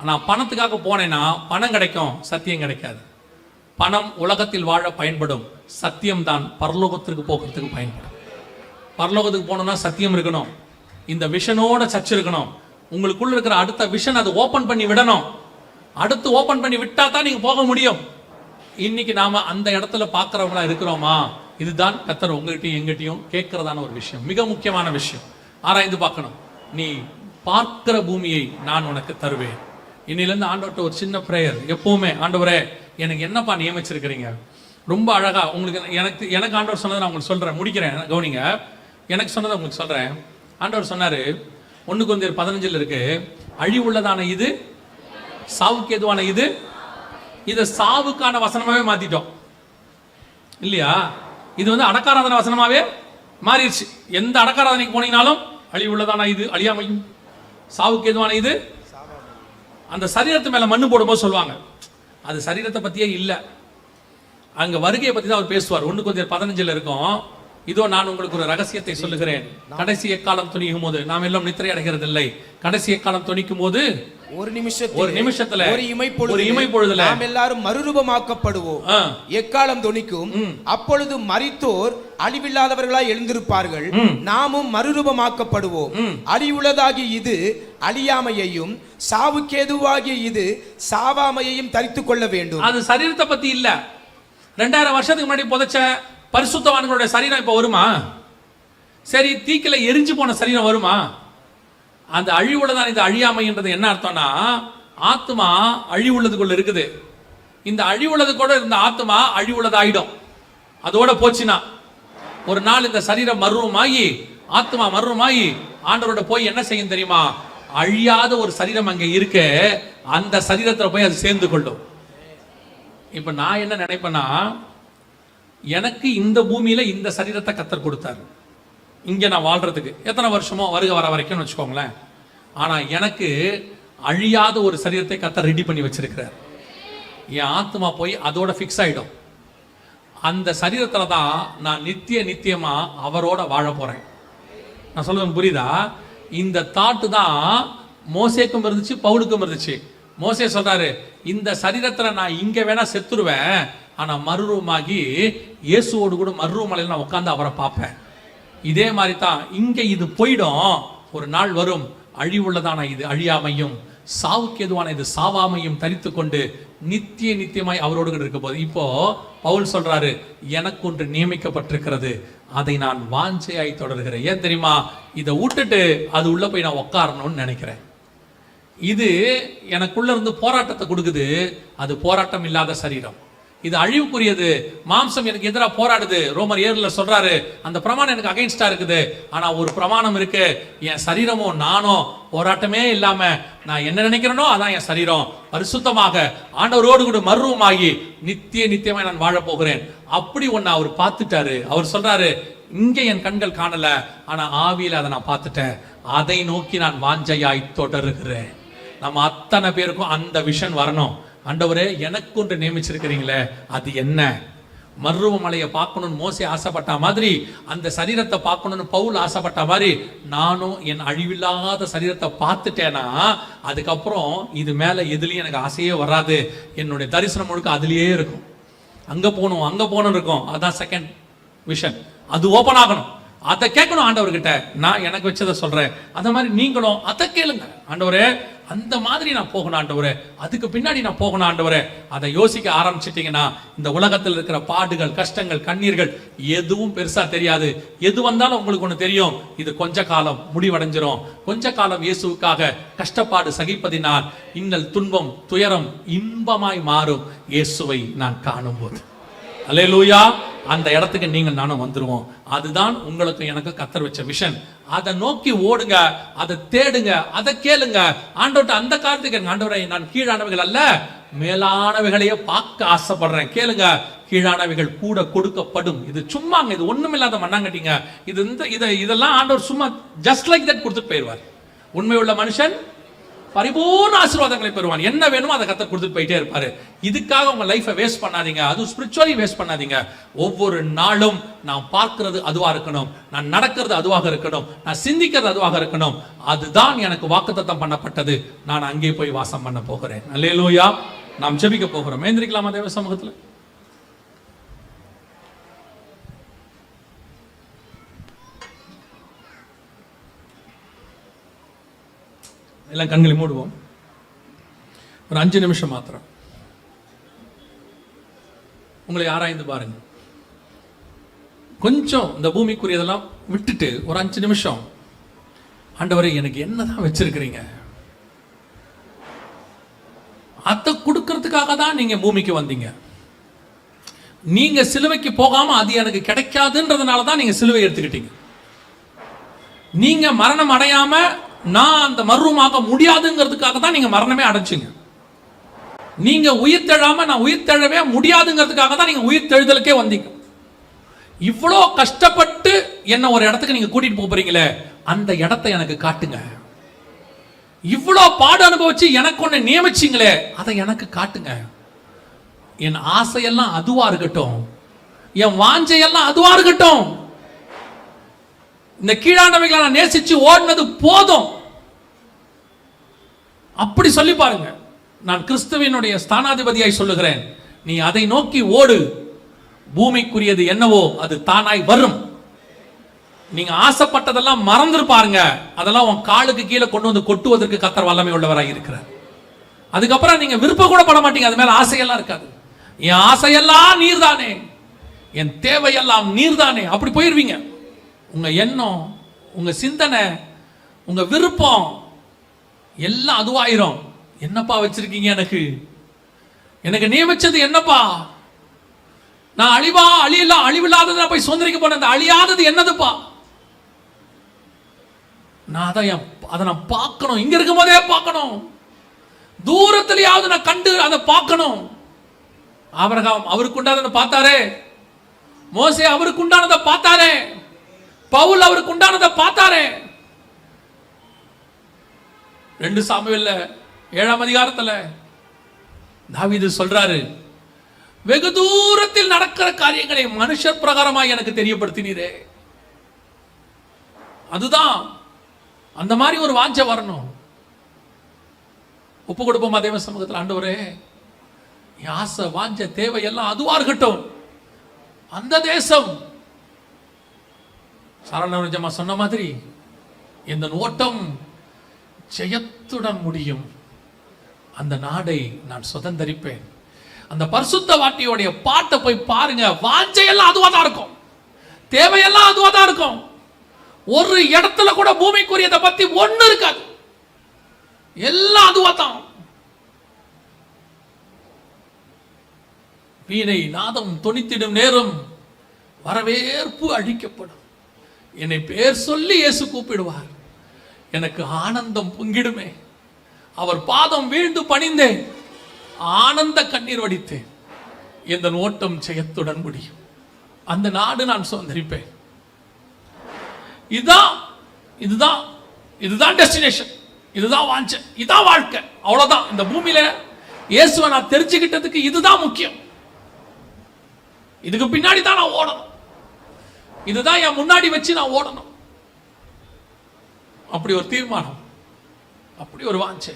ஆனால் பணத்துக்காக போனேன்னா பணம் கிடைக்கும், சத்தியம் கிடைக்காது. பணம் உலகத்தில் வாழ பயன்படும், சத்தியம் தான் பரலோகத்திற்கு போகிறதுக்கு பயன்படும். பரலோகத்துக்கு போகணும்னா சத்தியம் இருக்கணும், இந்த விஷனோட சர்ச் இருக்கணும். உங்களுக்குள்ள இருக்கிற அடுத்த விஷன் அது ஓபன் பண்ணி விடணும். அடுத்து ஓபன் பண்ணி விட்டா தான் நீங்க போக முடியும். இன்னைக்கு நாம அந்த இடத்துல பார்க்கறவங்களா இருக்கிறோமா? இதுதான் கர்த்தர் உங்ககிட்டயும் எங்கிட்டையும் கேட்கறதான ஒரு விஷயம், மிக முக்கியமான விஷயம். ஆராய்ந்து பார்க்கணும். நீ பார்க்கிற பூமியை நான் உனக்கு தருவேன். இன்னிலிருந்து ஆண்டவர்கிட்ட ஒரு சின்ன பிரேயர் எப்பவுமே, ஆண்டவரே எனக்கு என்னப்பா நியமிச்சிருக்கிறீங்க? ரொம்ப அழகா உங்களுக்கு எனக்கு ஆண்டவர் சொன்னதை நான் உங்களுக்கு சொல்றேன், முடிக்கிறேன், கவனிங்க. எனக்கு சொன்னதை உங்களுக்கு சொல்றேன். ஆண்டவர் சொன்னாரு, 1 கொரிந்தியர் 15 இருக்கு, அழிவுள்ளதான இது, சாவுக்கு எதுவான இது. இதை சாவுக்கான வசனமாவே மாத்திட்டோம் இல்லையா? இது அடக்காராதன வசனமாவே மாறிடுச்சு. எந்த அடக்காராதனைக்கு போனீங்கனாலும் அழிவுள்ளதான இது, அழியாமையும் சாவுக்கு எதுவான இது. அந்த சரீரத்து மேல மண்ணு போடும்போது சொல்லுவாங்க, அது சரீரத்தை பத்தியே இல்ல, அங்க வருகையை பத்தி தான் அவர் பேசுவார். 1 கொரிந்தியர் 15 இருக்கும், இதோ நான் உங்களுக்கு ஒரு ரகசியத்தை சொல்லுகிறேன், கடைசி எக்காலம் துணிக்கும் போது நாம் எல்லாம் நித்திரை அடைகிறது இல்லை. கடைசி எக்காலம் துணிக்கும் போது ஒரு நிமிஷத்துல ஒரு இமை பொழுதுல நாம் எல்லாரும் மறுரூபமாக்கப்படுவோம். எக்காலம் துணிக்கும், அப்பொழுது மரித்தோர் அழிவில்லாதவர்களாய் எழுந்திருப்பார்கள், நாமும் மறுரூபமாக்கப்படுவோம். அழிவுள்ளதாகிய இது அழியாமையையும், சாவுக்கேதுவாகிய இது சாவாமையையும் தரித்துக் கொள்ள வேண்டும். அது சரீரத்தை பத்தி இல்ல. 2000 வருஷத்துக்கு முன்னாடி புதைச்ச பரிசுத்தவான்களுடைய சரீரம் இப்ப வருமா? சரி, தீக்கில எரிஞ்சு போன சரீரம் வருமா? அந்த அழிவுள்ளதான் இந்த அழியாமைன்றது என்ன அர்த்தம்னா, ஆத்மா அழிவுள்ளதுக்குள்ள இருக்குது. இந்த அழிவுள்ளது கூட இருந்த ஆத்மா அழிவுள்ளதாயிடும். அதோட போச்சுன்னா ஒரு நாள் இந்த சரீரம் மர்வமாகி, ஆத்மா மர்வமாகி ஆண்டவரோட போய் என்ன செய்யும் தெரியுமா? அழியாத ஒரு சரீரம் அங்க இருக்கு, அந்த சரீரத்துல போய் அது சேர்ந்து கொள்ளும். இப்ப நான் என்ன நினைப்பேன்னா, எனக்கு இந்த பூமியில இந்த சரீரத்தை கர்த்தர் கொடுத்தாரு, இங்க நான் வாழ்றதுக்கு எத்தனை வருஷமோ வருக வர வரைக்கும் வச்சுக்கோங்களேன். ஆனா எனக்கு அழியாத ஒரு சரீரத்தை கர்த்தர் ரெடி பண்ணி வச்சிருக்கிறார். என் ஆத்மா போய் அதோட ஃபிக்ஸ் ஆயிடும். அந்த சரீரத்துல தான் நான் நித்தியமா அவரோட வாழ போறேன். நான் சொல்றது புரியுதா? இந்த தாட்டு தான் மோசேக்கும் இருந்துச்சு, பவுலுக்கும் இருந்துச்சு. மோசே சொல்றாரு, இந்த சரீரத்துல நான் இங்க வேணா செத்துருவேன், ஆனா மறுரூபமாகி இயேசுவோடு கூட மறுரூபமலையில நான் உட்கார்ந்து அவரை பார்ப்பேன். இதே மாதிரி தான் இங்க இது போயிடும், ஒரு நாள் வரும், அழிவுள்ளதான இது அழியாமையும், சாவுக்கு எதுவான இது சாவாமையும் தரித்து கொண்டு நித்தியமாய் அவரோடு கூட இருக்க போது. இப்போ பவுல் சொல்றாரு, எனக்கு ஒன்று நியமிக்கப்பட்டிருக்கிறது, அதை நான் வாஞ்சையாய் தொடர்கிறேன். ஏன் தெரியுமா? இதை விட்டுட்டு அது உள்ள போய் நான் உட்காரணும்னு நினைக்கிறேன். இது எனக்குள்ள இருந்து போராட்டத்தை கொடுக்குது. அது போராட்டம் இல்லாத சரீரம், இது அழிவுக்குரியது. மாம்சம் எனக்கு எதிராக போராடுது. ரோமர் 7 சொல்றாரு, அந்த பிரமாணம் எனக்கு அகைன்ஸ்டா இருக்குது. ஆனா ஒரு பிரமாணம் இருக்கு, என் சரீரமும் நானும் போராட்டமே இல்லாம நான் என்ன நினைக்கிறேனோ அதான் என் சரீரம் பரிசுத்தமாக ஆண்டவரோடு கூட மர்வமாகி நித்தியமாய் நான் வாழ போகிறேன். அப்படி ஒன்னு அவர் பார்த்துட்டாரு. அவர் சொல்றாரு, இங்க என் கண்கள் காணல, ஆனா ஆவியில அதை நான் பார்த்துட்டேன், அதை நோக்கி நான் வாஞ்சையாய் தொடருகிறேன். நம்ம அத்தனை பேருக்கும் அந்த விஷன் வரணும். ஆண்டவரே, எனக்கு ஒன்று நியமிச்சிருக்கிறீங்களே, அது என்ன? மர்ருவ மலையை பார்க்கணும்னு மோசே ஆசைப்பட்ட மாதிரி, அந்த சரீரத்தை பார்க்கணும்னு பவுல் ஆசைப்பட்ட மாதிரி, நானும் என் அழிவில்லாத சரீரத்தை பார்த்துட்டேன்னா அதுக்கப்புறம் இது மேல எதுலயும் எனக்கு ஆசையே வராது. என்னுடைய தரிசனம் முழுக்க அதுலயே இருக்கும். அங்க போகணும் இருக்கும். அதான் செகண்ட் விஷன். அது ஓபன் ஆகணும். அதை கேட்கணும் ஆண்டவர்கிட்ட. நான் எனக்கு வச்சதை சொல்றேன். அந்த மாதிரி நீங்களும் அதை கேளுங்க. ஆண்டவரே, அந்த மாதிரி நான் போகணும் ஆண்டவரே, அதுக்கு பின்னாடி நான் போகணும் ஆண்டவரே. அதை யோசிக்க ஆரம்பிச்சிட்டீங்கன்னா இந்த உலகத்தில் இருக்கிற பாடுகள், கஷ்டங்கள், கண்ணீர்கள் எதுவும் பெருசா தெரியாது. எது வந்தாலும் உங்களுக்கு ஒண்ணு தெரியும், இது கொஞ்ச காலம், முடிவடைஞ்சிரும். கொஞ்ச காலம் இயேசுவுக்காக கஷ்டப்பாடு சகிப்பதினால் இன்னல், துன்பம், துயரம் இன்பமாய் மாறும் இயேசுவை நான் காணும் போது. அல்லேலூயா. அந்த இடத்துக்கு நீங்கள் நானும் வந்துருவோம். அதுதான் உங்களுக்கு எனக்கு கர்த்தர் வச்ச விஷன். அதை நோக்கி ஓடுங்க, அதை தேடுங்க, அதை கேளுங்க. ஆண்டவர்ட்ட அந்த காரியத்தை கேளுங்க. ஆண்டவரை, நான் கீழானவைகள் அல்ல மேலானவைகளையே பார்க்க ஆசைப்படுறேன். கேளுங்க, கீழானவைகள் கூட கொடுக்கப்படும். இது சும்மாங்க, இது ஒண்ணுமில்லாத மண்ணாங்கட்டிங்க. இதெல்லாம் ஆண்டவர் சும்மா ஜஸ்ட் லைக் தட் கொடுத்துட்டு போயிடுவார். உண்மை உள்ள மனுஷன் பரிபூர்ண ஆசீர்வாதங்களை பெறுவான். என்ன வேணுமோ அதை கர்த்தர் கொடுத்துட்டு போயிட்டே இருப்பாரு. இதுக்காக உங்க லைஃபை வேஸ்ட் பண்ணாதீங்க. அது ஸ்பிரிச்சுவலி வேஸ்ட் பண்ணாதீங்க. ஒவ்வொரு நாளும் நான் பார்க்கிறது அதுவா இருக்கணும், நான் நடக்கிறது அதுவாக இருக்கணும், நான் சிந்திக்கிறது அதுவாக இருக்கணும். அதுதான் எனக்கு வாக்குத்தத்தம் பண்ணப்பட்டது. நான் அங்கே போய் வாசம் பண்ண போகிறேன். அல்லேலூயா. நாம் ஜெபிக்க போகிறோம். எழுந்திருக்கலாமா தேவ சமூகத்துல? எல்லாம் கண்களை மூடுவோம். ஒரு 5 நிமிஷம் மாத்திரம் உங்களை ஆராய்ந்து பாருங்க. கொஞ்சம் இந்த பூமிக்குரியதெல்லாம் விட்டுட்டு ஒரு 5 நிமிஷம், ஆண்டவரே, எனக்கு என்னதான் வச்சிருக்கிறீங்க? அதை கொடுக்கறதுக்காக தான் நீங்க பூமிக்கு வந்தீங்க. நீங்க சிலுவைக்கு போகாம அது எனக்கு கிடைக்காதுன்றதுனால தான் நீங்க சிலுவை எடுத்துக்கிட்டீங்க. நீங்க மரணம் அடையாம நான் அந்த மர்மமாக முடியாதுங்கிறதுக்காக தான் நீங்க மரணமே அடைச்சிங்க. நீங்க உயிர் தெழாம நான் உயிர் தெழவே முடியாதுங்கிறதுக்காக தான் நீங்க உயிர் தெழுதலுக்கே வந்தீங்க. இவ்வளோ கஷ்டப்பட்டு என்ன ஒரு இடத்துக்கு நீங்க கூட்டிட்டு போறீங்களே, அந்த இடத்தை எனக்கு காட்டுங்க. இவ்வளோ பாடு அனுபவிச்சு எனக்கு ஒண்ணு நியமிச்சிங்களே, அதை எனக்கு காட்டுங்க. என் ஆசையெல்லாம் அதுவா இருக்கட்டும், என் வாஞ்சையெல்லாம் அதுவா இருக்கட்டும். இந்த கீழானவைகளை நான் நேசிச்சு ஓடினது போதும். அப்படி சொல்லி பாருங்க. நான் கிறிஸ்துவினுடைய ஸ்தானாதிபதியாய் சொல்லுகிறேன், நீ அதை நோக்கி ஓடு. பூமிக்குரியது என்னவோ அது தானாய் வரும். நீங்க ஆசைப்பட்டதெல்லாம் மறந்து பாருங்க. அதெல்லாம் உன் காலுக்கு கீழே கொண்டு வந்து கொட்டுவதற்கு கர்த்தர் வல்லமை உள்ளவராய் இருக்கிறார். அதுக்கப்புறம் நீங்க விருப்பம் கூட பட மாட்டீங்க. அது மேல ஆசையெல்லாம் இருக்காது. என் ஆசையெல்லாம் நீர்தானே, என் தேவையெல்லாம் நீர்தானே, அப்படி போயிருவீங்க. உங்க எண்ணம், உங்க சிந்தனை, உங்க விருப்பம் எல்லாம் அதுவாயிரும். என்னப்பா வச்சிருக்கீங்க எனக்கு? எனக்கு நியமிச்சது என்னப்பா? நான் அழிவில்லாததை போய் சுதந்திரிக்க போன அந்த அழியாதது என்னதுப்பா? நான் அதை நான் பார்க்கணும். இங்க இருக்கும் போதே பார்க்கணும். தூரத்திலேயாவது நான் கண்டு அதை பார்க்கணும். ஆபிரகாம் அவருக்கு உண்டானதை பார்த்தாரே, மோசே அவருக்கு உண்டானதை பார்த்தாரே, பவுல் அவருக்கு உண்டானதை பார்த்தாரே. 2 சாமுவேல்ல 7ஆம் அதிகாரத்துல தாவீது சொல்றாரு, வெகு தூரத்தில் நடக்கிற காரியங்களை மனுஷர் பிரகாரமாய் எனக்கு தெரியப்படுத்தினீரே. அதுதான் அந்த மாதிரி ஒரு வாஞ்சை வரணும். ஒப்பு கொடுப்போமா தேவ சமூகத்தில்? ஆண்டவரே, ஆசை, வாஞ்சை, தேவை எல்லாம் அதுவா இருக்கட்டும். அந்த தேசம் சரணஜமா சொன்ன மாதிரி இந்த ஓட்டம் ஜெயத்துடன் முடியும். அந்த நாடை நான் சுதந்தரிப்பேன். அந்த பரிசுத்த வாட்டியோடைய பாட்டை போய் பாருங்க. வாஞ்சையெல்லாம் அதுவா தான் இருக்கும், தேவையெல்லாம் அதுவா தான் இருக்கும். ஒரு இடத்துல கூட பூமிக்குரியதை பத்தி ஒண்ணு இருக்காது. எல்லாம் அதுவா தான். வீணை நாதம் தொனித்திடும் நேரம் வரவேற்பு அழிக்கப்படும். என்னை பேர் சொல்லி இயேசு கூப்பிடுவார். எனக்கு ஆனந்தம் பொங்கிடுமே. அவர் பாதம் வீழ்ந்து பணிந்தேன், ஆனந்த கண்ணீர் வடித்தேன். இந்த ஓட்டம் ஜெயத்துடன் முடியும். அந்த நாடு நான் சுதந்திரிப்பேன். இதுதான் டெஸ்டினேஷன், இதுதான் வாஞ்சை, இதுதான் வாழ்க்கை. அவ்வளவுதான். இந்த பூமியில இயேசுவை நான் தெரிஞ்சுக்கிட்டதுக்கு இதுதான் முக்கியம். இதுக்கு பின்னாடி தான் நான் ஓடணும், இதுதான் என் முன்னாடி வச்சு நான் ஓடணும். அப்படி ஒரு தீர்மானம், அப்படி ஒரு வாஞ்சை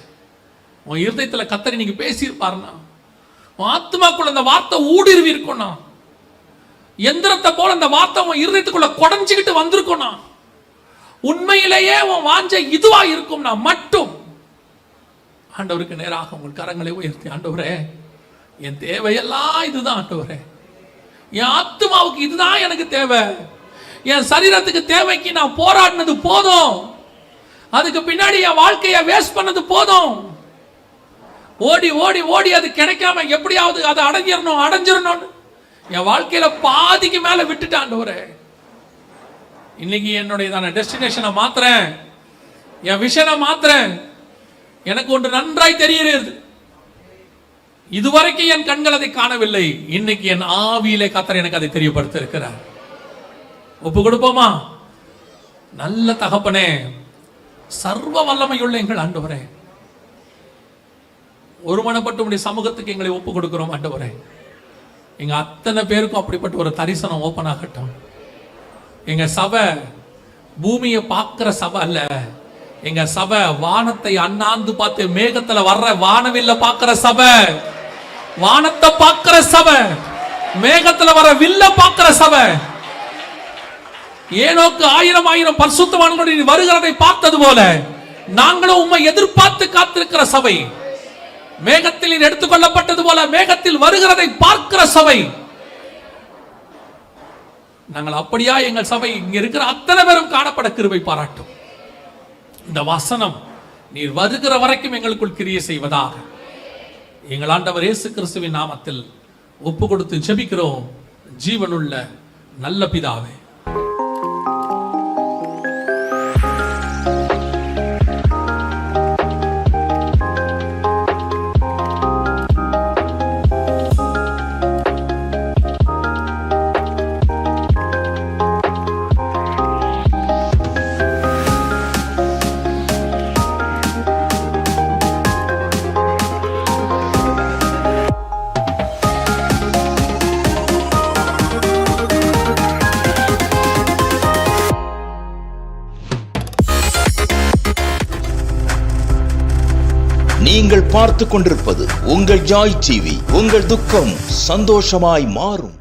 உன் இருதயத்துல கர்த்தர் இன்னைக்கு பேசியிருப்பாருன்னா, உன் ஆத்மாக்குள்ள அந்த வார்த்தை ஊடுருவி இருக்கும்னா, எந்திரத்தை போல அந்த வார்த்தை உன் இருதயத்துக்குள்ள குடஞ்சிக்கிட்டு வந்திருக்கும்னா, உண்மையிலேயே உன் வாஞ்சை இதுவா இருக்கும்னா மட்டும் ஆண்டவருக்கு நேராக உங்கள் கரங்களை உயர்த்தி, ஆண்டவரே என் தேவையெல்லாம் இதுதான், ஆண்டவரே என் ஆத்மாவுக்கு இதுதான் எனக்கு தேவை, என் சரீரத்துக்கு தேவைக்கு நான் போராடினது போதும், அதுக்கு பின்னாடி என் வாழ்க்கையை வேஸ்ட் பண்ணது போதும், ஓடி ஓடி ஓடி அது கிடைக்காம எப்படியாவது அதை அடைஞ்சிடணும் என் வாழ்க்கையில பாதிக்கு மேல விட்டுட்டான். ஆண்டவரே இன்னைக்கு என்னுடைய டெஸ்டினேஷனை மாத்துறேன், என் விஷனை மாத்துறேன். எனக்கு ஒன்று நன்றாய் தெரிகிறது, இதுவரைக்கும் என் கண்கள் அதை காணவில்லை, இன்னைக்கு என் ஆவியிலே கர்த்தர் எனக்கு அதை தெரியப்படுத்த இருக்கிறார். ஒப்பு கொடுப்போமா? நல்ல தகப்பனே, சர்வ வல்லமையுள்ள எங்கள் ஆண்டவரே, ஒருமனப்பட்டு உடைய சமூகத்துக்கு எங்களை ஒப்பு கொடுக்கிறோம். ஆண்டவரே எங்க அத்தனை பேருக்கும் அப்படிப்பட்ட ஒரு தரிசனம் ஓப்பன் ஆகட்டும். எங்க சபை பூமியை பார்க்கிற சபை அல்ல, எங்க சபை வானத்தை அண்ணாந்து பார்த்து மேகத்துல வர்ற வானவில்ல பார்க்கிற சபை, வானத்தை பார்க்கிற சபை, மேகத்துல வர வில்ல பார்க்கிற சபை. ஏனோக்கு 1000 பரிசுத்தவான்களுடைய வருகிறதை பார்த்தது போல நாங்களும் உம்மை எதிர்பார்த்து காத்திருக்கிற சபை, மேகத்தில் எடுத்துக்கொள்ளப்பட்டது போல மேகத்தில் வருகிறதை பார்க்கிற சபை. நாங்கள் அப்படியா எங்கள் சபை இங்க இருக்கிற அத்தனை பேரும் காணப்பட கிருபை பாராட்டும். இந்த வசனம் நீர் வருகிற வரைக்கும் எங்களுக்குள் கிரியை செய்வதாக எங்கள் ஆண்டவர் இயேசு கிறிஸ்துவின் நாமத்தில் ஒப்பு கொடுத்து ஜெபிக்கிறோம் ஜீவனுள்ள நல்ல பிதாவே. நீங்கள் பார்த்து கொண்டிருப்பது உங்கள் ஜாய் டிவி. உங்கள் துக்கம் சந்தோஷமாய் மாறும்.